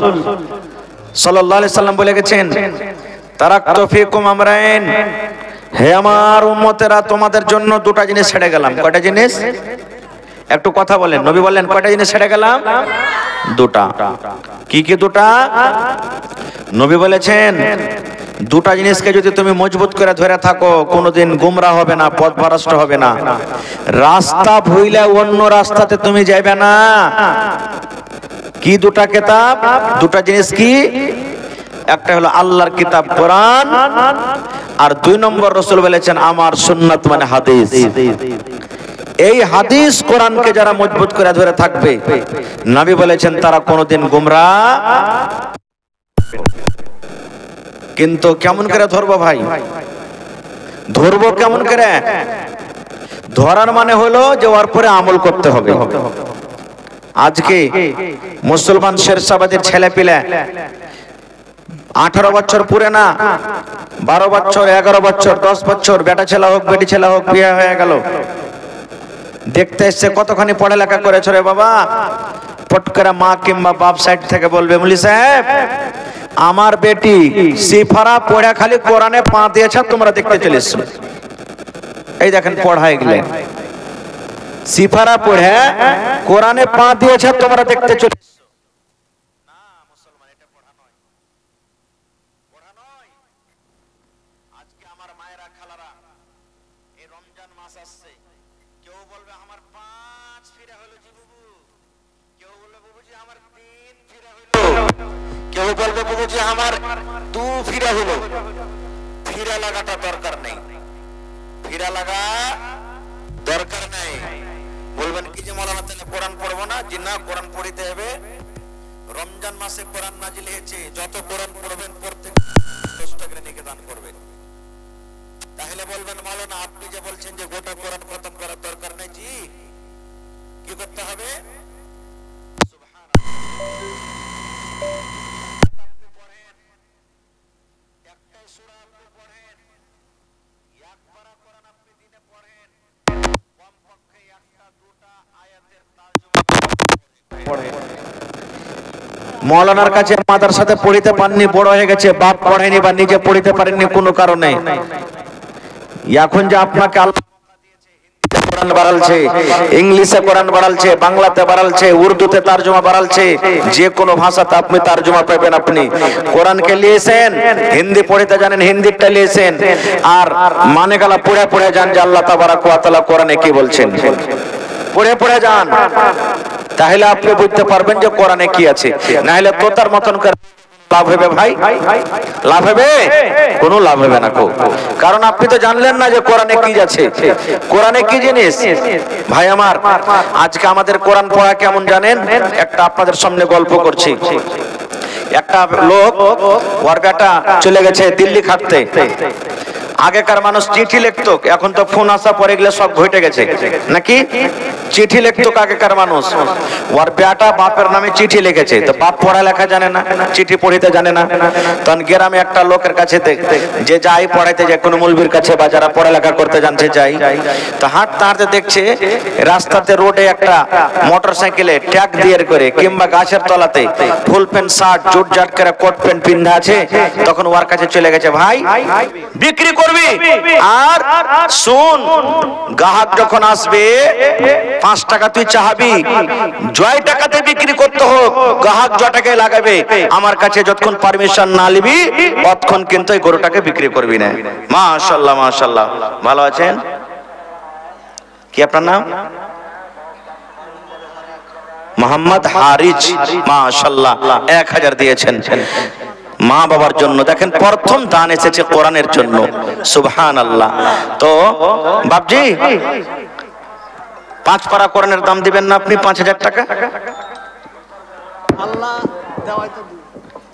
সাল্লাল্লাহু আলাইহি সাল্লাম বলে গেছেন, তারাকতু ফীকুম আমরাইন, হে আমার উম্মতেরা তোমাদের জন্য দুটা জিনিস ছেড়ে গেলাম। কয়টা জিনিস? একটু কথা বলেন। নবী বললেন কয়টা জিনিস ছেড়ে গেলাম? দুটা। কি কি দুটা? নবী বলেছেন দুটা জিনিসকে যদি তুমি মজবুত করে ধরে থাকো কোনোদিন গুমরা হবে না, পথভ্রষ্ট হবে না, রাস্তা ভুইলে অন্য রাস্তাতে তুমি যাবে না। কি দুটা কিতাব? দুটা জিনিস কি? একটা হলো আল্লাহর কিতাব কোরআন, আর 2 নম্বর রাসূল বলেছেন আমার সুন্নাত মানে হাদিস। এই হাদিস কোরআনকে যারা মজবুত করে ধরে থাকবে নবী বলেছেন তারা কোনোদিন গুমরাহ। কিন্তু কেমন করে ধরবো ভাই? ধরবো কেমন করে? ধরার মানে হলো যে ওর পরে আমল করতে হবে। আজকে মুসলমান শেরশাবাদের ছেলে পিলে 18 বছর পুরে না, 12 বছর, 11 বছর, 10 বছর, বেটা ছেলে হোক বেটি ছেলে হোক বিয়ে হয়ে গেল, দেখতে এসছে কতখানি পড়ালেখা করেছো রে বাবা, পট করে মা কিংবা বাপ সাইড থেকে বলবে মুলি সাহেব আমার বেটি সিফারা পড়া খালি কোরআনে পা দিয়েছে, তোমরা দেখতে চলে এসছো। এই দেখেন পড়াই গেলেন, সিফারা পড়ে কোরআনে পা দিয়েছে, তোমরা দেখতে চলে এসছো। না মুসলমান, এটা পড়া নয়, পড়া নয়। আজকে আমার মায়েরা খালারা এই রমজান মাস আসছে, কেউ বলবে আমার 5 ফিরে হলো জি বুবু, কেউ বলবে বুবুজি আমার 3 ফিরে হলো, কেউ বলবে বুবুজি আমার 2 ফিরে হলো। ফিরে লাগাটা দরকার নেই, ফিরে লাগা দরকার নেই। বলবেন কি যে মাওলানা তাহলে কোরআন পড়বো না? জি না, কোরআন পড়িতে হবে। রমজান মাসে কোরআন নাজিল হয়েছে, যত কোরআন পড়বেন প্রত্যেক 10 টাকা নিয়ে দান করবেন। তাহলে বলবেন মাওলানা আপনি যে বলছেন যে গোটা কোরআন খতম করার দরকার নেই, জি কি করতে হবে? আপনি পড়েন একটাই সূরা, আপনি পড়েন এক পারা কোরআন, আপনি দিনে পড়েন কমপক্ষে একটা দুটা আয়াতের তরজমা পড়েন। মৌলানার কাছে মাদ্রাসাতে পড়িতে পারেননি, বড় হয়ে গেছে, বাপ পড়েনি বা নিজে পড়িতে পারেননি কোনো কারণে, এখন যে আপনাকে আল্লাহ কোরআন বাড়ালছে, ইংলিশে কোরআন বাড়ালছে, বাংলাতে বাড়ালছে, উর্দুতে তরজমা বাড়ালছে, যে কোনো ভাষাতে আপনি তরজমা পাবেন। আপনি কোরআনকে নিয়েছেন, হিন্দি পড়িতে জানেন, হিন্দিটা নিয়েছেন, আর মানে গেলা পড়ে পড়ে যান যে আল্লাহ তাবারাক ওয়া তাআলা কোরআনে কি বলছেন, পড়ে পড়ে যান, তাহলে আপনি বুঝতে পারবেন যে কোরআনে কি আছে। না হলে তোতার মতন করে লাভ হবে ভাই? লাভ হবে? কোনো লাভ হবে না। কারণ আপনি তো জানলেন না যে কোরআনে কি আছে, কোরআনে কি জিনিস। ভাই আমার, আজকে আমাদের কোরআন পড়া কেমন জানেন? একটা আপনাদের সামনে গল্প করছি। একটা লোক, ওর বেটা চলে গেছে দিল্লি খাটতে। আগেকার মানুষ চিঠি লিখতো, এখন তো ফোন আসা পরে গেলে সব ঘটে গেছে নাকি। চিঠি লিখতো আগেকার মানুষ, ওর বেটা বাপের নামে চিঠি লিখেছে, তো বাপ পড়ালেখা জানে না, চিঠি পড়িতে জানে না। তখন গ্রামে একটা লোকের কাছে যে যাই পড়াইতে যায়, কোনো মৌলবীর কাছে বা যারা পড়ালেখা করতে জানছে যাই, তো হাঁটতে হাঁটতে দেখছে রাস্তাতে রোডে একটা মোটর সাইকেলে ট্যাগ দিয়ে করে কিংবা গাছের তলাতে ফুল প্যান্ট শার্ট জুট জাট করে কোট প্যান্ট পিন্ধা আছে। তখন ওর কাছে চলে গেছে, ভাই বিক্রি করবি? আর শুন, গ্রাহক যখন আসবে 5 টাকা তুই চাহাবি, জয় টাকাতে বিক্রি করতে হোক, গ্রাহক জ টাকায় লাগাবে, আমার কাছে যতক্ষণ পারমিশন না নিবি ততক্ষণ কিন্তু এই গরুটাকে বিক্রি করবি না। মাশাআল্লাহ মাশাআল্লাহ, ভালো আছেন? কি আপনার নাম? মোহাম্মদ হারিজ, মাশাআল্লাহ 1000 দিয়েছেন মা বাবার জন্য। দেখেন প্রথম দান এসেছে কোরআনের জন্য, সুবহানাল্লাহ। তো বাপজি 5 পারা কোরআনের দাম দিবেন না আপনি? 5000 টাকা।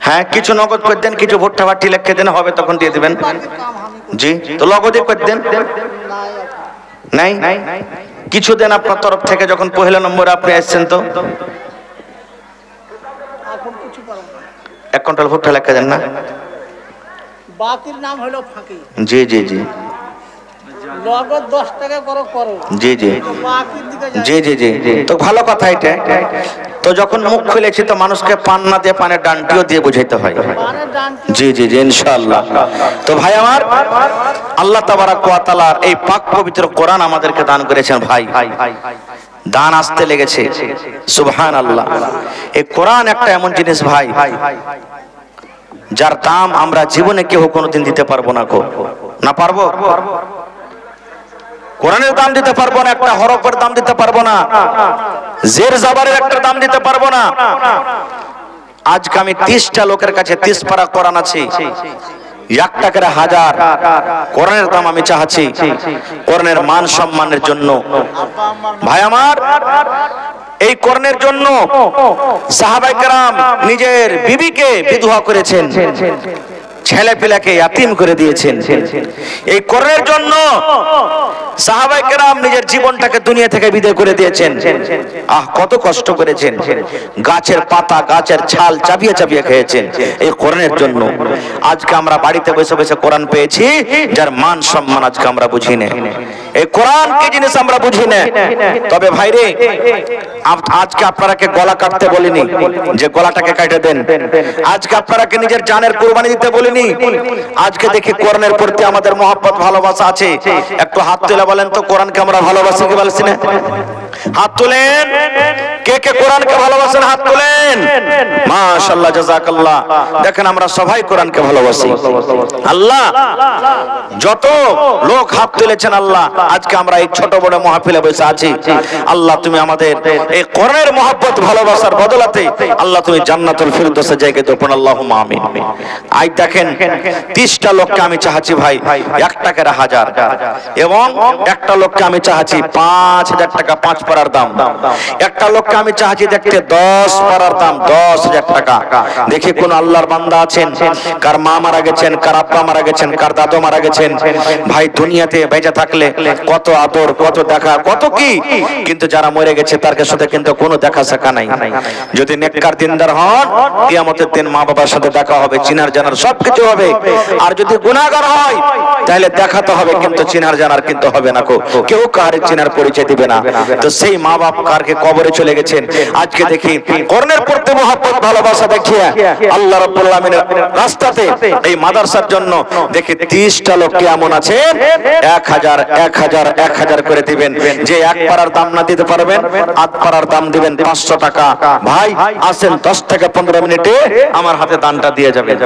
হ্যাঁ, কিছু নগদ করে দেন, কিছু ভুট্টা ভাটি লিখে দেন, হবে তখন দিয়ে দিবেন। জি, তো নগদে করে দেন। নাই কিছু দেন আপনার তরফ থেকে, যখন পহেলা নম্বরে আপনি আসছেন। তো 1 কুইন্টাল ভুট্টা লিখে দেন না। বাকির নাম হলো ফাঁকি। জি জি জি, নগদ 10 টাকা করো। জি জি বাকির দিকে জি জি জি, তো ভালো কথা এটা। তো যখন মুখ খুলেছি তো মানুষকে পান না দিয়ে পানের ডান্টিও দিয়ে বুঝাইতে হয়। জি জি জি, ইনশাআল্লাহ। তো ভাই আমার, আল্লাহ তাবারাক ওয়া তাআলার এই পাক পবিত্র কোরআন আমাদেরকে দান করেছেন। ভাই দান আসতে লেগেছে, সুবহানাল্লাহ। এই কোরআন একটা এমন জিনিস ভাই, যার দাম আমরা জীবনে কেউ কোনোদিন দিতে পারবো না। না পারবো? কোরআনের দাম দিতে পারবো না, একটা হরফের দাম দিতে পারবো না, জের জাবারের একটা দাম দিতে পারবো না। আজকে আমি 30টা লোকের কাছে 30 পারা কোরআন আছে, 1 টাকার 1000 কোরআনের দাম আমি চাচ্ছি কোরআনের মান সম্মানের জন্য। ভাই আমার, এই কোরআনের জন্য সাহাবায়ে কেরাম নিজের বিবিকে বিধবা করেছেন, ছেলে পিলাকে ইয়াতিম করে দিয়েছেন। এই কোরআনের জন্য সাহাবায়ে কেরাম নিজের জীবনটাকে দুনিয়া থেকে বিদায় করে দিয়েছেন। কত কষ্ট করেছেন, গাছের পাতা গাছের ছাল চাবিয়ে চাবিয়ে খেয়েছেন এই কোরআনের জন্য। আজকে আমরা বাড়িতে বসে বসে কোরআন পেয়েছি, যার মান সম্মান আজকে আমরা বুঝি না। এই কোরআন কি জিনিস আমরা বুঝি না। তবে ভাইরে আজকে আপনারাকে গলা কাটতে বলিনি যে গলাটাকে কেটে দেন, আজকে আপনারাকে নিজের জানের কুরবানি দিতে বলিনি। আজকে দেখি কোরআনের প্রতি আমাদের মহব্বত ভালোবাসা আছে। একটু হাত তুলে বলেন তো কোরআনকে আমরা ভালোবাসি কি বলছি না? হাত তুলেন, কে কে কোরআনকে ভালোবাসেন হাত তুলেন। মাশাআল্লাহ, জাযাকাল্লাহ। দেখেন আমরা সবাই কোরআনকে ভালোবাসি। আল্লাহ যত লোক হাত তুলেছেন আল্লাহ, আজকে আমরা এই ছোট বড় মাহফিলে বসে আছি। আল্লাহ তুমি আমাদের এই কোরআনের মহব্বত ভালোবাসার বদলাতে আল্লাহ তুমি জান্নাতুল ফিরদৌসে জায়গা দাও। আল্লাহুম্মা আমিন। আজ দেখেন 30টা লোককে আমি চাচ্ছি ভাই 1 টাকার 1000, এবং একটা লোককে আমি চাচ্ছি 5000 টাকা 5 পারার দাম। একটা লোককে আমি চাচ্ছি দেখতে 10 পারার দাম 10000 টাকা। দেখি কোন আল্লাহর বান্দা আছেন কার মা মারা গেছেন, কার আব্বা মারা গেছেন, কার দাদু মারা গেছেন। ভাই দুনিয়াতে বেঁচে থাকলে কত আদর, কত দেখা, কত কি, কিন্তু যারা মরে গেছে তার সাথে কিন্তু কোনো দেখা সাক্ষা নাই। যদি নেককার দিনদার হন কিয়ামতের দিন মা বাবার সাথে দেখা হবে, চিনার জানার সবকিছু হবে। আর যদি গুনাহগার হয় তাহলে দেখাতে হবে কিন্তু চিনার জানার কিন্তু হবে না, কেউ কার চিনার পরিচয় দিবে না। তো সেই মা বাপ কারকে কবরে চলে গেছেন। আজকে দেখি কোরআনের প্রতি মহব্বত ভালোবাসা দেখিয়ে আল্লাহ রাব্বুল আলামিনের রাস্তাতে এই মাদ্রাসার জন্য দেখি 30টা লোক কেমন আছে 1000 1000 1000 করে দিবেন। যে 1 পারার দাম না দিতে পারবেন 8 পারার দাম দিবেন 500 টাকা। ভাই আসেন 10 থেকে 15 মিনিটে আমার হাতে দানটা দিয়ে যাবেন।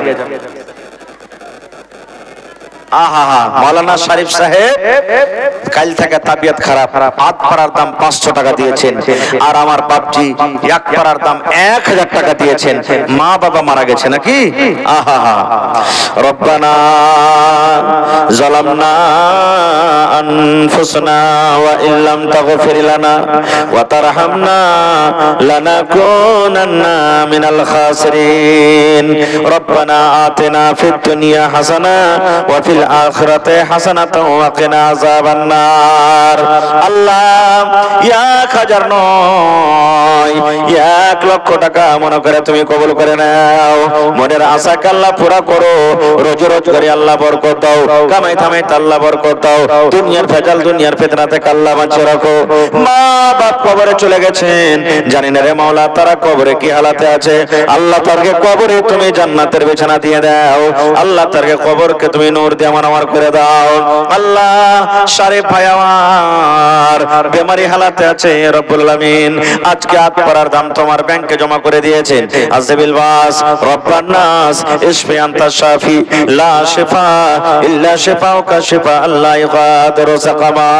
মাওলানা শরীফ সাহেব কাল থেকে তাবিয়ত খারাপ, 8 পারার দাম 500 টাকা দিয়েছেন। আর আমার বাপজি 1 পারার দাম 1000 টাকা দিয়েছেন। মা বাবা মারা গেছে নাকি? রব্বানা যালামনা আনফুসনা ওয়া ইল্লাম তাগফির লানা ওয়া তারহামনা লানাকুনান্না মিনাল খাসিরিন। রব্বানা আতিনা ফিদ দুনিয়া হাসানা ওয়া ফিল আখিরাতি হাসানাতাও ওয়া কিনা আযাবান নার। আল্লাহ 1000 নয় 1 লক্ষ টাকা মনে করে তুমি কবুল করে নাও। মনের আশাকে আল্লাহ পুরা করো। রোজি রোজগারে আল্লাহ বরকত দাও, কামাই থামাই আল্লাহ বরকত দাও। দুনিয়ার ভেজাল দুনিয়ার ফিতনা থেকে আল্লাহ বাঁচিয়ে রাখো। মা বাপ কবরে চলে গেছেন, জানি না রে মাওলা তারা কবরে কি হালাতে আছে। আল্লাহ তারকে কবরে তুমি জান্নাতের বিছানা দিয়ে দাও। আল্লাহ তারকে কবরকে তুমি নূর দিয়ে আমার করে দাও। আল্লাহ শরীফ ভাই আমার বেমারি হালাতে আছে রব্বুল আলামিন, আজকে 8 পারার দাম তোমার ব্যাংকে জমা করে দিয়েছেন। আযবিল বাস রব্বান নাস ইশফি আনতা শাফি লা শিফা ইল্লা শিফাউকা শিফা আল্লাহ ইগাদিরু সাকামা।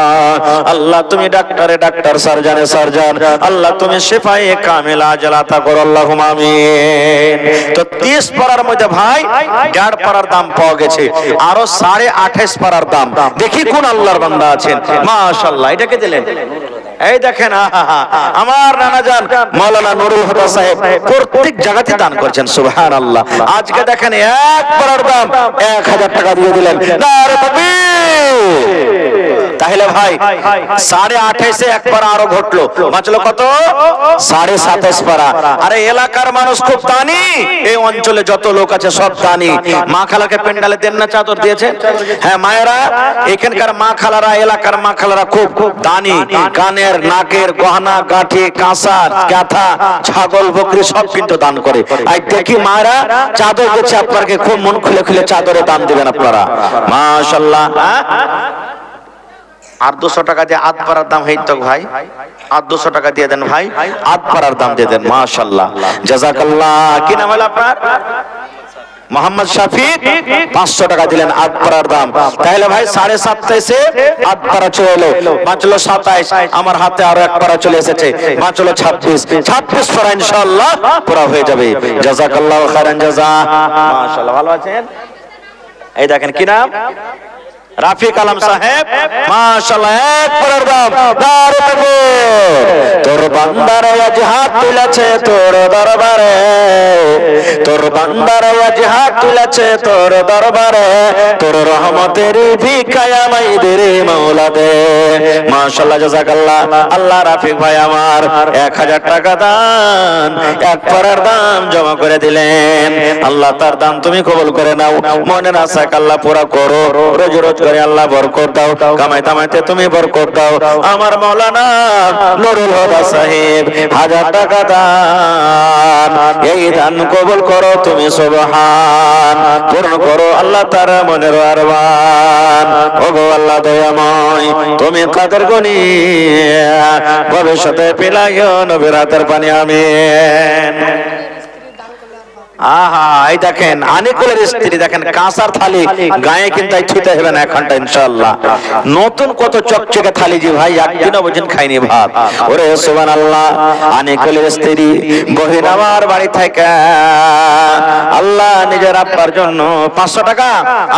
আল্লাহ তুমি ডাক্তারে ডাক্তার, সার্জনে সার্জন, আল্লাহ তুমি শিফায়ে কামিল আজল আতা করো। আল্লাহুম্মা আমিন। তো 30 পারার মধ্যে ভাই 1.5 পারার দাম পাওয়া গেছে, আরো 28.5 পারার দাম। দেখি কোন আল্লাহর বান্দা আছেন। মাশাআল্লাহ, এটাকে দিলেন। এই দেখেন আমার নানা জান মাওলানা নুরুল হুদা সাহেব প্রত্যেক জায়গাতে দান করছেন। সুবহানাল্লাহ। আজকে দেখেন 1 পারার দাম 1000 টাকা দিয়ে দিলেন। নারে তাকবীর। তাহলে ভাই 28.5 1 পারা আরো ঘটলো, বাঁচলো কত? 27.5 পারা। আরে এলাকার মানুষ খুব দানি, এই অঞ্চলে যত লোক আছে সব দানি। মা খালাকে পেন্ডালে দেন না চাদর দিয়েছে? হ্যাঁ মায়েরা, এখানকার মা খালারা, এলাকার মা খালারা খুব দানি। কানের নাকের গহনা গাঁঠি কাঁসা কাঁথা ছাগল বকরি সব কিন্তু দান করে। আর দেখি মায়েরা চাদর দিচ্ছে, আপনাকে খুব মন খুলে খুলে চাদরে দান দিবেন আপনারা। মাশাআল্লাহ। আর 200 টাকা দিয়ে 8 পারার দাম হইতো ভাই, আর 200 টাকা দিয়ে দেন ভাই, 8 পারার দাম দিয়ে দেন। মাশাআল্লাহ, জাযাকাল্লাহ। কি নাম হলো আপনার? মোহাম্মদ শফিক। 500 টাকা দিলেন 8 পারার দাম। তাহলে ভাই 27.5 এ 8 পারা চলে এলো, বাঁচলো 27। আমার হাতে আরো 1 পারা চলে এসেছে, বাঁচলো 26 পারা ইনশাআল্লাহ পুরো হয়ে যাবে। জাযাকাল্লাহু খাইরান জাযা। মাশাআল্লাহ, ভালো আছেন? এই দেখেন কি নাম? রাফিক আলম সাহেব। মাশাআল্লাহ, 1 পারার দাম। নারে তাকবীর। তোর বান্দারা আজ হাত তুলেছে তোর দরবারে, তোর বান্দারা আজ হাত তুলেছে তোর দরবারে, তোর রহমতের ভিক্ষায় আমায় দে রে মাওলা দে। মাশাআল্লাহ, জাযাকাল্লাহ। আল্লাহ রাফিক ভাই আমার 1000 টাকা দান 1 পারার দাম জমা করে দিলেন। আল্লাহ তার দান তুমি কবুল করে নাও। মনের আশা আল্লাহ পুরা করো। রোজ রোজ রোজগারে আল্লাহ বরকত দাও, কামাই তামাইতে তুমি বরকত দাও। আমার মাওলানা নুরুল হুদা সাহেব 1000 টাকা দান, এই দান কবুল করো তুমি সুবহান, পূর্ণ করো আল্লাহ তার মনের আরমান। ওগো আল্লাহ দয়াময়, তুমি কাদের গনি ভবিষ্যতে পিলাইও নবীর হাতের পানি, আমিন। আহা, এই দেখেন আনিকুলের স্ত্রী, দেখেন কাঁসার থালি, গায়ে কিন্তু ছুঁতে হবে না এখনটা ইনশাআল্লাহ। নতুন কত চকচকে থালি জি ভাই, একদিনও বুঝেন খাইনি ভাত। ওরে সুবহানাল্লাহ, আনিকুলের স্ত্রী বহিন আমার বাড়ি থেকে আল্লাহ নিজের আব্বার জন্য 500 টাকা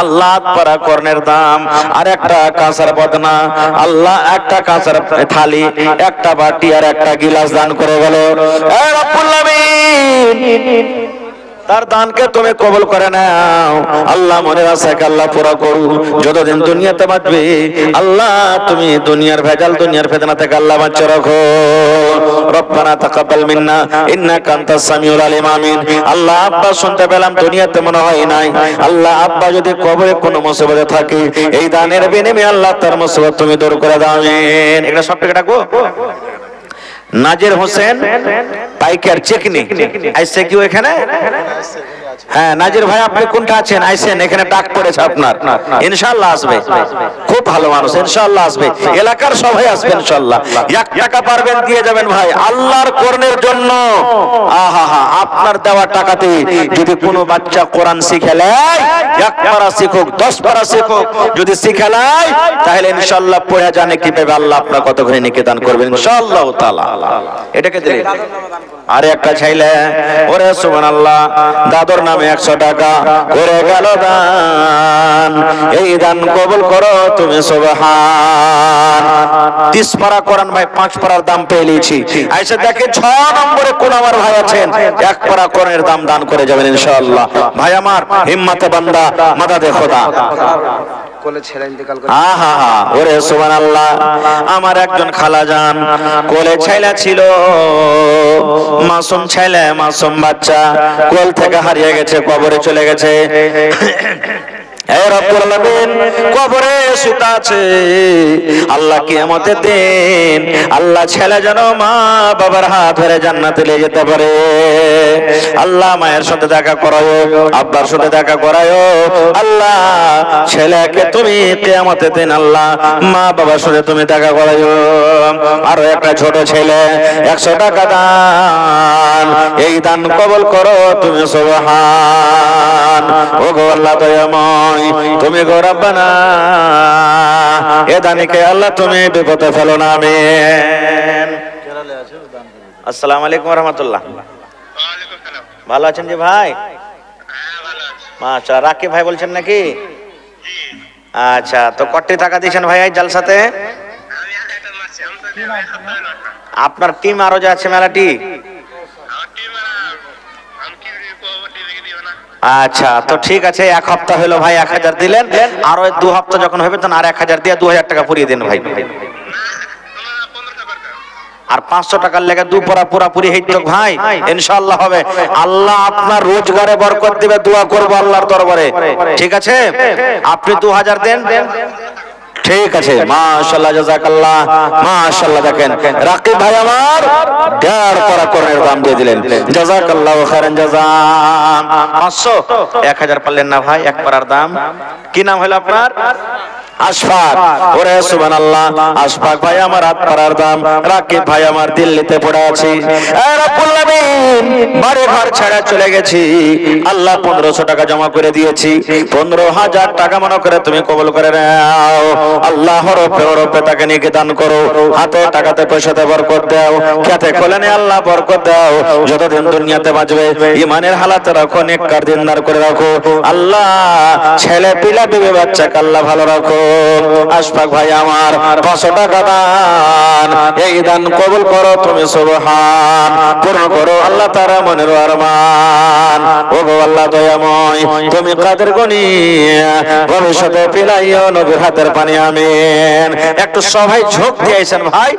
আল্লাহ পারা কর্ণের দাম, আর একটা কাঁসার বদনা আল্লাহ, একটা কাঁসার থালি, একটা বাটি আর একটা গিলাস দান করে গেল। এ রব্বুল আমিন, তার দানকে তুমি কবুল করে নাও আল্লাহ। মনের আশাকে আল্লাহ পুরা করু, যতদিন দুনিয়াতে বাঁচবে আল্লাহ তুমি দুনিয়ার ভেজাল, দুনিয়ার ফিতনা থেকে আল্লাহ বাঁচিয়ে রাখো। রব্বানা তাকাব্বাল মিন্না ইন্নাকা আনতাস সামিউল আলিম, আমিন। আল্লাহ আব্বা শুনতে পেলাম দুনিয়াতে মনে হয় নাই, আল্লাহ আব্বা যদি কবরে কোনো মুসিবতে থাকে, এই দানের বিনিময়ে আল্লাহ তার মুসিবত তুমি দূর করে দাও, আমিন। এটা সব টাকা ডাকবো। নাজির হোসেন পাইকার চেকনি আইসে কি এখানে? হ্যাঁ নাজির ভাই, আপনি কোনটা আছেন? আইসেন, এখানে ডাক পড়েছে আপনার, ইনশাআল্লাহ আসবে। খুব ভালো মানুষ, ইনশাআল্লাহ আসবে, এলাকার সবাই আসবে ইনশাআল্লাহ। 1 টাকা পারবেন দিয়ে যাবেন ভাই আল্লাহর কোরআনের জন্য। আহা হা, আপনার দেওয়া টাকাতে যদি কোনো বাচ্চা কোরআন শিখে নেয়, 1 পারা শিখুক 10 পারা শিখুক, যদি শিখে নেয় তাহলে ইনশাআল্লাহ পড়ে জানে কি পাবে, আল্লাহ আপনার কত করে নেকি দান করবেন ইনশাআল্লাহ তাআলা। এটাকে দিলে আরে একটা চাইলে, ওরে সুবহানাল্লাহ, দাদর নামে 100 টাকা করে গেল দান, এই দান কবুল করো তুমি সুবহান। 30 পারা কোরআন ভাই 5 পারার দাম পেয়ে নিয়েছি। আইসা দেখে 6 নম্বরে কোন আমার ভাই আছেন, 1 পারা কোরআনের দাম দান করে যাবেন ইনশাআল্লাহ। ভাই আমার হিম্মতে বান্দা, মাদাদে খোদা। কোলে ছেলে ইন্তেকাল করে, আহা হা, ওরে সুবহানাল্লাহ, আমার একজন খালাজান কোলে ছেলে ছিল, মাসুম ছেলে, মাসুম বাচ্চা, কোল থেকে হারিয়ে গেছে, কবরে চলে গেছে। হে রব্বুল আলামিন, কবরে শুতে আছে, আল্লাহ কিয়ামতের দিন আল্লাহ ছেলে যেন মা বাবার হাত ধরে জান্নাতে নিয়ে যেতে পারে। আল্লাহ মায়ের সাথে দেখা করায়ো, আব্বার সাথে দেখা করায়ো, আল্লাহ ছেলেকে তুমি কিয়ামতের দিন আল্লাহ মা বাবার সাথে তুমি দেখা করায়ো। আরো একটা ছোট ছেলে 100 টাকা দান, এই দান কবুল করো তুমি সুবহান। ওগো আল্লাহ দয়াময়, তুমি গো রব্বানা, এ দানিকে আল্লাহ তুমি বিপদে ফেলো না, আমিন। আসসালামু আলাইকুম ওয়া রাহমাতুল্লাহ। ভালো আছেন জি ভাই? মাশাআল্লাহ। রাকিব ভাই বলছেন নাকি? আচ্ছা, তো কত টাকা দিয়েছেন ভাই এই জালসাতে? আপনার টিম আরো যে আছে মেলাটি? আচ্ছা, তো ঠিক আছে, 1 সপ্তাহ হলো ভাই 1000 দিলেন, আরো 2 সপ্তাহ যখন হবে তখন আর 1000 দিয়ে 2000 টাকা পুরিয়ে দেন ভাই। আর 500 টাকার লেগে 2 পরা পুরাপুরি হইতো ভাই, ইনশাআল্লাহ হবে। আল্লাহ আপনার রোজগারে বরকত দিবে, দোয়া করব আল্লাহর দরবারে, ঠিক আছে? আপনি 2000 দেন, ঠিক আছে, মাশাআল্লাহ, জাযাকাল্লাহ, মাশাআল্লাহ। দেখেন রাকিব ভাই আমার 1.5 পারা কোরআনের দাম দিয়ে দিলেন, জাযাকাল্লাহু খাইরান জাযা। 500 1000 পারলেন না ভাই 1 পারার দাম? কি নাম হলো আপনার? আশফাক। ওরে সুবহানাল্লাহ, আশফাক ভাই আমার 8 পারার দাম। রাকিব ভাই আমার দিল্লিতে পড়ে আছে, এ রব্বুল আমিন, বাড়ি ঘর ছেড়ে চলে গেছি, আল্লাহ 1500 টাকা জমা করে দিয়েছি, 15000 টাকা মনে করে তুমি কবুল করে নাও। আল্লাহ হরফে তাকে নিয়ে দান করো, হাতে টাকাতে পয়সাতে বরকত দাও, খেতে খোলেনে আল্লাহ বরকত দাও, যতদিন দুনিয়াতে বাঁচবে ঈমানের হালাতে রাখো, নেককার দিনদার করে রাখো। আল্লাহ ছেলে পিলা বিবি বাচ্চাকে আল্লাহ ভালো রাখো। আশফাক ভাই আমার 500 টাকা দান, এই দান কবুল করো তুমি সুবহান, পূর্ণ করো আল্লাহ তারা মনের আরমান। ওগো আল্লাহ দয়াময়, তুমি কাদের গনি ভবিষ্যতে পিলাইও নবীর হাতের পানি, আমিন। একটু সবাই ঝোঁক দিয়েছেন ভাই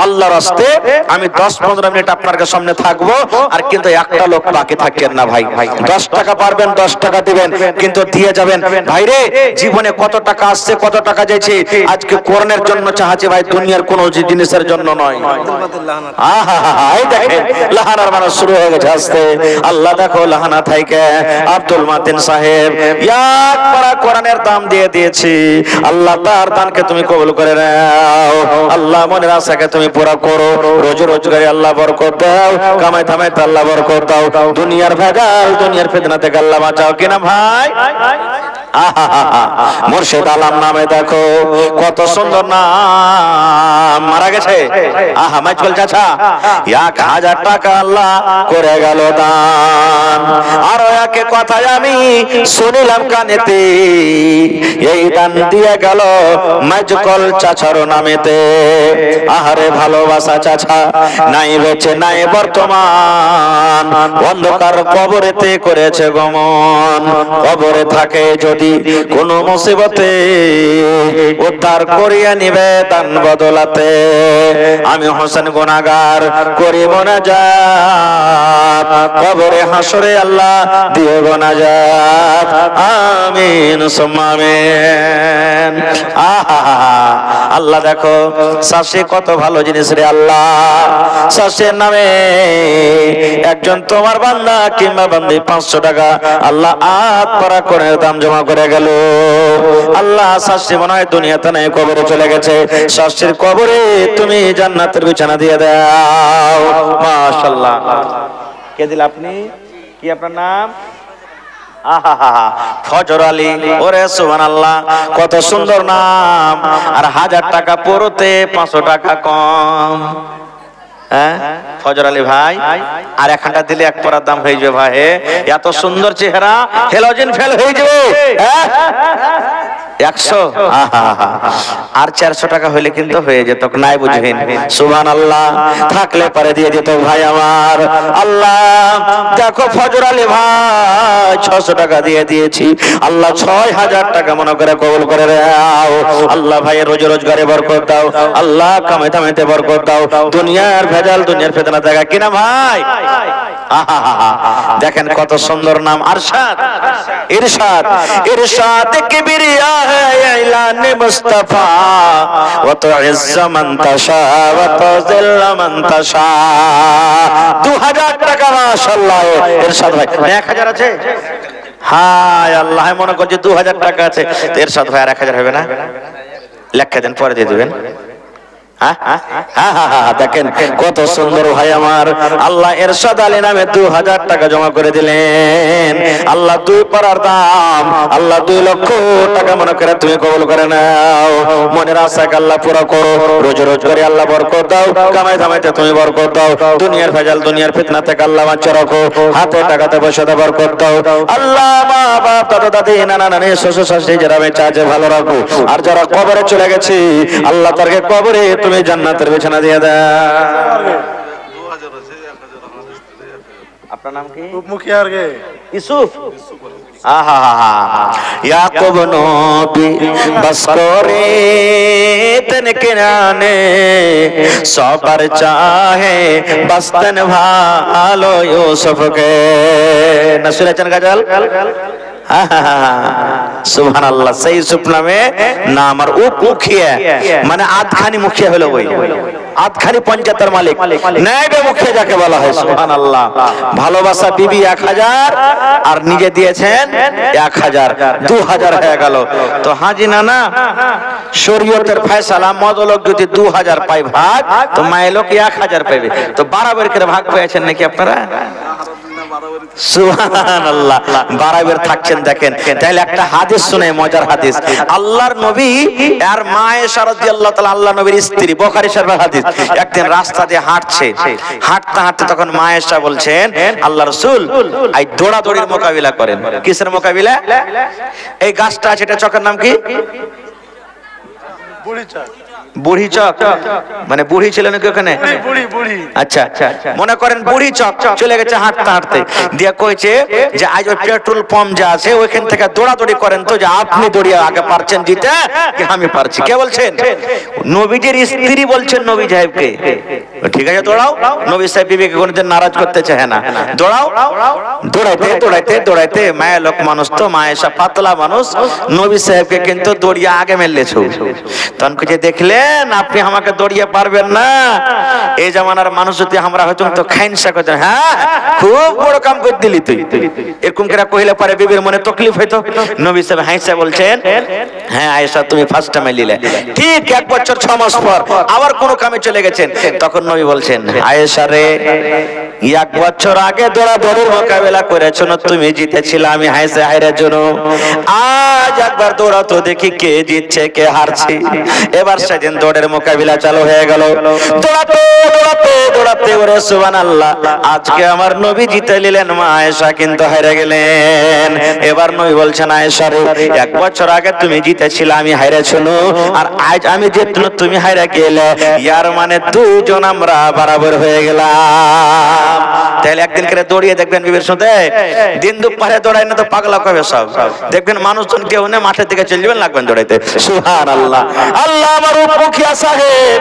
আল্লাহর রাস্তে। আমি 10-15 মিনিট আপনার সামনে থাকবো, আর কিন্তু একটা লোক বাকি থাকেন না ভাই। 10 টাকা পারবেন 10 টাকা দিবেন, কিন্তু দিয়ে যাবেন। ভাই রে, জীবনে কত টাকা আসছে কত টাকা চাইছি, আজকে কোরআনের জন্য চাহাছি ভাই, দুনিয়ার কোনো জিনিসের জন্য নয়। এই দেখেন লাহানার মানুষ শুরু হয়ে গেছে আসতে। আল্লাহ দেখো লাহানা থাইকে আব্দুল মাতিন সাহেব এক পারা কোরআনের দাম দিয়ে দিয়েছি। আল্লাহ তার দানকে তুমি কবুল করে নাও। আল্লাহ মনের আশাকে তুমি পুরা করো। রোজি রোজগারে আল্লাহ বরকত দাও, কামাই থামাইতে আল্লাহ বরকত দাও। দুনিয়ার ভেজাল, দুনিয়ার ফিতনা থেকে আল্লাহ বাঁচাও কিনা ভাই। মুর্শিদ আলম নামে দেখো কত সুন্দর নাম, মারা গেছে। মাইজুল চাচা 1000 টাকা আল্লাহ করে গেল দান। আরো একে কথায় আমি শুনিলাম কানেতে, এই দান দিয়ে গেল মাইজুল চাচার নামেতে। আহারে ভালোবাসা চাচা নাই বেঁচে নাই বর্তমান, অন্ধকার কবরেতে করেছে গমন। কবরে থাকে যদি কোন মুসিবতে, উদ্ধার করিয়া নিবে দান বদলাতে। আমি হোসেন গুনাহগার করি মুনাজাত, কবরে হাসরে আল্লাহ দিয়ে গুনাহগাত। আমিন সুম্মা আমিন। আল্লাহ দেখো শাশি কত ভালো জিনিস রে আল্লাহ। শাশের নামে একজন তোমার বান্দা কিংবা বান্দি 500 টাকা আল্লাহ আত পারা করে দাম জমা করে গেল। আল্লাহ শাশি মনে হয় দুনিয়াতে নাই, কবরে চলে গেছে। শাশির কবরে তুমি জান্নাতের বিছানা দিয়ে দাও। মাশাআল্লাহ। কে দিল আপনি? কি আপনার নাম? ফজর আলী। ওরে সুবহানাল্লাহ, কত সুন্দর নাম। আর 1000 টাকা পুরোতে 500 টাকা কম। ফজর আলী ভাই, আর 1 দিলে 1 পরার দাম হয়ে যাবে ভাই। এত সুন্দর চেহারা, হেলোজেন ফেল হয়ে যাবে। 100 আর 400 টাকা হইলে কিন্তু হয়ে যেত, নাই বুঝবেন। সুবহানাল্লাহ, থাকলে পারে দিয়ে দিত ভাই আমার। আল্লাহ দেখো ফজর আলী ভাই 600 টাকা দিয়ে দিয়েছি। আল্লাহ 6000 টাকা মনে করে কবুল করে দাও। আল্লাহ ভাইয়ের রোজি রোজগারে বরকত দাও। আল্লাহ কামাই থামাইতে বরকত দাও। দুনিয়ার ভেজাল, দুনিয়ার ফিতনা থেকে কিনা ভাই। দেখেন কত সুন্দর নাম। আরশাদ, ইরশাদ, ইরশাদ কিবরিয়া है ऐलान मुस्तफा, वो तो इज्ज मन तशा, वो तो जिल्ल मन तशा। 2000 টাকা মাশাআল্লাহ। ইরশাদ ভাই 1000 আছে? হায় আল্লাহ, মনে করছে 2000 টাকা আছে। ইরশাদ ভাই আর 1000 হবে না? লেখা দেন, পরে দিয়ে দিবেন। দেখেন কত সুন্দর ভাই আমার। আল্লাহ এরশাদ আলী নামে 2000 টাকা জমা করে দিলেন। আল্লাহ 2 পারার দাম, আল্লাহ 2 লক্ষ টাকা মনে করে তুমি কবুল করে নাও। মনের আশাকে আল্লাহ পুরো করো। রোজি রোজগারে আল্লাহ বরকত দাও, কামাই ধামাইতে তুমি বরকত দাও। দুনিয়ার ভেজাল, দুনিয়ার ফিতনা থেকে আল্লাহ বাঁচিয়ে রাখো। হাতে টাকাতে পয়সাতে বরকত দাও। আল্লাহ মা বাপ দাদা দাদি নানা নানি শ্বশুর শাশুড়ি যারা বেঁচে আছে ভালো রাখো। আর যারা কবরে চলে গেছে আল্লাহ তারকে কবরে তুমি জান্নাতের বিছানা দিয়ে দাও। আপনার নাম কি? ইউসুফ। याकूब नबी बस करे तनकिराने सबर चाहे बस्तन भालो यूसुफ के। नसुलेचन गजल। সুবহানাল্লাহ। সেই ইউসুফ নামে নাম। আর ও মুখিয়া মানে আধখানি মুখিয়া হলো, ওই আধখানি পঞ্চায়েতের মালিক, নায়েবে মুখিয়া যাকে বলা হয়। সুবহানাল্লাহ। ভালোবাসা বিবি 1000 আর নিজে দিয়েছেন 1000, 2000 হয়ে গেল। তো হাজি নানা শরীয়তের ফয়সালা মদলোক যদি 2000 পায় ভাগ, তো মায়ের লোক 1000 পাবে। তো বরাবর করে ভাগ পেয়েছেন নাকি আপনারা? সুবহানাল্লাহ, বরাবর থাকছেন। দেখেন তাহলে একটা হাদিস শুনে, মজার হাদিস। আল্লাহর নবী আর মা আয়েশা রাদিয়াল্লাহু তাআলা, আল্লাহ নবীর স্ত্রী, বুখারী শরীফের হাদিস। একদিন রাস্তা দিয়ে হাঁটছে, হাঁটতে হাঁটতে তখন মা আয়েশা বলছেন, আল্লাহ রাসূল এই দৌড়াদৌড়ির মোকাবিলা করেন। কিসের মোকাবিলা? এই গাছটা আছে, এটা চকের নাম কি? বুড়ি চক মানে বুড়ি ছিল নাকি ওখানে? আচ্ছা, মনে করেন বুড়ি চক চলে গেছে হাঁটতে হাঁটতে, দিয়ে কইছে যে আজ ওই পেট্রোল পাম্প যা আছে ওইখান থেকে দৌড়াদৌড়ি করেন তো, যে আপনি দৌড়িয়ে আগে পারছেন জিতে কি আমি পারছি। কে বলছেন? নবীজির স্ত্রী বলছেন নবী সাহেবকে, ঠিক আছে দৌড়াও। নবী সাহেব বিবিকে কোনদিন নারাজ করতে চায় না, দৌড়াও। দৌড়াইতে দৌড়াইতে দৌড়াইতে মায়ের লোক মানুষ তো, মায়েশা পাতলা মানুষ, নবী সাহেবকে কিন্তু দৌড়িয়ে আগে মেলেছ। তখন কিছু দেখলেন আপনি আমাকে দৌড়িয়ে পারবেন না, এই জামানার মানুষ যদি আমরা হয়তো তো খাইনসা করতেন, হ্যাঁ খুব বড় কাম করে দিলি তুই, এরকম করে কইলে পারে বিবির মনে তকলিফ হইতো। নবী সাহেব হাইসা বলছেন, হ্যাঁ আয়েশা তুমি ফার্স্ট টাইম লিলে। ঠিক 1 বছর 6 মাস পর আবার কোন কামে চলে গেছেন, তখন নবী বলছেন, আয়েশা রে 1 বছর আগে দৌড়াদৌড়ির মোকাবেলা করেছো না, তুমি জিতেছিলে, আমি হাইসে হাইরের জন্য। আজ একবার দৌড়াতো দেখি কে জিতছে কে হারছে। এবার সেদিন দৌড়ের মোকাবিলা চালু হয়ে গেল, দৌড়াতে দৌড়াতে দৌড়াতে ওরে সুবহানাল্লাহ, আজকে আমার নবী জিতে নিলেন, মা আয়েশা কিন্তু হেরে গেলেন। এবার নবী বলছেন, আয়েশা রে 1 বছর আগে তুমি জিতেছিলে, আমি হাইরেছি, আর আজ আমি জিতলো তুমি হাইরে গেলে, ইয়ার মানে দুজন আমরা বরাবর হয়ে গেলাম। তাহলে একদিন করে দৌড়িয়ে দেখবেন বিবির সাথে, দিন দুপুরে দৌড়ায় না তো পাগলা কবে সব, দেখবেন মানুষজন কেউ নেই, মাঠের দিকে চলে যাবেন, লাগবেন দৌড়াইতে। সুবহানাল্লাহ। আল্লাহ আমার মুখিয়া সাহেব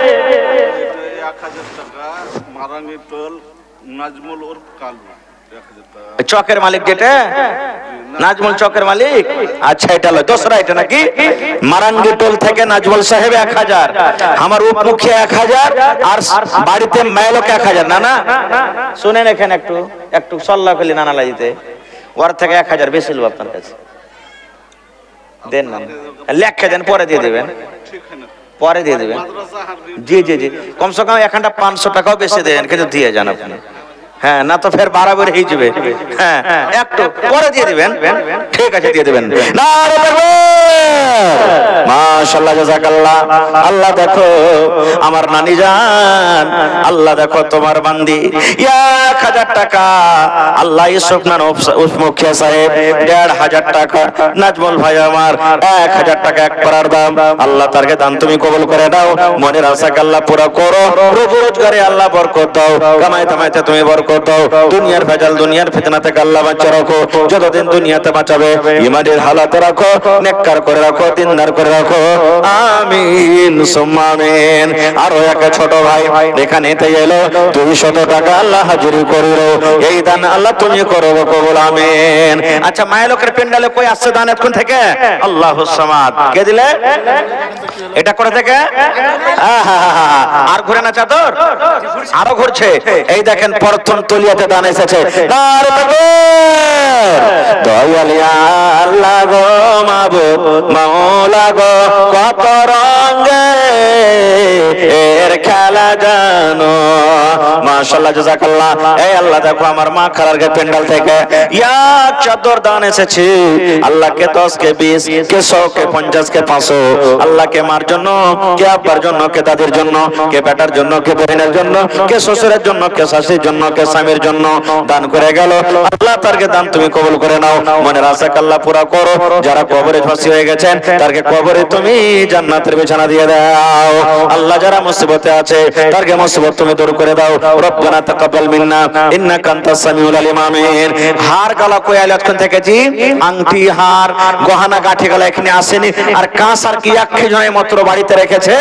1000 টাকা মারাঙ্গি টোল নাজমুল ওরফ কালু 1000 টাকা। চকের মালিক যেটা নাজমুল চকের মালিক, আচ্ছা এটা লয় দোসরা এটা নাকি? মারাঙ্গি টোল থেকে নাজমুল সাহেব 1000, আমার উপমুখিয়া 1000, আর বাড়িতে মাইলক 1000। না না শুনেন এখানে একটু একটু সল্লা ফেলি নানা লাগিতে, ওর থেকে 1000 বেশি লোক আপনার কাছে দেন না, লেখা দেন পরে দিয়ে দিবেন, পরে দিয়ে দিবেন। জি জি জি, কমসে কম এখানটা 500 টাকাও বেশি দেন, কিন্তু দিয়ে যান আপনি, হ্যাঁ না তো ফের বাড়াবার হয়ে যাবে। হ্যাঁ একটু পরে দিয়ে দিবেন, ঠিক আছে দিয়ে দিবেন। মাশাআল্লাহ জাযাকাল্লাহ। আল্লাহ দেখো আমার নানি জান, আল্লাহ দেখো তোমার বান্দি 1000 টাকা, আল্লাহ ইউসুফ নান উপমুখিয়া সাহেব 1500 টাকা, নাজমুল ভাই আমার 1000 টাকা এক পারার দাম, আল্লাহ তারকে দান তুমি কবুল করে দাও, মনের আশাকে আল্লাহ পুরো করো, রোজি রোজগারে আল্লাহ বরকত দাও, কামাই কামাইতে তুমি বরকত দাও, দুনিয়ার ভেজাল দুনিয়ার ফিতনা থেকে আল্লাহ বাঁচিয়ে রাখো, যতদিন দুনিয়াতে বাঁচাবে ইমানের হালাতে রাখো, নেককার করে রাখো, দিনদার করে রাখো, আমিন সুম্মা আমিন। আর এক ছোট ভাই এখানে এলো 200 টাকা আল্লাহ হাজিরি করিল, এই দান আল্লাহ তুমি করো কবুল আমিন। আচ্ছা মায়ের লোকের পেন্ডালে কই আসছে দান এখন থেকে? আল্লাহুস সামাদ কে দিলে? এটা করে থেকে আর ঘুরে না চাদর, আরো ঘুরছে, এই দেখেন প্রথম তলিয়াতে দান এসেছে, দয়ালিয়া আল্লাহ গো মাবুদ মাওলা গো, কত রঙে এর খেলা জানো। মাশাআল্লাহ জাযাকাল্লাহ। এই আল্লাহ দেখো আমার মা খালার পেন্ডাল থেকে এক চাদর দান এসেছে, আল্লাহ কে 10 কে 20 কে 100 কে 50 কে 500, আল্লাহ কে মার জন্য, কে আব্বার জন্য, কে দাদির জন্য, কে বেটার জন্য, কে বোনের জন্য, কে শ্বশুরের জন্য, কে শাশুড়ির জন্য, কে স্বামীর জন্য দান করে গেল, আল্লাহ তারকে দান তুমি কবুল করে নাও, মনের আশাকে আল্লাহ পুরা করো, যারা কবরে ফাঁসি হয়ে গেছেন তারকে কবরে তুমি জান্নাতের বিছানা দিয়ে দাও, আল্লাহ যারা মুসিবতে আছে তারকে মুসিবত তুমি দূর করে দাও, রব্বানা তাকাব্বাল মিন্না ইন্নাকা আনতাস সামিউল আলিম আমিন। হার গলা কই আইলাতক্ষণ থেকে জি, আংটি হার গহনা গাঠি গলা এখানে আসেনি, আর কাঁস আর কি একই জনের মাত্র বাড়িতে রেখেছে।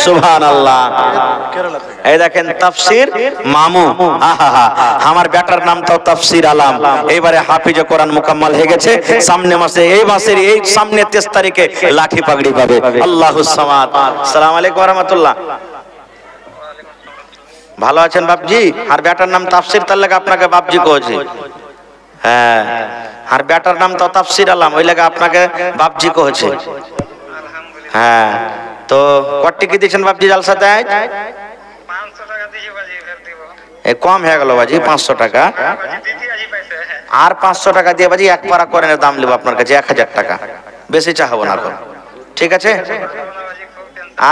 সুবহানাল্লাহ। এই দেখেন তাফসীর মামু, আহা আমার বেটার নাম তো তাফসীর আলম, এবারে হাফিজ কোরআন মুকাম্মাল হয়ে গেছে, সামনে মাসে এই মাসের এই সামনে 23 তারিখে লাঠি পাগড়ি পাবে। আল্লাহুস সামাদ। আসসালামু আলাইকুম ওয়া রাহমাতুল্লাহ। ভালো আছেন বাপজি? আর বেটার নাম তাফসীর, তার লাগে আপনাকে বাপজি কইছি। হ্যাঁ আর বেটার নাম তো তাফসীর আলম, ওই লাগে আপনাকে বাপজি কইছে। হ্যাঁ তো কত কি দিয়েছেন বাপজি জালসাতে? 500 টাকা দিয়ে বাজি ফের দিব। এই কম হয়ে গেল বাজি 500 টাকা, দিদি আজি পাইছে। আর 500 টাকা দিয়ে বাজি এক পারা করেন দাম নেব আপনার কাছে 1000 টাকা, বেশি চাহবো না এখন, ঠিক আছে?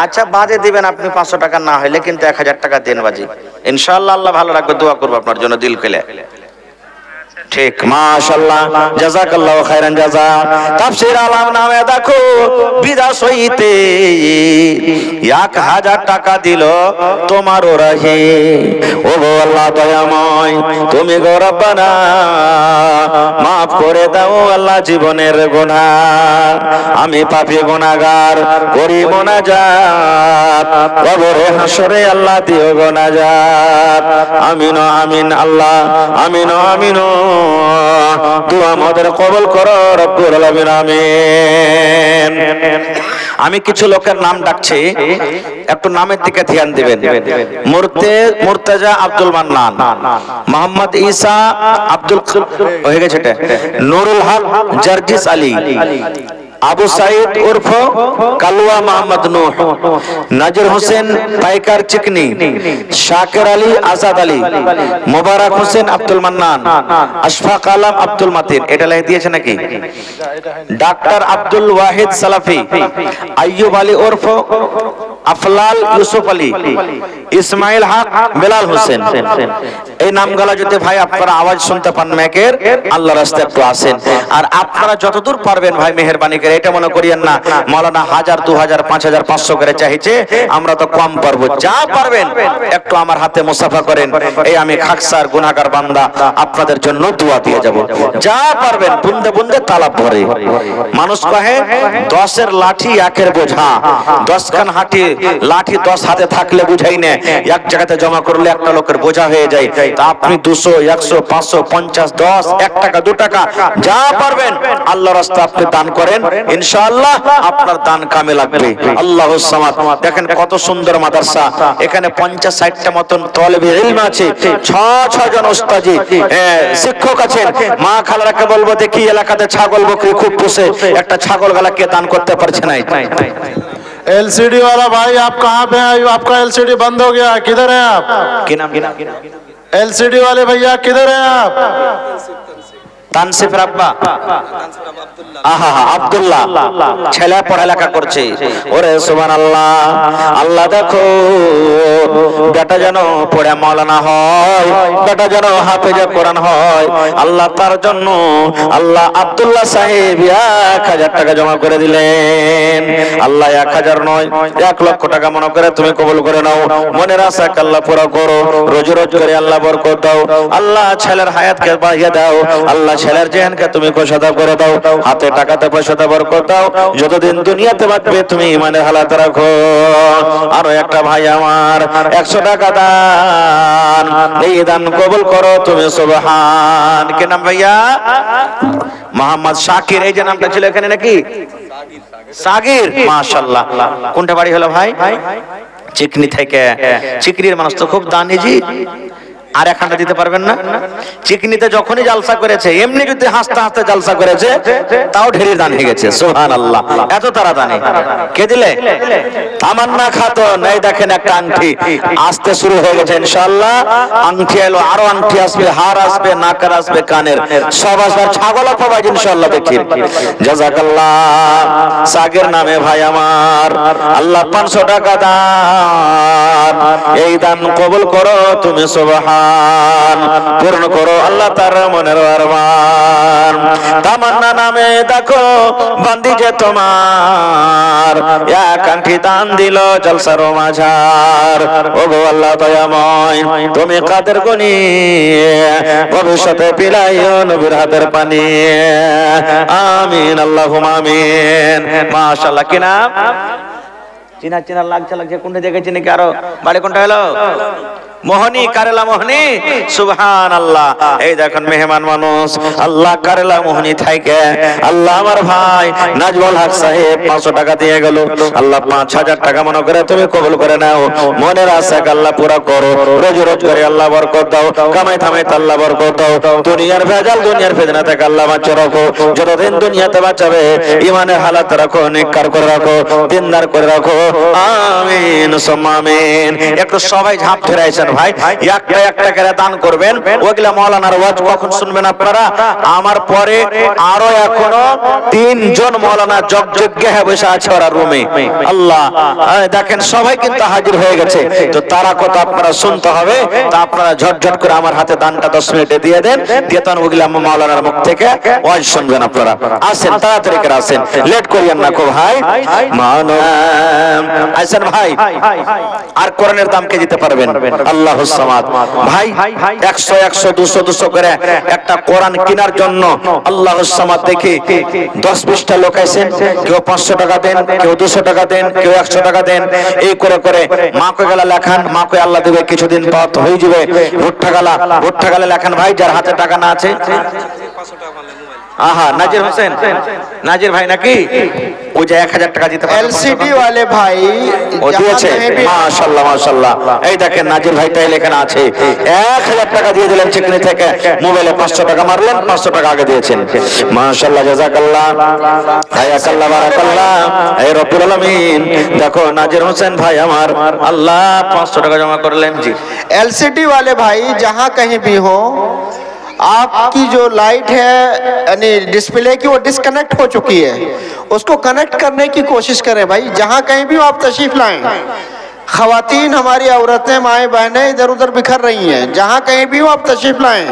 আচ্ছা বাজে দিবেন আপনি 500 টাকা না হইলে, কিন্তু 1000 টাকা দেন বাজি, ইনশাআল্লাহ আল্লাহ ভালো রাখবে, দোয়া করব আপনার জন্য দিল খুলে। আচ্ছা ঠিক, মাশাআল্লাহ, জাযাকাল্লাহু খাইরান জাযা। তাফসীর আলম নামে দেখো বিদেশ হইতে 1000 টাকা দিল তোমার রাহে। ও গো আল্লাহ দয়াময়, তুমি গো রব্বানা মাফ করে দাও আল্লাহ জীবনের গুনাহ। আমি পাপী গুনাহগার, করি মুনাজাত, কবরে হাসরে আল্লাহ দিও গুনাজাত। আমিন আমিন আল্লাহ, আমিন আমিন। দুআ আমাদের কবুল করো রব্বুল আলামিন, আমিন। আমি কিছু লোকের নাম ডাকছি, একটু নামের দিকে ধ্যান দিবেন। মুর্তজা আব্দুল মান্নান, মোহাম্মদ ঈসা আব্দুল, হয়ে গেছে এটা, নুরুল হক জার্জিস আলী, আবু সাইদ উর্ফ কালুয়া মোহাম্মদ নূহ, নাজির হোসেন পাইকার চিকনি, শাকির আলী আজাদ আলী, মোবারক হোসেন আব্দুল মান্নান, আশফাক আলম আব্দুল মাতিন, এটা লিখে দিয়েছে নাকি? ডাক্তার আব্দুল ওয়াহিদ সালাফি, আইয়ুব আলী উর্ফ আফলাল ইউসুফ আলী, ইসমাইল হক, বেলাল হোসেন। এই নামগুলো যদি ভাই আপনারা আওয়াজ শুনতে পান মেকের, আল্লাহর রাস্তায় একটু আসেন। আর আপনারা যতদূর পারবেন ভাই মেহেরবানি করে, এটা মনে করিয়েন না মাওলানা 1000, 2000, 5000, 500 করে চাইছে, আমরা তো কম পারবো। যা পারবেন একটু আমার হাতে মুসাফা করেন। এই আমি খাকসার গুনাহগার বান্দা, আপনাদের জন্য দোয়া দিয়ে যাব। যা পারবেন বুন্দে বুন্দে তালাব ভরে। মানুষ কহে 10 লাঠি 1 বোঝা, 10 খান হাঁটি লাঠি 10 হাতে থাকলে বুঝাই না, এক জায়গাতে জমা করলে একটা লোকের বোঝা হয়ে যায়। তা আপনি 200, 100, 500, 50, 10, 1 টাকা 2 টাকা যা পারবেন আল্লাহর রাস্তায় আপনি দান করেন, ইনশাআল্লাহ আপনার দান কামে লাগবে। আল্লাহুস সামাদ। দেখেন কত সুন্দর মাদ্রাসা, এখানে 50-60টা মতন তালেবে ইলম আছে, 6 জন উস্তাজি শিক্ষক আছেন। মা খালারাকে বলবো দেখি এলাকাতে ছাগল বকরি খুব পোষে, একটা ছাগল গালা কে দান করতে পারছে না। एलसीडी वाला भाई आप कहाँ पे हैं? आपका एलसीडी बंद हो गया, किधर हैं आप? কি নাম? एलसीडी वाले भैया किधर हैं आप? তানসিফ রাব্বা, আহা আব্দুল্লাহ, ছেলে পড়ালেখা করছে। ওরে সুবহানাল্লাহ। আল্লাহ দেখো বেটা যেন পড়ে মাওলানা হয়, বেটা যেন হাফেজে কোরআন হয়। আল্লাহ তার জন্য আল্লাহ আব্দুল্লাহ সাহেব 1000 টাকা জমা করে দিলেন। আল্লাহ 1000 নয় 1 লক্ষ টাকা মনে করে তুমি কবুল করে নাও। মনের আশা আল্লাহ পুরো করো, রোজ রোজ করে আল্লাহ বরকত দাও। আল্লাহ ছেলের হায়াতকে বাড়িয়ে দাও। আল্লাহ ছেলের জেহানকে তুমি কোষাদা করে দাও, হাতে টাকাতে পয়সাতে বরকত দাও। যতদিন দুনিয়াতে বাঁচবে তুমি ইমানের হালাত রাখো। আরো একটা ভাই আমার 100 টাকা দান, এই দান কবুল করো তুমি সুবহান। কি নাম ভাইয়া? মোহাম্মদ শাকির। এই যে নামটা ছিল এখানে নাকি সাগির, মাশাআল্লাহ। কোনটা বাড়ি হলো ভাই? চিকনি থেকে। চিকনির মানুষ তো খুব দানি জি। আর এখানটা দিতে পারবেন না? চিকনিতে যখনই জালসা করেছে, এমনি যদি হাসতে হাসতে জালসা করেছে, তাও ঢেরি দান হয়ে গেছে। সুবহানাল্লাহ, এত তারা দানি। কে দিলে? তামান্না খাতুন। এই দেখেন একটা আংটি আসতে শুরু হয়ে গেছে ইনশাআল্লাহ। আংটি এলো, আরো আংটি আসবে, হার আসবে, নাকের আসবে, কানের সব আসবে, ছাগলও পাবে ইনশাআল্লাহ। দেখি জাযাকাল্লাহ। সাগের নামে ভাই আমার আল্লাহ 500 টাকা দান, এই দান কবুল করো তুমি সুবহান। পূর্ণ করো আল্লাহ তার মনের আরমান। তামান্না নামে দেখো বান্দি যে তোমার 1 আংটি দান দিল জলসার মাঝার। ও গো আল্লাহ দয়াময়, তুমি কাদের গনি, ভবিষ্যতে পিলাইও নবীর হাতের পানি। আমিন আল্লাহুম্মা আমিন। মাশাআল্লাহ। কি নাম? চিনা চিনা লাগছে লাগছে। কোনটা দেখেছি নাকি? আরো বাড়ি কোনটা হলো? মোহনী, কারেলা মোহনী। সুবহানাল্লাহ। এই দেখেন মেহমান মানুষ আল্লাহ কারেলা মোহনী থেকে আল্লাহ আমার ভাই নাজমুল হক সাহেব 500 টাকা দিয়ে গেল। আল্লাহ 5000 টাকা মনে করে তুমি কবুল করে নাও। মনের আশা আল্লাহ পুরো করো, রোজ রোজ করে আল্লাহ বরকত দাও, কামাই থামাই আল্লাহ বরকত দাও। দুনিয়ার ভেজাল, দুনিয়ার ফিতনা থেকে আল্লাহ বাঁচিয়ে রাখো। যতদিন দুনিয়াতে বাঁচাবে ইমানের হালাত রাখো, নেককার করে রাখো, দিনদার করে রাখো। আমিন সুম্মা আমিন। একটু সবাই ঝাঁপ ফেরাইছেন ভাই, একটা একটা করে দান করবেন। ওগুলা মাওলানার ওয়াজ কখন শুনবেন আপনারা? আমার পরে আরো এখনো 3 জন মাওলানা যজ্ঞ হয়ে বসে আছে ওরা রুমে। আল্লাহ দেখেন সবাই কিন্তু হাজির হয়ে গেছে। তো তারা কথা আপনারা শুনতে হবে। তা আপনারা ঝটঝট করে আমার হাতে দানটা 10 মিনিটে দিয়ে দেন, দিয়ে তখন ওগুলা মাওলানার মুখ থেকে ওয়াজ শুনবেন আপনারা। আসেন তাড়াতাড়ি করে আসেন, লেট করিয়েন না কো ভাই। আসেন ভাই, আর কোরআনের দাম কে দিতে পারবেন? আল্লাহুস সামাদ। ভাই 100 100 200 200 করে একটা কোরআন কেনার জন্য আল্লাহুস সামাদ দেখি 10-20টা লোক আছেন। কেউ 500 টাকা দেন, কেউ 200 টাকা দেন, কেউ 100 টাকা দেন। এই করে করে মাকে গেলা লেখান, মাকে আল্লাহ দেবে কিছুদিন পর হয়ে যাবে। ভুট্টা গালা লেখান ভাই, যার হাতে টাকা না আছে। আহা, নাজির হোসেন, নাজির ভাই নাকি ওই যে 1000 টাকা দিতে পারে एलसीडी वाले भाई ও দিয়েছে। মাশাআল্লাহ মাশাআল্লাহ। এই দেখেন নাজির ভাই তাই লেখানো আছে 1000 টাকা দিয়ে দিলেন চিকনি থেকে। মোবাইলে 500 টাকা মারলেন, 500 টাকা আগে দিয়েছেন। মাশাআল্লাহ, জাযাকাল্লাহ, হায়াকাল্লাহ, বারাকাল্লাহ। এই রব্বুল আলামিন, দেখো নাজির হোসেন ভাই আমার আল্লাহ 500 টাকা জমা করলেন। জি, एलसीडी वाले भाई जहां कहीं भी हो, आपकी जो लाइट है यानी डिस्प्ले की वो डिस्कनेक्ट हो चुकी है, उसको कनेक्ट करने की कोशिश करें भाई। जहां कहीं भी हो आप तशरीफ लाएं। खवातीन, हमारी औरतें, माएँ बहनें इधर उधर बिखर रही हैं। जहां कहीं भी हो आप तशरीफ लाएं।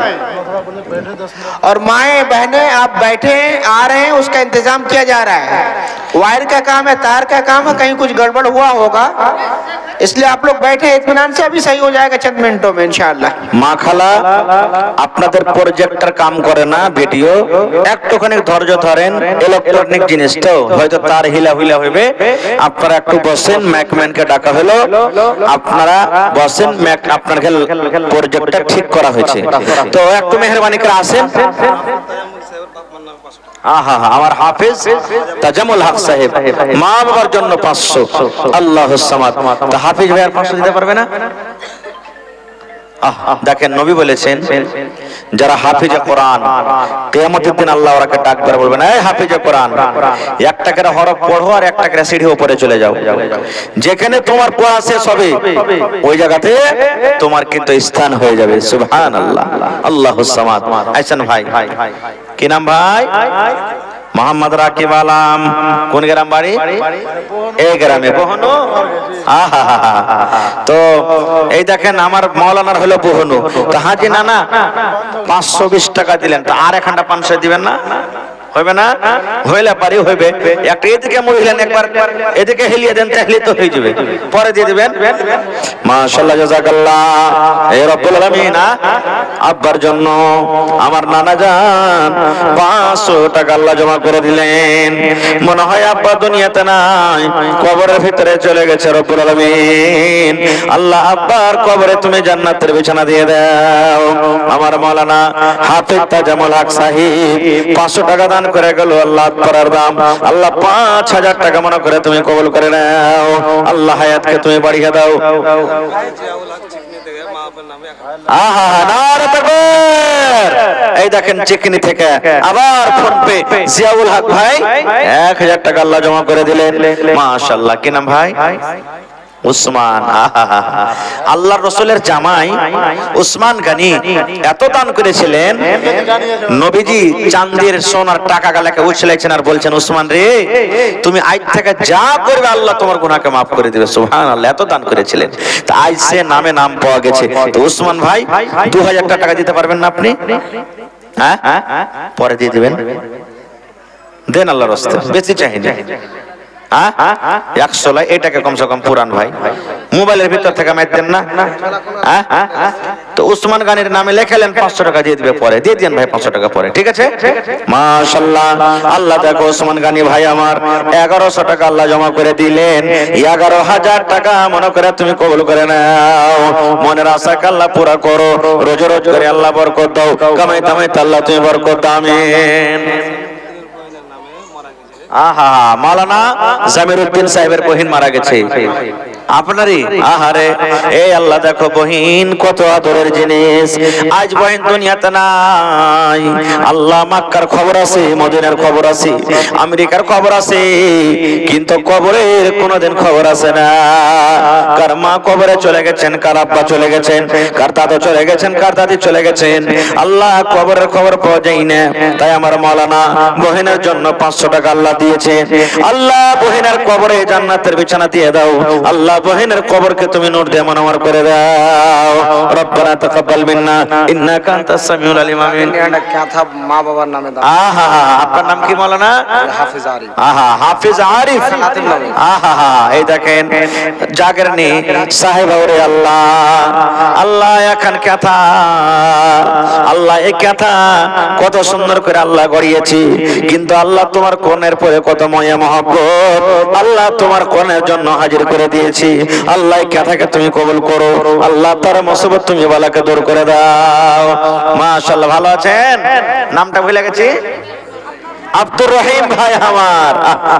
और माएँ बहनें आप बैठे आ रहे हैं, उसका इंतजाम किया जा रहा है। वायर का काम है, तार का काम है, कहीं कुछ गड़बड़ हुआ होगा, इसलिए आप लोग बैठे इत्मीनान से, अभी सही हो जाएगा चंद मिनटों में इंशाअल्लाह। মা খালা আপনাদের প্রজেক্টর কাম করে না, ভিডিও একটুখানি ধৈর্য ধরেন। ইলেকট্রনিক জিনিস তো হয়তো তার হিলা হুইলা হইবে, আপনারা একটু বসেন। ম্যাকম্যানকে ডাকা হলো, আপনারা বসেন। আপনার প্রজেক্টটা ঠিক করা হয়েছে, তো একটু মেহরবানি করে আসেন। আহা, আমার হাফেজ তাজামুল হক সাহেব মা বাবার জন্য 500। আল্লাহুস সামাদ। তো হাফেজ ভাই আর 500 দিতে পারবে না? দেখেন নবী বলেছেন যারা হাফিজে কোরআন কিয়ামতের দিন আল্লাহ ওরাকে ডাকবার বলবেন, এই হাফিজে কোরআন একটা করে হরফ পড়ো আর একটা করে সিঁড়ি উপরে চলে যাও। যেখানে তোমার পড়া শেষ হবে ওই জায়গাতে তোমার কিন্তু স্থান হয়ে যাবে। সুবহানাল্লাহ, আল্লাহুস সামাদ। আইছেন ভাই, কি নাম ভাই? মোহাম্মদ রাকিব আলম। কোন গ্রাম বাড়ি? এই গ্রামে বহনু। আহা, তো এই দেখেন আমার মাওলানার হলো বহনু। তো হাজি নানা 520 টাকা দিলেন, তো আর এখানটা 500 দিবেন না? হইবে না? হইলে পারি হইবে। একটা এদিকে মহিলেন, একবার এদিকে হেলিয়ে দেন, তাহলে তো হয়ে যাবে। পরে দিয়ে দিবেন। মাশাআল্লাহ, জাযাকাল্লাহ। এই রব্বুল আলামিন আব্বার জন্য আমার নানা জান 500 টাকা আল্লাহ জমা করে দিলেন। মনে হয় আব্বা দুনিয়াতে নাই, কবরের ভিতরে চলে গেছে। রব্বুল আলামিন আল্লাহ আব্বার কবরে তুমি জান্নাতের বিছানা দিয়ে দাও। আমার মাওলানা হাফেজ তাজামুল হক সাহেব 500 টাকা দান করে গেল। আল্লাহ করার দাম আল্লাহ 5000 টাকা মনে করে তুমি কবুল করে নাও। আল্লাহ হায়াতকে তুমি বাড়িয়ে দাও। আহা, নারে তাকবীর। এই দেখেন চিকনি থেকে আবার ফোন পে জিয়াউল হক ভাই 1000 টাকা আল্লাহ জমা করে দিলেন। মাশাআল্লাহ। কি নাম ভাই? উসমান। আল্লাহর রাসূলের জামাই উসমান গনি এত দান করেছিলেন, নবীজি চাঁদের সোনার টাকা গালাকে উছলাইছেন আর বলছেন, উসমান রে তুমি আজ থেকে যা করবে আল্লাহ তোমার গুনাহকে maaf করে দিবে। সুবহানাল্লাহ, এত দান করেছিলেন। তো আজ সে নামে নাম পাওয়া গেছে। তো উসমান ভাই 2000 টাকা দিতে পারবেন না আপনি? হ্যাঁ, পরে দিয়ে দিবেন। দেন আল্লাহর রাস্তায়, বেশি চাহিদা। 100 লাই, এটাকে কমসে কম পুরান ভাই মোবাইলের ভিতর থেকে মারতেন না। তো উসমান গানির নামে লেখালেন, 500 টাকা দিয়ে দিবে, পরে দিয়ে দেন ভাই 500 টাকা পরে, ঠিক আছে? মাশাআল্লাহ। আল্লাহ দেখো উসমান গানি ভাই আমার 1100 টাকা আল্লাহ জমা করে দিলেন। 11000 টাকা মনে করে তুমি কবুল করে নাও। মনের আশাকে আল্লাহ পুরা করো, রোজ রোজ করে আল্লাহ বরকত দাও, কামাই দামাইতে আল্লাহ তুমি বরকত দাও। আমিন। আহা, মাওলানা জামিরউদ্দিন সাহেবের বহিন মারা গেছে। আপনারই আহারে এই আল্লাহ দেখো বহিন কত আদরের জিনিস আজ বহিন দুনিয়াতে নাই আল্লাহ মক্কার খবর আছে মদিনার খবর আছে আমেরিকার খবর আছে কিন্তু কবরের কোনোদিন খবর আছে না কার মা কবরে চলে গেছেন কার আব্বা চলে গেছেন কার দাদা চলে গেছেন কার দাদি চলে গেছেন আল্লাহ কবরের খবর পাওয়া যায় না তাই আমার মাওলানা বহিনের জন্য 500 টাকা আল্লাহ দিয়েছে আল্লাহ বহিনের কবরে জান্নাতের বিছানা দিয়ে দাও আল্লাহ বহিনের কবরকে তুমি নূর দিয়ে মনোমর করে দাও রব্বানা তাকাব্বাল মিন্না ইন্নাকা আনতাস সামিউল আলিম আমিন এটা ক্যাথা মা বাবার নামে দাও আহা আপনার নাম কি মাওলানা হাফেজ আরিফ আহা হাফেজ আরিফ আহা এই দেখেন জাগরনি সাহেব ওরে আল্লাহ আল্লাহ এখন কথা আল্লাহ এই কথা কত সুন্দর করে আল্লাহ গড়িয়েছি কিন্তু আল্লাহ তোমার কোণের পরে কত মায়া মহব্বত আল্লাহ তোমার কোণের জন্য হাজির করে দিয়েছি আল্লাহ এই কথাকে তুমি কবুল করো আল্লাহ তার মুসিবত তুমি বালাকে দূর করে দাও মাশাআল্লাহ ভালো আছেন নামটা ভুলে গেছি আব্দুর রহিম ভাই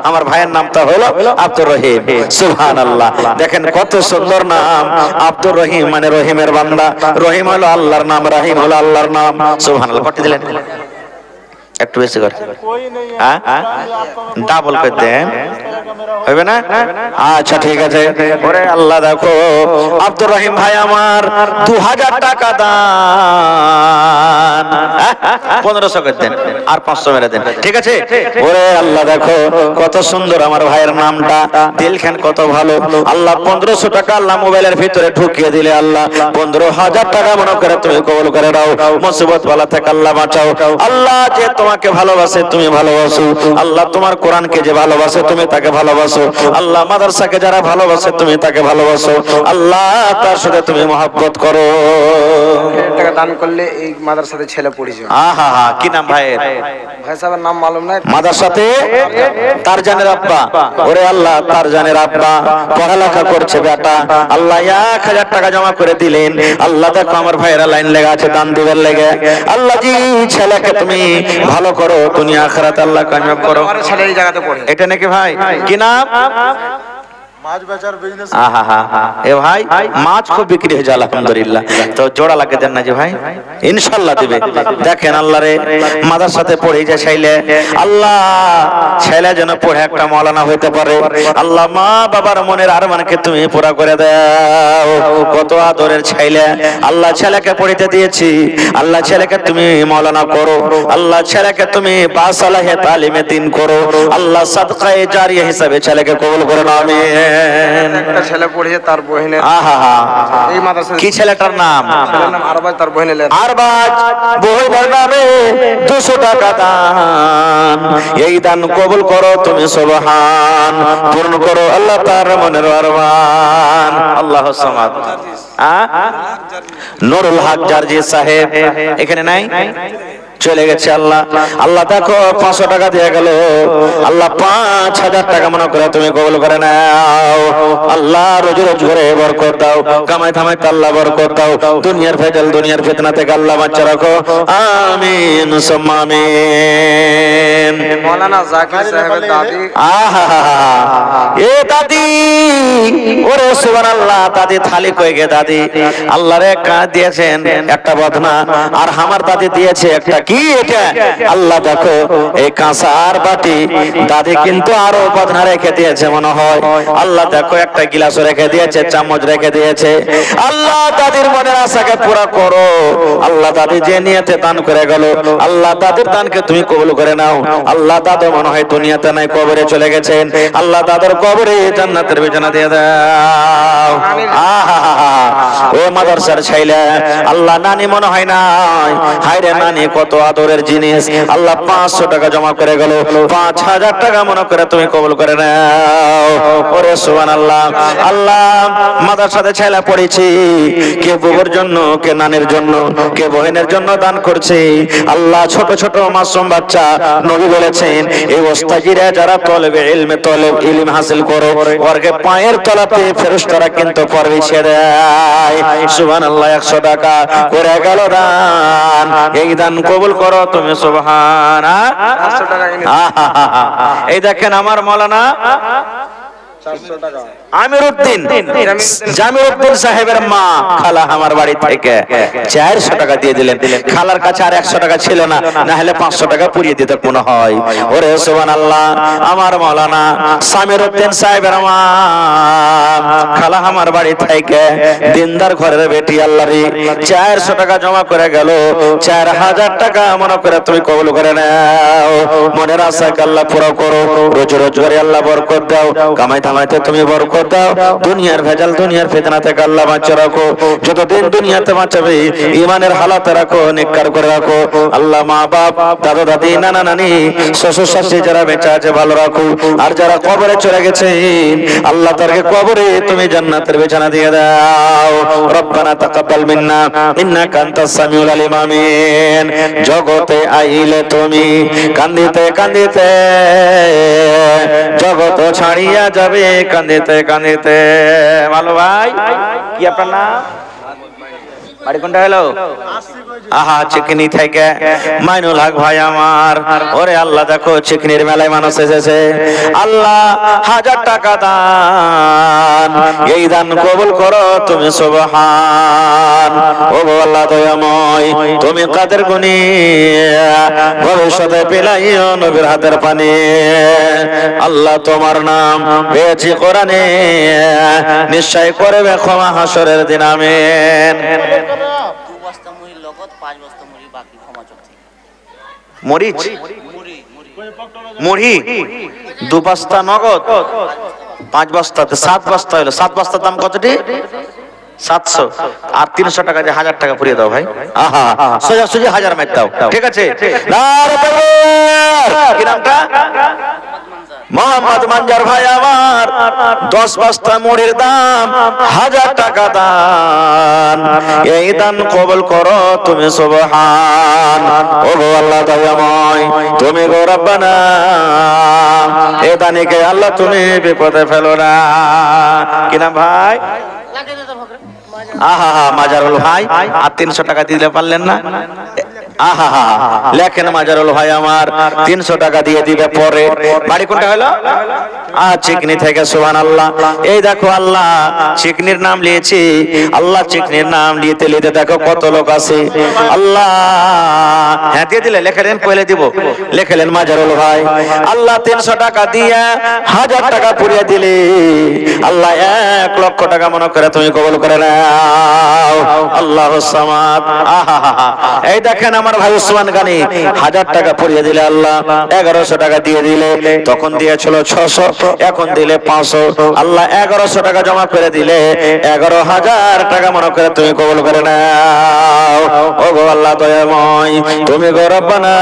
আমার ভাইয়ের নামটা হলো আব্দুর রহিম সুবহানাল্লাহ দেখেন কত সুন্দর নাম আব্দুর রহিম মানে রহিমের বান্দা রহিম হলো আল্লাহর নাম রহিম হলো আল্লাহর নাম সুবহানাল্লাহ কত দিলেন একটু বেশি করে হ্যাঁ ডাবল করে দেন হবে না আচ্ছা ঠিক আছে ওরে আল্লাহ দেখো আব্দুর রহিম ভাই আমার 2000 টাকা দান 1500 করে দেন আর 500 মেরে দেন ঠিক আছে ওরে আল্লাহ দেখো কত সুন্দর আমার ভাইয়ের নামটা দিলখান কত ভালো আল্লাহ 1500 টাকা আল্লাহ মোবাইলের ভিতরে ঢুকিয়ে দিলে আল্লাহ 15000 টাকা মনে করে তুমি কবুল করে দাও মুসিবত বালা থেকে আল্লাহ বাঁচাও আল্লাহ যে তোমাকে ভালোবাসে তুমি ভালোবাসো আল্লাহ তোমার কোরআনকে যে ভালোবাসে তুমি তাকে ভালোবাসো আল্লাহ মাদ্রাসাকে যারা ভালোবাসে তুমি তাকে ভালোবাসো আল্লাহ তার সাথে তুমি মহব্বত করো টাকা দান করলে এই মাদ্রাসাতে ছেলে পড়িছে আহা হা কি নাম ভাইয়ের ভাই সাহেবের নাম মালুম নাই মাদ্রাসাতে তারজানের আব্বা ওরে আল্লাহ তারজানের আব্বা পড়ালেখা করছে বেটা আল্লাহ 1000 টাকা জমা করে দিলেন আল্লাহ দেখো আমার ভাইয়েরা লাইন লেগে আছে দান দিবের লেগে আল্লাহ জি ছেলেকে তুমি ভালো করো দুনিয়া আখিরাত আল্লাহ কামিয়াব করো আমার ছেলে এই জায়গাতে পড়ে এটা নাকি ভাই কি নাম মাছ বেচার বিজনেস আহা হা এ ভাই মাছ খুব বিক্রি হয়ে যায় আলহামদুলিল্লাহ তো জোড়া লাগে দেন না যে ভাই ইনশাআল্লাহ দিবে দেখেন আল্লাহ রে মাদ্রাসাতে পড়ে যায় ছেলে আল্লাহ ছেলে যেন পড়ে একটা মাওলানা হইতে পারে আল্লাহ মা বাবার মনের আরমানকে তুমি পুরা করে দাও কত আদরের ছেলে আল্লাহ ছেলেকে পড়িতে দিয়েছি আল্লাহ ছেলেকে তুমি মাওলানা করো আল্লাহ ছেলেকে তুমি বাসালাহে তালিমে দিন করো আল্লাহ সাদকায়ে জারিয়া হিসাবে ছেলেকে কবুল করে নাও আমিন একটা ছেলে পড়েছে তার বহিনের আহা এই মাদ্রাসা কি ছেলেটার নাম ছেলের নাম আরবাজ তার বহিনের আরবাজ বহিনের নামে 200 টাকা দান এই দান কবুল করো তুমি সুবহান পূর্ণ করো আল্লাহ তার মনের আরমান আল্লাহু সামাদ নুরুল হক জারজি সাহেব এখানে নাই চলে গেছে আল্লাহ আল্লাহ দেখো 500 টাকা দিয়ে গেল আল্লাহ 5000 টাকা মনে করে তুমি কবুল করে নাও আল্লাহ রোজি করে বরকত দাও কামাই থামাইতে আল্লাহ বরকত দাও দুনিয়ার ভেজাল দুনিয়ার ফিতনা থেকে আল্লাহ বাঁচিয়ে রাখো আমিন সুম্মা আমিন মাওলানা জাকির সাহেবের দাদি আহা এ দাদি ওরে সুবহানাল্লাহ দাদি থালি কই গে দাদি আল্লাহ রে কাজ দিয়েছেন একটা বদনা আর আমার দাদি দিয়েছে একটা কি এটা আল্লাহ দেখো এই কাঁসার বাটি দাদি কিন্তু আরো বদনা রেখে দিয়েছে মনে হয় আল্লাহ দেখো একটা গিলাস রেখে দিয়েছে চামচ রেখে দিয়েছে আল্লাহ দাদির মনের আশাকে পুরা করো আল্লাহ দাদি যে নিয়তে দান করে গেল আল্লাহ দাদির দানকে তুমি কবুল করে নাও আল্লাহ দাদু মনে হয় দুনিয়াতে নাই কবরে চলে গেছেন আল্লাহ দাদুর কবরে জান্নাতের বিছানা দিয়ে দাও আহা ও মাদ্রাসার ছেলে আল্লাহ নানি মনে হয় নাই হায়রে নানি কত আদরের জিনিস আল্লাহ 500 টাকা জমা করে গেল 5000 টাকা মনে করে তুমি কবুল করে নাও ওরে সুবহানাল্লাহ আল্লাহ মাদ্রাসাতে ছেলে পড়েছি কে বুবুর জন্য কে নানির জন্য কে বহিনের জন্য দান করছে আল্লাহ ছোট ছোট মাসুম বাচ্চা নবী বলেছেন এই ওস্তাজিরা যারা তলবে ইলমে তলব ইলম হাসিল করে ওরকে পায়ের তলাতে ফেরেশতারা কিন্তু পরবিছে দেয় সুবহানাল্লাহ 100 টাকা করে গেল দান এই দান কবুল করো তুমি সুবহান 500 টাকা এনে এই দেখেন আমার মাওলানা আমিরউদ্দিন জামিরউদ্দিন সাহেবের মা খালা আমার বাড়ি থেকে 400 টাকা দিয়ে দিলেন। খালার কাছে আর 100 টাকা ছিল না, না হলে 500 টাকা পুড়িয়ে দিতে মনে হয়। ওরে সুবহানাল্লাহ, আমার মাওলানা সামিরউদ্দিন সাহেবের মা খালা আমার বাড়ি থেকে দিনদার ঘরের বেটি আল্লাহরি 400 টাকা জমা করে গেল। 4000 টাকা মনে করে তুমি কবুল করে নাও। মনের আশা আল্লাহ পুরো করো, রোজ রোজগারে আল্লাহ বরকত দাও, কামাই ধামাইতে তুমি বরকত দাও, দুনিয়ার ভেজাল দুনিয়ার ফিতনা থেকে আল্লাহ বাঁচিয়ে রাখো, যতদিন দুনিয়াতে বাঁচাবে ইমানের হালাতে রাখো, নেককার করে রাখো আল্লাহ। মা বাপ দাদা দাদি নানা নানি শ্বশুর শাশুড়ি যারা বেঁচে আছে ভালো রাখো, আর যারা কবরে চলে গেছে আল্লাহ তাদেরকে কবরে তুমি জান্নাতের বিছানা দিয়ে দাও। রব্বানা তাকাব্বাল মিন্না ইন্নাকা আনতাস সামিউল আলিম। আমিন। জগতে আইলে তুমি কান্দিতে কান্দিতে জগত ছাড়িয়া যাবে, কান্দিতে কান্দিতে। ভালো ভাই, কি আপনার নাম, বাড়ি কোনটা হলো? আহা, চিকনি থেকে মাইনুল হক ভাই আমার। ওরে আল্লাহ, দেখো চিকনির মেলায় মানুষ এসেছে। আল্লাহ 1000 টাকা দান, এই দান কবুল করো তুমি সুবহান। ও আল্লাহ দয়াময়, তুমি কাদের গুণী, ভবিষ্যতে পেলাইও নবীর হাতের পানি। আল্লাহ তোমার নাম পেয়েছি কোরআনে, নিশ্চয় করবে ক্ষমা হাসরের দিন। আমিন। মরিচ মুড়ি 2 বস্তা নগদ, 5 বস্তাতে 7 বস্তা হলো। 7 বস্তার দাম কতটি? 700। আর 300 টাকা যে 1000 টাকা পুরিয়ে দাও ভাই। আহা, সোজা সোজা 1000 মাইর দাও, ঠিক আছে? নারে তাকবীর। কি নামটা? মোহাম্মদ মানজার ভাই আমার। 10 বস্তা মুড়ির দাম 1000 টাকা দান, এই দান কবুল করো তুমি সুবহান। ও আল্লাহ দয়াময়, তুমি গো রব্বানা, এই দানিকে আল্লাহ তুমি বিপদে ফেলো না। কি নাম ভাই? আহা, মাজারুল ভাই। আর 300 টাকা দিলে পারলেন না? আহা, লেখেন মাজারুল ভাই আমার 300 টাকা দিয়ে দিবে পরে। বাড়ি কোনটা হলো? চিকনি থেকে। সুবহানাল্লাহ। এই দেখো আল্লাহ চিকনির নাম লিয়েছি। আল্লাহ চিকনির নাম লিতে লিতে দেখো কত লোক আছে। আল্লাহ, হ্যাঁ দিয়ে দিলে, লেখেলেন পয়লে দিব, লেখেলেন মাজারুল ভাই। আল্লাহ 300 টাকা দিয়ে 1000 টাকা পুড়িয়ে দিলে আল্লাহ 1 লক্ষ টাকা মনে করে তুমি কবুল করে নাও। আল্লাহুস সামাদ। আহা, এই দেখেন আমার ভাই উসমান গানি 1000 টাকা পুড়িয়ে দিলে আল্লাহ 1100 টাকা দিয়ে দিলে। তখন দিয়েছিল 600, এখন দিলে 500। আল্লাহ 1100 টাকা জমা করে দিলে 11000 টাকা মনে করে তুমি কবুল করে নাও। ও গো আল্লাহ দয়াময়, তুমি গো রব্বানা,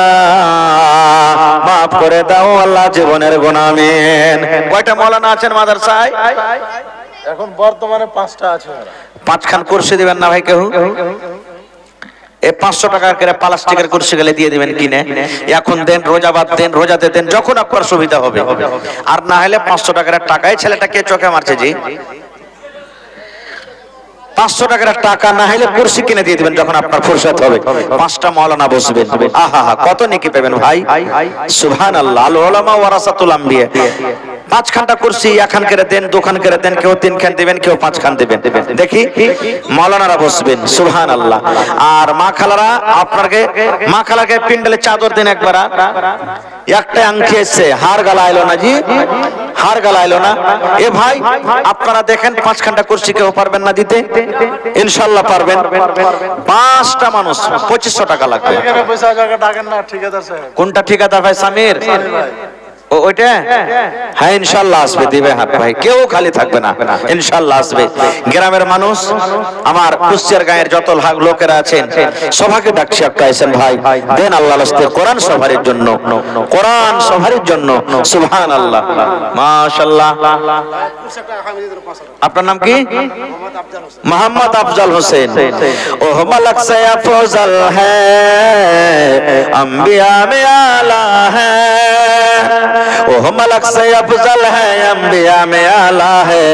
মাফ করে দাও আল্লাহ জীবনের গুনাহ। আমিন। কয়টা মাওলানা আছেন মাদ্রাসায়? এখন বর্তমানে 5টা আছে। 5 খান কুরসি দিবেন না ভাই কেউ? এই 500 টাকা করে প্লাস্টিকের কুরসি গেলে দিয়ে দিবেন কিনে। এখন দেন, রোজা বাদ দেন, রোজাতে দেন, যখন আপনার সুবিধা হবে। আর না হলে 500 টাকার টাকায় ছেলেটাকে চোখে মারছে জি। 500 টাকার টাকা না হলে কুরসি কিনে দিয়ে দিবেন যখন আপনার ফুরসত হবে। 5টা মাওলানা বসবেন। আহা, কত নেকি পাবেন ভাই। সুবহানাল্লাহ। আল উলামা ওয়ারাসাতুল আম্বিয়া। 5 খানটা কুরসি 1 খান করে দেন, 2 খান করে দেন, কেউ 3 খান দিবেন, কেউ 5 খান দিবেন। দেখি মাওলানারা বসবেন। সুবহানাল্লাহ। আর মা খালারা আপনাকে, মা খালাকে পিন্ডলে চাদর দেন একবার। একটা আংটি এসে হার গালাইলো না জি, হার গালাইলো না। এ ভাই আপনারা দেখেন 5 খানটা কুরসি কেউ পারবেন না দিতে? ইনশাআল্লাহ পারবেন। 5টা মানুষ 2500 টাকা লাগবে। পয়সা টাকা ডাকেন না ঠিকাদার সাহেব। কোনটা ঠিকাদার ভাই? সামির ওইটা? হ্যাঁ ইনশাআল্লাহ আসবে, দিবে হাত ভাই, কেউ খালি থাকবে না, ইনশাআল্লাহ আসবে। গ্রামের মানুষ, আমার কুষ্টিয়ার গায়ের যত লোকেরা আছেন সবাইকে ডাকছি, একটা আছেন ভাই দেন আল্লাহর রাস্তে কোরআন সভারের জন্য, কোরআন সভারের জন্য। সুবহানাল্লাহ, মাশাআল্লাহ। আপনার নাম কি? মোহাম্মদ আফজাল হোসেন। ও মলক সে আফজাল হ্যায়, अंबिया में आला है, वो मलक से अफजल है, अंबिया में आला है,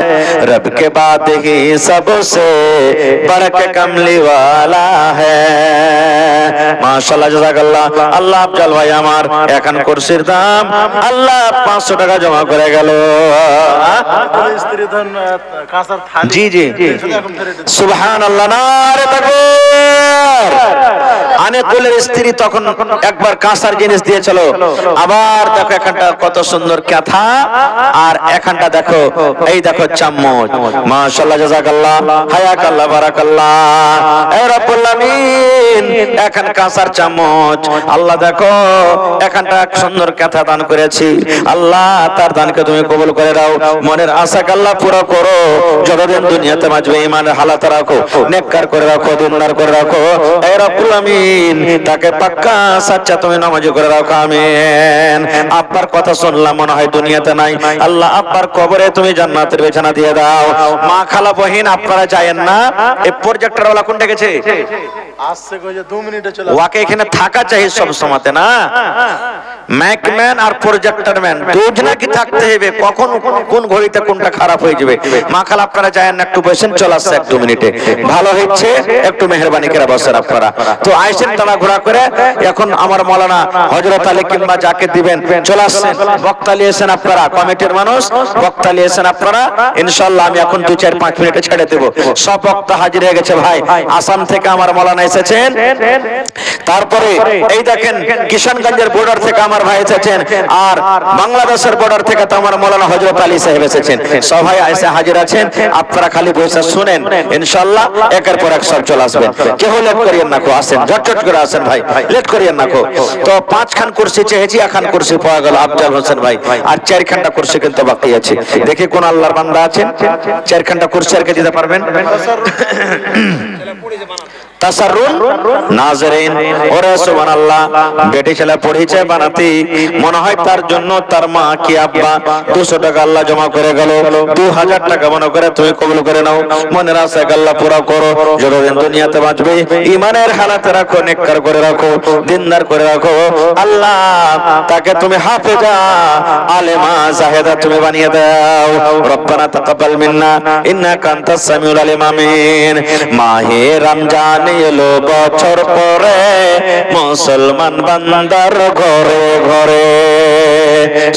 रब के बाद ही सबसे बढ़ के कमली वाला है। माशाल्लाह, জাযাকাল্লাহ। আল্লাহ আফজাল ভাই আমার এখন কুরসির দাম আল্লাহ 500 টাকা জমা করে গেল। স্ত্রী ধন কাঁসার থালি জি জি এখন ফেরে দিচ্ছে। সুবহানাল্লাহ, নারে তাকবীর। আনেকুলের স্ত্রী তখন একবার কাঁসার জিনিস দিয়েছিল, আবার দেখো এখানটা কত সুন্দর কাঁথা, আর এখানটা দেখো, এই দেখো চামচ। মাশাআল্লাহ, জাযাকাল্লাহ, হায়াকাল্লাহ, বারাকাল্লাহ। এ রব্বুল আমিন, এখন কাঁসার চামচ, আল্লাহ দেখো এখানটা এক সুন্দর কাঁথা দান করেছি। আল্লাহ তার দানকে তুমি কবুল করে দাও, মনের আশাকে আল্লাহ পুরো করো। যতদিন দুনিয়াতে বাঁচবে ইমানের হালাত রাখো, নেককার করে রাখো, দিনদার করে রাখো। এ রব্বুল আমিন, তাকে পাক্কা সাচ্চা তুমি নামাজি করে রাখো, আমিন। আব্বার কথা শুনলাম, মনে হয় দুনিয়াতে নাই। আল্লাহ আব্বার কবরে তুমি জান্নাতের বিছানা দিয়ে দাও। মা, খালা, বহিন, আপনারা যায়েন না। এই প্রজেক্টর ওয়ালা কোনটা গেছে? আসছে কই যে 2 মিনিটে চলে ওয়াকে এখানে থাকা চাই সব সময়তে না। ম্যাকম্যান আর প্রজেক্টর ম্যান দুজনাকে থাকতে হবে, কখন কোন ঘড়িতে কোনটা খারাপ হয়ে যাবে। মা, খালা, আপনারা যায়েন না, একটু বসেন, চলে আসছে 1-2 মিনিটে, ভালো হচ্ছে, একটু মেহরবানি করে বসেন আপনারা। তো আইসেন তারা ঘোরা করে, এখন আমার মৌলানা হযরত আলী কিংবা যাকে দিবেন চলে আসছেন। বক্তা নিয়েছেন আপনারা, কমিটির মানুষ বক্তা নিয়েছেন আপনারা, ইনশাআল্লাহ আমি এখন 2-4-5 মিনিটে ছেড়ে দেব। সব বক্তা হাজির হয়ে গেছে ভাই। আসাম থেকে আমার মৌলানা এসেছেন, তারপরে এই দেখেন কিশনগঞ্জের বর্ডার থেকে আমার ভাই এসেছেন, আর বাংলাদেশের বর্ডার থেকে তো আমার মৌলানা হযরত আলী সাহেব এসেছেন। সবাই এসে হাজির আছেন, আপনারা খালি বসে শুনেন, ইনশাআল্লাহ একের পর এক সব চলে আসবেন। কেউ লেট করিয়েন না, আসেন, ঝটঝট করে আসেন ভাই, লেট করিয়েন না। তো 5 খান কুরসি চেয়েছি, এখন কুরসি পাওয়া গেল আফজাল হোসেন ভাই, আর 4 খানটা কুরসি কিন্তু বাকি আছে। দেখি কোন আল্লাহর বান্দা আছেন 4 খানটা কুরসি আর কে দিতে পারবেন? তাসাররুল নাজরিন, ওরে সুবহানাল্লাহ, বেটি ছেলে পড়িয়েছে বানাতি, মনে হয় তার জন্য তার মা কি আব্বা 200 টাকা আল্লাহ জমা করে গেল। 2000 টাকা মনে করে তুমি কবুল করে নাও, মনের আশা আল্লাহ পুরো করো। যতদিন দুনিয়াতে বাঁচবে ইমানের হালাতে রাখো, নেককার করে রাখো, দিনদার করে রাখো। আল্লাহ তাকে তুমি হাফেজা, আলেমা, জাহেদা তুমি বানিয়ে দাও। রব্বানা তাকাব্বাল মিন্না ইন্নাকা আনতাস সামিউল আলিম, আমিন। মাহে রমজান এলো বছর পরে, মুসলমান বান্দার ঘরে ঘরে,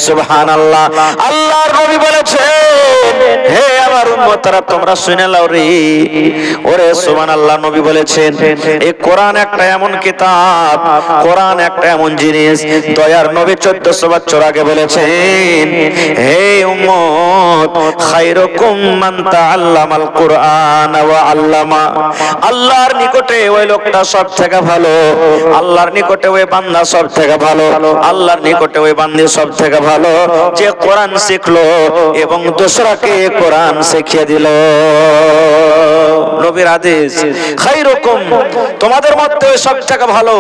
সুবহানাল্লাহ। আল্লাহর নবী বলেছেন, হে আমার উম্মতরা তোমরা শুনে নাও রে, ওরে সুবহানাল্লাহ। নবী বলেছেন, এই কোরআন একটা এমন কিতাব, কোরআন একটা এমন জিনিস, দয়ার নবী 1400 বছর আগে বলেছেন, হে উম্মত, খায়রুকুম মান তাআল্লামাল কুরআন ওয়া আল্লামা। আল্লাহর নিকটে ওই লোকটা সব থেকে ভালো, আল্লাহর নিকটে ওই বান্দা সব থেকে ভালো, আল্লাহর নিকটে ওই বান্দি সব থেকে ভালো যে কোরআন শিখলো এবং দোসরাকে কোরআন শিখিয়ে দিল। নবীর আদেশ, খায়রুকুম, তোমাদের মধ্যে সব থেকে ভালো,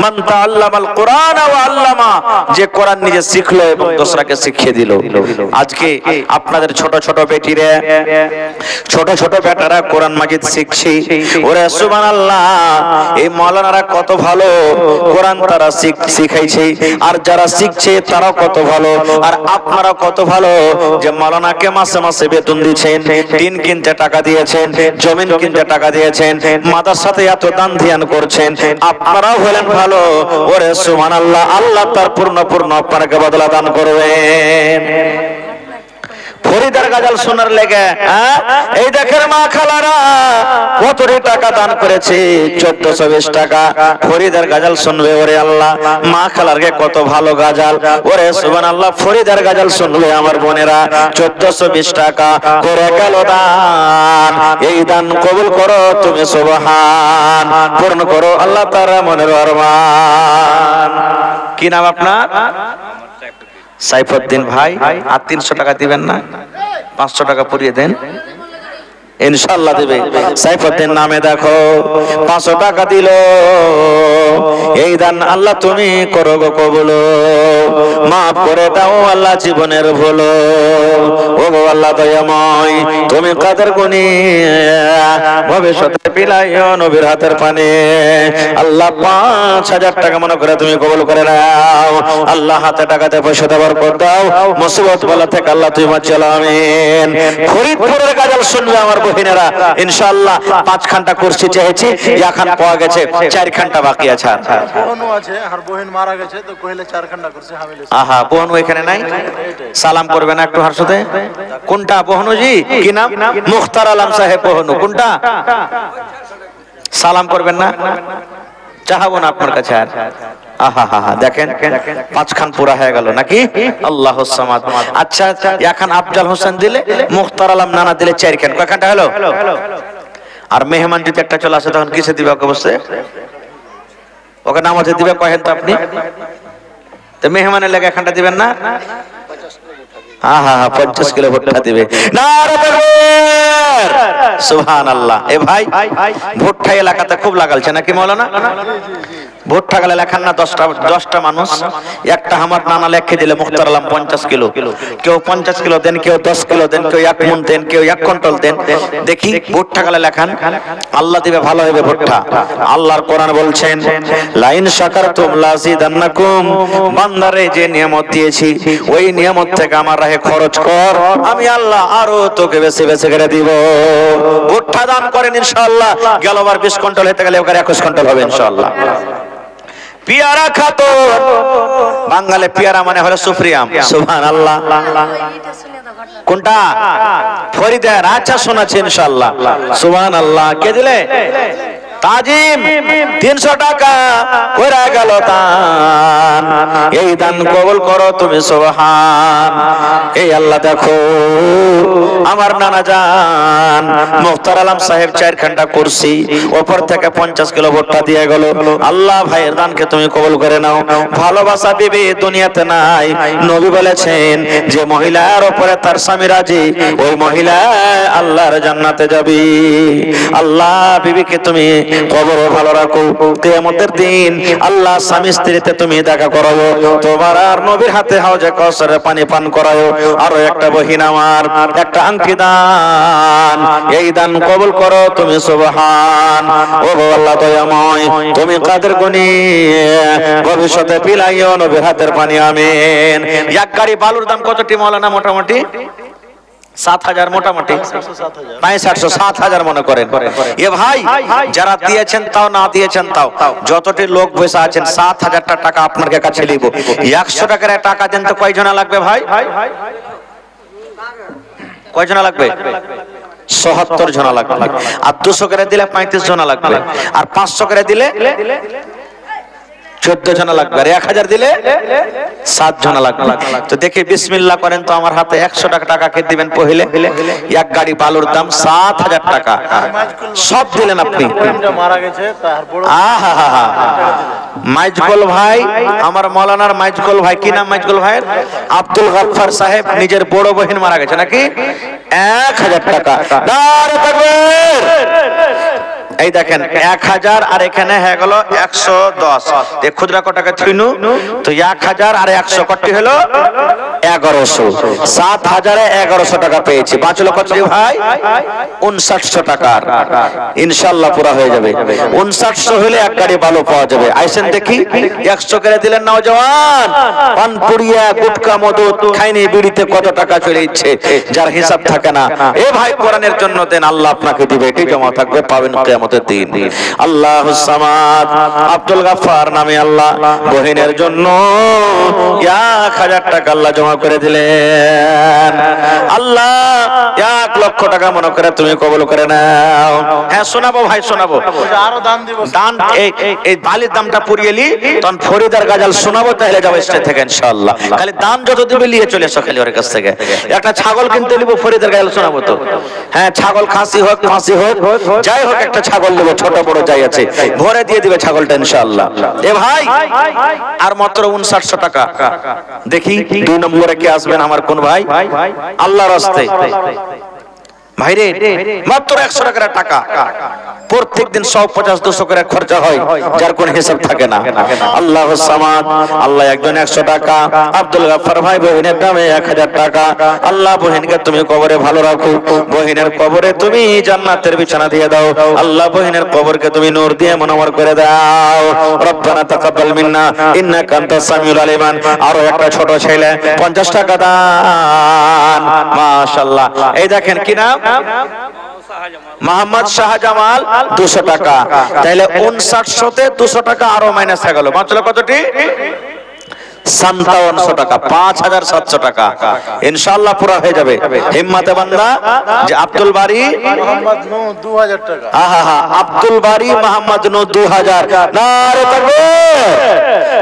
মান তাআল্লামাল কুরআন ওয়া আল্লামা, যে কোরআন নিজে শিখলো এবং দোসরাকে শিখিয়ে দিল। আজকে আপনাদের ছোট ছোট বেটিরা, ছোট ছোট বেটারা কোরআন মাজিদ শিখছে, ওরে সুবহানাল্লাহ, এই মাওলানারা কত ভালো কোরআন তারা শিখাইছে, আর যারা শিখছে তারা কত ভালো, আর আপনারা কত ভালো যে মাওলানাকে মাসে মাসে বেতন দিচ্ছেন, টিন কিনতে টাকা দিয়েছেন, জমিন কিনতে টাকা দিয়েছেন, মাদ্রাসাতে এত দান ধ্যান করছেন, আপনারাও হলেন ভালো। ওরে সুবহানাল্লাহ, আল্লাহ তার পূর্ণ আপনাকে বদলা দান করবেন। ফরিদার গাজাল শোনার লেগে এই দেখেন মা খালারা কতটি টাকা দান করেছে, 1420 টাকা। ফরিদার গাজাল শুনবে, ওরে আল্লাহ, মা খালারকে কত ভালো গাজাল, ওরে সুবহানাল্লাহ। ফরিদার গাজাল শুনবে আমার বোনেরা, 1420 টাকা করে গেল দান। এই দান কবুল করো তুমি, সুবহান, পূর্ণ করো আল্লাহ তাআলা মনের আরমান। কি নাম আপনার? সাইফুদ্দিন ভাই। আর 300 টাকা দিবেন না? 500 টাকা পুরিয়ে দেন, ইনশাআল্লাহ দেবে। সাইফুদ্দিন নামে দেখো 500 টাকা দিল। এই দান আল্লাহ তুমি করো গো কবুল, মাফ করে দাও আল্লাহ জীবনের ভুল। ও গো আল্লাহ দয়াময়, তুমি কাদের গুণী, ভবিষ্যতে পিলাইও নবীর হাতের পানি। আল্লাহ 5000 টাকা মনে করে তুমি কবুল করে নাও। আল্লাহ হাতে টাকাতে পয়সাতে বরকত দাও, মুসিবত বালা থেকে আল্লাহ তুমি বাঁচাও, আমিন। ফরিদপুরের গাজাল শুনবে আমার বহিনেরা ইনশাআল্লাহ 5 ঘন্টা কুরসি চেয়েছি এখন পাওয়া গেছে 4 ঘন্টা বাকি আছে আর বোনও আছে আর বোন মারা গেছে তো কইলে 4 ঘন্টা করছে হামিলে আহা বোনু এখানে নাই সালাম করবে না একটু হার সাথে কোনটা বহনুজি কি নাম মুখতার আলম সাহেব বহনু কোনটা সালাম করবেন না চাহাবো না আপনার কাছে আর আহা হা হা দেখেন 5 খান পুরা হয়ে গেল নাকি আল্লাহু সামাদ আচ্ছা এখন আফজাল হোসেন দিলে মুখতার আলম নানা দিলে 4 খান কয় খানটা হলো আর মেহমান যদি একটা চলে আসে তখন কিসে দিবে ওকে বসে ওকে নামাজে দিবে কহেন তো আপনি তো মেহমানের লেগে এখানটা দিবেন না আহা 50 কিলো ভুট্টা দিবে নারে তাকবীর সুবহানাল্লাহ এ ভাই ভুট্টা এলাকাতে খুব লাগালছে নাকি মাওলানা ভুট্টা গেলে লেখান না 10টা মানুষ একটা আমার নানা লেখে দিলে মুখতার আলম 50 কিলো কেউ 50 কিলো দেন কেউ 10 কিলো দেন কেউ 1 মণ দেন কেউ 1 কুইন্টাল দেন দেখি ভুট্টা গেলে লেখান আল্লাহ দিবে ভালো হবে ভুট্টা আল্লাহর কোরআন বলছেন লাইন শাকারতুম লাযিদান্নাকুম বান্দারে যে নিয়ামত দিয়েছি ওই নিয়ামত থেকে আমার রাহে খরচ কর আমি আল্লাহ আরো তোকে বেশি বেশি করে দিব ভুট্টা দান করেন ইনশাআল্লাহ গেলবার 20 কুইন্টাল হতে গেলে ওখানে 21 কুইন্টাল হবে ইনশাআল্লাহ পিয়ারা খাতো বাঙালি পিয়ারা মানে হলো সুপ্রিয়াম সুবহানাল্লাহ কোনটা ফরিদার আচ্ছা শোনাচ্ছে ইনশাআল্লাহ সুবহানাল্লাহ কে দিলে তাজিম 300 টাকা কইরা গেল দান এই দান কবুল করো তুমি সুবহান এই আল্লাহ দেখো আমার নানা জান মুখতার আলম সাহেব 4 ঘন্টা কুরসি উপর থেকে 50 কিলো ভুট্টা দিয়ে গেল আল্লাহ ভাইয়ের দানকে তুমি কবুল করে নাও ভালোবাসা বিবি দুনিয়াতে নাই নবী বলেছেন যে মহিলার উপরে তার স্বামী রাজি ওই মহিলা আল্লাহর জান্নাতে যাবে আল্লাহ বিবিকে তুমি কবর ভালো রাখো কিয়ামতের দিন আল্লাহ স্বামী স্ত্রীতে তুমি দেখা করাবো তোমার আর নবীর হাতে হাউজে কাউসারের পানি পান করায়ো আরো একটা বহিন আমার একটা আংটি দান এই দান কবুল করো তুমি সুবহান ও আল্লাহ দয়াময় তুমি কাদের গুনি ভবিষ্যতে পিলাইও নবীর হাতের পানি আমিন এক গাড়ি বালুর দাম কতটি মাওলানা মোটামুটি 7,000 মোটামুটি 65,000 মনে করেন এ ভাই যারা দিয়েছেন তাও না দিয়েছেন তাও যতটি লোক বসে আছেন 7,000 টাকা আপনার কাছে নিব 100 টাকার টাকা দেন তো কয়জনা লাগবে ভাই কয়জনা লাগবে ৭৭ জনা লাগবে আর 200 করে দিলে 35 জনা লাগবে আর 500 করে দিলে 14 জনা লাগবে আর 1000 দিলে 7 জনা লাগবে তো দেখি বিসমিল্লাহ করেন তো আমার হাতে 100 টাকা কে দিবেন পहिले এক গাড়ি বালুর দাম 7,000 টাকা সব দিলেন আপনি মারা গেছে তার বড় আহা মাইজগোল ভাই আমার মাওলানার মাইজগোল ভাই কি নাম মাইজগোল ভাইয়ের আব্দুল গফফার সাহেব নিজের বড় বহিন মারা গেছে নাকি 1000 টাকা নারে তাকবীর এই দেখেন 1000 আর এখানে হয়ে গেল 110 এই খুদরা কত টাকা ছিল তো 1000 আর 100 কত হলো 1100 7000 এ 1100 টাকা পেয়েছি বাঁচলো কত ভাই 5900 টাকা ইনশাআল্লাহ পুরো হয়ে যাবে 5900 হলে এক গাড়ি ভালো পাওয়া যাবে আইসেন দেখি 100 করে দিলেন নওজওয়ান পান পুড়িয়া গুটকা মদ খাইনি বিড়িতে কত টাকা চলে ইচ্ছে যার হিসাব থাকে না এ ভাই কোরআনের জন্য দেন আল্লাহ আপনাকে দিবে এটি জমা থাকবে পাবেন কিয়ামতের দিন আল্লাহুস সামাদ আব্দুল গফফার নামে আল্লাহ বহিনের জন্য 1000 টাকা আল্লাহ জমা করে দিলেন আল্লাহ 1 লক্ষ টাকা মনে করে তুমি কবুল করে নাও হ্যাঁ শোনাবো ভাই শোনাবো আরো দান দিব দান এই বালির দামটা পুরিয়েলি তখন ফরিদার গাজাল শোনাবো তাহলে যাবো স্টেজ থেকে ইনশাআল্লাহ খালি দান যত দিবে নিয়ে চলে এসো খালি ওর কাছ থেকে একটা ছাগল কিনতে নিব ফরিদার গাজাল শোনাবো তো হ্যাঁ ছাগল খাসি হোক ফাঁসি হোক যাই হোক একটা ছাগল নেবো ছোট বড় যাই আছে ভরে দিয়ে দিবে ছাগলটা ইনশাআল্লাহ এ ভাই আর মাত্র 5900 টাকা দেখি 2 নম্বরে কে আসবেন আমার কোন ভাই আল্লাহর রাস্তায় ভাইরে মাত্র 100 টাকার টাকা প্রত্যেকদিন 150-200 করে খরচা হয় যার কোনো হিসাব থাকে না আল্লাহুস সামাদ আল্লাহ একজন 100 টাকা আব্দুল গফফার ভাই বহিনের নামে 1000 টাকা আল্লাহ বহিনকে তুমি কবরে ভালো রাখো বহিনের কবরে তুমি জান্নাতের বিছানা দিয়ে দাও আল্লাহ বহিনের কবরকে তুমি নূর দিয়ে মনোমর করে দাও রব্বানা তাকাব্বাল মিন্না ইন্নাকা আনতাস সামিউল আলিম আরো একটা ছোট ছেলে 50 টাকা দান মাশাআল্লাহ এই দেখেন কি নাম মোহাম্মদ শাহজামাল 200 টাকা। তাহলে 5900তে 200 টাকা আরো মাইনাস হয়ে গেল, বাঁচল কতটি? 5700 টাকা, 5700 টাকা। ইনশাআল্লাহ পুরো হয়ে যাবে। হিম্মতে বান্দা যে আব্দুল বারী মোহাম্মদ নূহ 2000 টাকা। আহা আব্দুল বারী মোহাম্মদ নূহ 2000। নারে তাকবীর।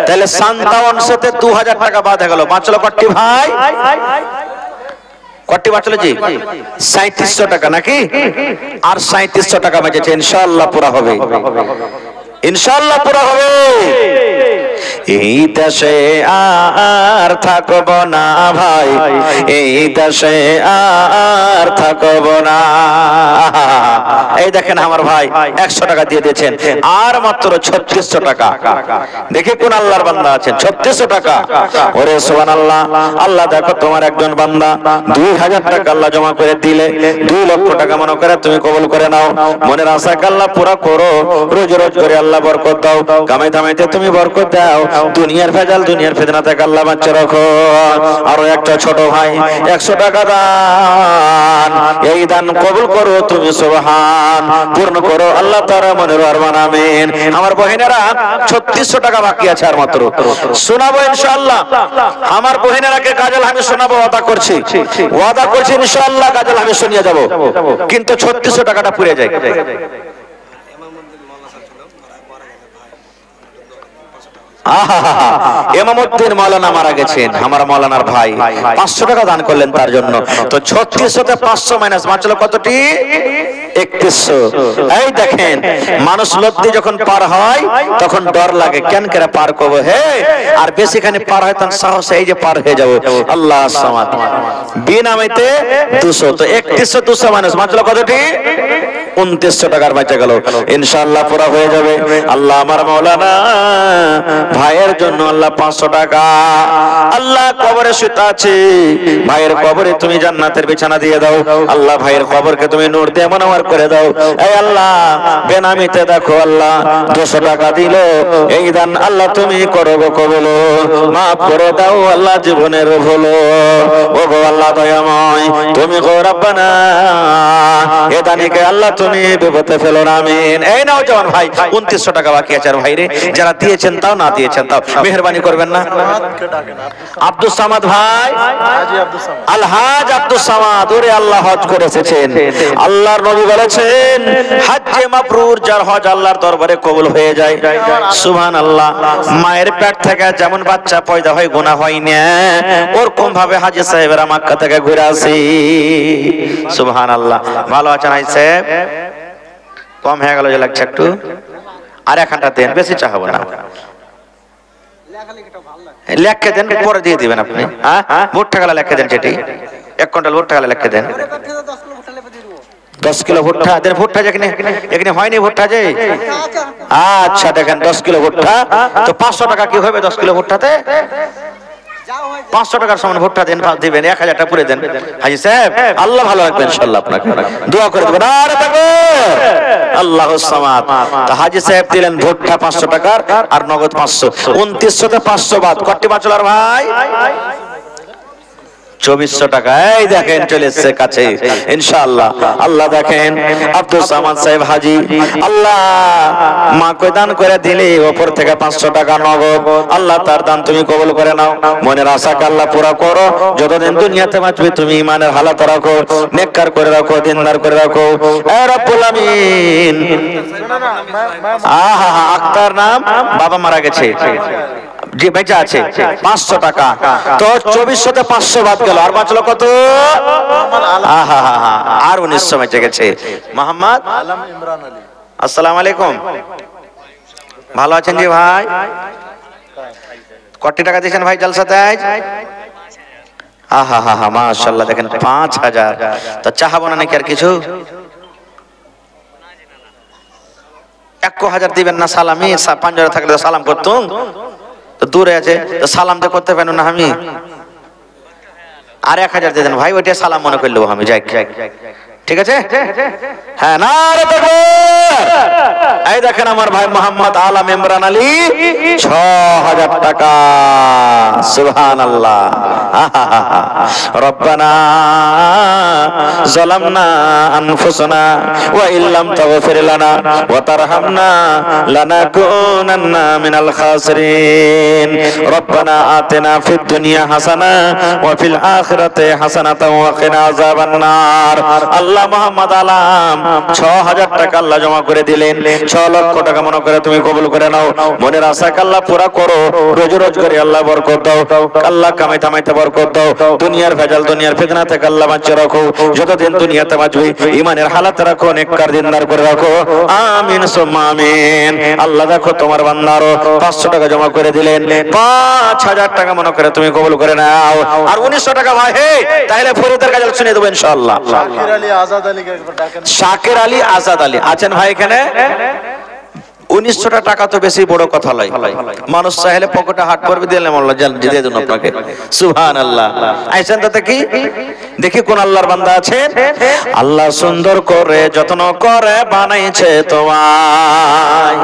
তাহলে 5700তে 2000 টাকা বাদ হয়ে গেল, বাঁচল কটি ভাই? কটি বাঁচল জি? 3700 টাকা নাকি? আর 3700 টাকা বেঁচেছে, ইনশাআল্লাহ পুরো হবে, ইনশাআল্লাহ পুরো হবে। এই দেশে আর থাকব না ভাই, এই দেশে আর থাকব না। এই দেখেন আমার ভাই 100 টাকা দিয়ে দিয়েছেন, আর মাত্র 3600 টাকা। দেখে কোন আল্লাহর বান্দা আছেন, 3600 টাকা। ওরে সুবহানাল্লাহ। আল্লাহ দেখো তোমার একজন বান্দা 2000 টাকা আল্লাহ জমা করে দিলে, 2 লক্ষ টাকা মনে করে তুমি কবুল করে নাও। মনের আশা আল্লাহ পুরা করো, রোজ রোজ করে আল্লাহ বরকত দাও, কামাই দামাইতে তুমি বরকত দাও, দুনিয়ার ভেজাল দুনিয়ার ফিতনা থেকে আল্লাহ বাঁচিয়ে রাখো। আরো একটা ছোট ভাই 100 টাকা দান, এই দান কবুল করো তুমি, সুবহান, পূর্ণ করো আল্লাহ তাআলা মনের আরমান, আমিন। আমার বহিনেরা 3600 টাকা বাকি আছে আর মাত্র, শোনাবো ইনশাআল্লাহ। আমার বহিনেরাকে গাজল আমি শোনাবো, ওয়াদা করছি, ওয়াদা করছি ইনশাআল্লাহ গাজল আমি শুনিয়ে যাব, কিন্তু 3600 টাকাটা পুড়ে যায়। ইমামউদ্দিন মাওলানা মারা গেছেন, আমার মাওলানার ভাই 500 টাকা দান করলেন তার জন্য। তো 3600তে 500 মাইনাস বাঁচলো কতটি? 3100। এই দেখেন মানুষ লব্ধি যখন পার হয় তখন ডর লাগে, কেন করে পার করব হে, আর বেশিখানি পার হয় তখন সাহস, এই যে পার হয়ে যাব। আল্লাহ সামাদ বিনামেতে 200, তো 3100 200 মাইনাস বাঁচলো কতটি? 2900 টাকার বেঁচে গেল, ইনশাআল্লাহ পুরো হয়ে যাবে। আল্লাহ আমার মাওলানা ভাইয়ের জন্য আল্লাহ 500 টাকা, আল্লাহ কবরে শুতে আছে, ভাইয়ের কবরে তুমি জান্নাতের বিছানা দিয়ে দাও, আল্লাহ ভাইয়ের কবরকে তুমি নূর দিয়ে মনোয়ার করে দাও। এই আল্লাহ বেনামিতে দেখো আল্লাহ 200 টাকা দিল, এই দান আল্লাহ তুমি করো গো কবুল, মাফ করে দাও আল্লাহ জীবনের ভুল। ও গো আল্লাহ দয়াময় তুমি গো রব্বানা, এ দানিকে আল্লাহ তুমি বিপদে ফেলো না, আমিন। এই নাও জওয়ান ভাই 2900 টাকা বাকি আছে। আর ভাইরে যারা দিয়েছেন তাও, না দিয়েছেন তাও, মেহেরবানি করবেন না। আব্দুল সামাদ ভাই, আলহাজ আব্দুল সামাদ, ওরে আল্লাহ হজ করে এসেছেন। আল্লাহর নবী বলেছেন হজ্জে মাবরুর, যার হজ আল্লাহর দরবারে কবুল হয়ে যায়। সুবহানাল্লাহ। মায়ের পেট থেকে যেমন বাচ্চা পয়দা হয়, গুনাহ হয় না, ওরকম ভাবে হাজী সাহেবেরা মক্কা থেকে ঘুরে আসি। সুবহানাল্লাহ। ভালো আছেন হাজী সাহেব? কম হয়ে গেল যে লাগছে একটু, আর এখানটা দেন, বেশি চাহাবো না, লেখকে দেন, পরে দিয়ে দিবেন আপনি। হ্যাঁ, ভুট্টা গালা লেখকে দেন, যেটি 1 কুইন্টাল ভুট্টা গালা লেখকে দেন। 10 কিলো ভুট্টা দেন। ভুট্টা যেখানে এখানে হয়নি ভুট্টা যে, আচ্ছা দেখেন 10 কিলো ভুট্টা, তো 500 টাকা কি হবে 10 কিলো ভুট্টাতে? 500 টাকার সমান ভুট্টা দেন, দিবেন 1000 টাকা পুরে দেন। হাজী সাহেব আল্লাহ ভালো রাখবেন ইনশাআল্লাহ, আপনাকে দোয়া করে দেবেন। আরে তাকবীর, আল্লাহুস সামাদ। তো হাজী সাহেব দিলেন ভুট্টা 500 টাকার, আর নগদ 500, 2900তে 500 বাদ, কত বাঁচল আর ভাই? 2400 টাকা। এই দেখেন চলে এসেছে কাছে ইনশাআল্লাহ। আল্লাহ দেখেন আব্দুল সামাদ সাহেব হাজী, আল্লাহ মা কই দান করে দিলে উপর থেকে 500 টাকা নগদ, আল্লাহ তার দান তুমি কবুল করে নাও, মনের আশাকে আল্লাহ পুরা করো, যতদিন দুনিয়াতে বাঁচবে তুমি ইমানের হালাত রাখো, নেককার করে রাখো, দিনদার করে রাখো। এ রব্বুল আমিন। আহা আক্তার নাম, বাবা মারা গেছে, জি বেঁচে আছে 500 টাকা। তো 2400তে 500 বাদ গেল, আর বাঁচলো কত? আহা আর 1900 বেঁচে গেছে। মোহাম্মদ আলম ইমরান আলী। আসসালামু আলাইকুম, ভালো আছেন জি ভাই? কত টাকা দিয়েছেন ভাই জলসাতে আজ? আহা মাশাআল্লাহ, দেখেন 5000। তো চাহাবো না নাকি আর কিছু? 1000 দিবেন না সালামি? 5000 থাকলে সালাম করতুম, তো দূরে আছে তো সালাম তো করতে পারো না আমি। আর 1000 দিয়ে দেন ভাই, ওইটা সালাম মনে করলেও আমি যাই। ঠিক আছে? হ্যাঁ, নারে তাকবীর। এই দেখেন আমার ভাই মোহাম্মদ আলম ইমরান আলী ৬,০০০ টাকা। সুবহানাল্লাহ। রব্বানা যালামনা আনফুসানা ওয়া ইল্লাম তাগফির লানা ওয়া তারহামনা লানাকুনান্না মিনাল খাসিরিন। রব্বানা আতিনা ফিদ দুনিয়া হাসানা ওয়া ফিল আখিরাতি হাসানাতাও ওয়া কিনা আযাবান নার। আল্লাহ মোহাম্মদ আলম ৬,০০০ টাকা আল্লাহ জমা করে দিলেন। ৬ লক্ষ টাকা মনে করে তুমি কবুল করে নাও। মনের আশা আল্লাহ পুরা করো। রোজ রোজ করে আল্লাহ বরকত দাও। আল্লাহ কামাই থামাইতে বরকত দাও। দুনিয়ার ভেজাল দুনিয়ার ফিতনা থেকে আল্লাহ বাঁচিয়ে রাখো। যতদিন দুনিয়াতে বাঁচবি ইমানের হালাতে রাখো, নেককার দিনদার করে রাখো। আমিন সুম্মা আমিন। আল্লাহ দেখো তোমার বান্দারও ৫০০ টাকা জমা করে দিলেন। ৫,০০০ টাকা মনে করে তুমি কবুল করে নাও। আর ১৯০০ টাকা ভাই, হে তাহলে ফরিদের কাজ শুনে দেবো ইনশাআল্লাহ। শাকির আলী আজাদ আলীকে একবার ডাকেন। শাকির আলী আজাদ আলী আছেন ভাই এখানে? ১৯০০ টাকা তো বেশি বড় কথা নয়। মানুষ চাইলে পকেটে হাত পড়বে দিলাম আল্লাহ দিয়ে দেন আপনাকে। সুবহানাল্লাহ। আইছেন তাতে কি দেখি কোন আল্লাহর বান্দা আছে? আল্লাহ সুন্দর করে যত্ন করে বানাইছে তোমায়।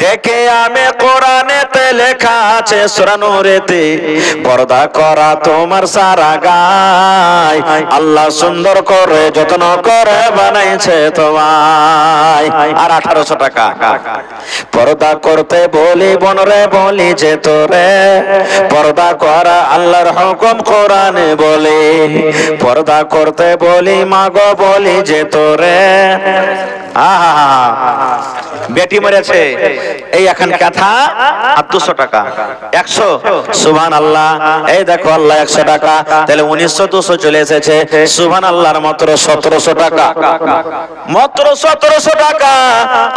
দেখে আমি কোরআনেতে লেখা আছে সূরা নূরেতে, পর্দা করা তোমার সারা গায়। আল্লাহ সুন্দর করে যত্ন করে বানাইছে তোমায়। আর ১৮০০ টাকা পর্দা করতে বলি বনরে বলি যে তোরে, পর্দা করা আল্লাহর হুকুম কোরআনে বলে। পর্দা করতে বলি মাগো বলি যে তোরে। আহা বেটি মরেছে এই এখন কথা। আর ২০০ টাকা ১০০। সুবহানাল্লাহ। এই দেখো আল্লাহ ১০০ টাকা, তাহলে ১৯০০ ২০০ চলে এসেছে। সুবহানাল্লাহর মাত্র ১৭০০ টাকা। মাত্র ১৭০০ টাকা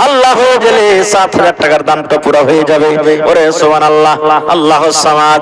আল্লাহ হয়ে গেলে ৭,০০০ টাকার দামটা পুরো হয়ে যাবে। ওরে সুবহানাল্লাহ। আল্লাহু সামাদ।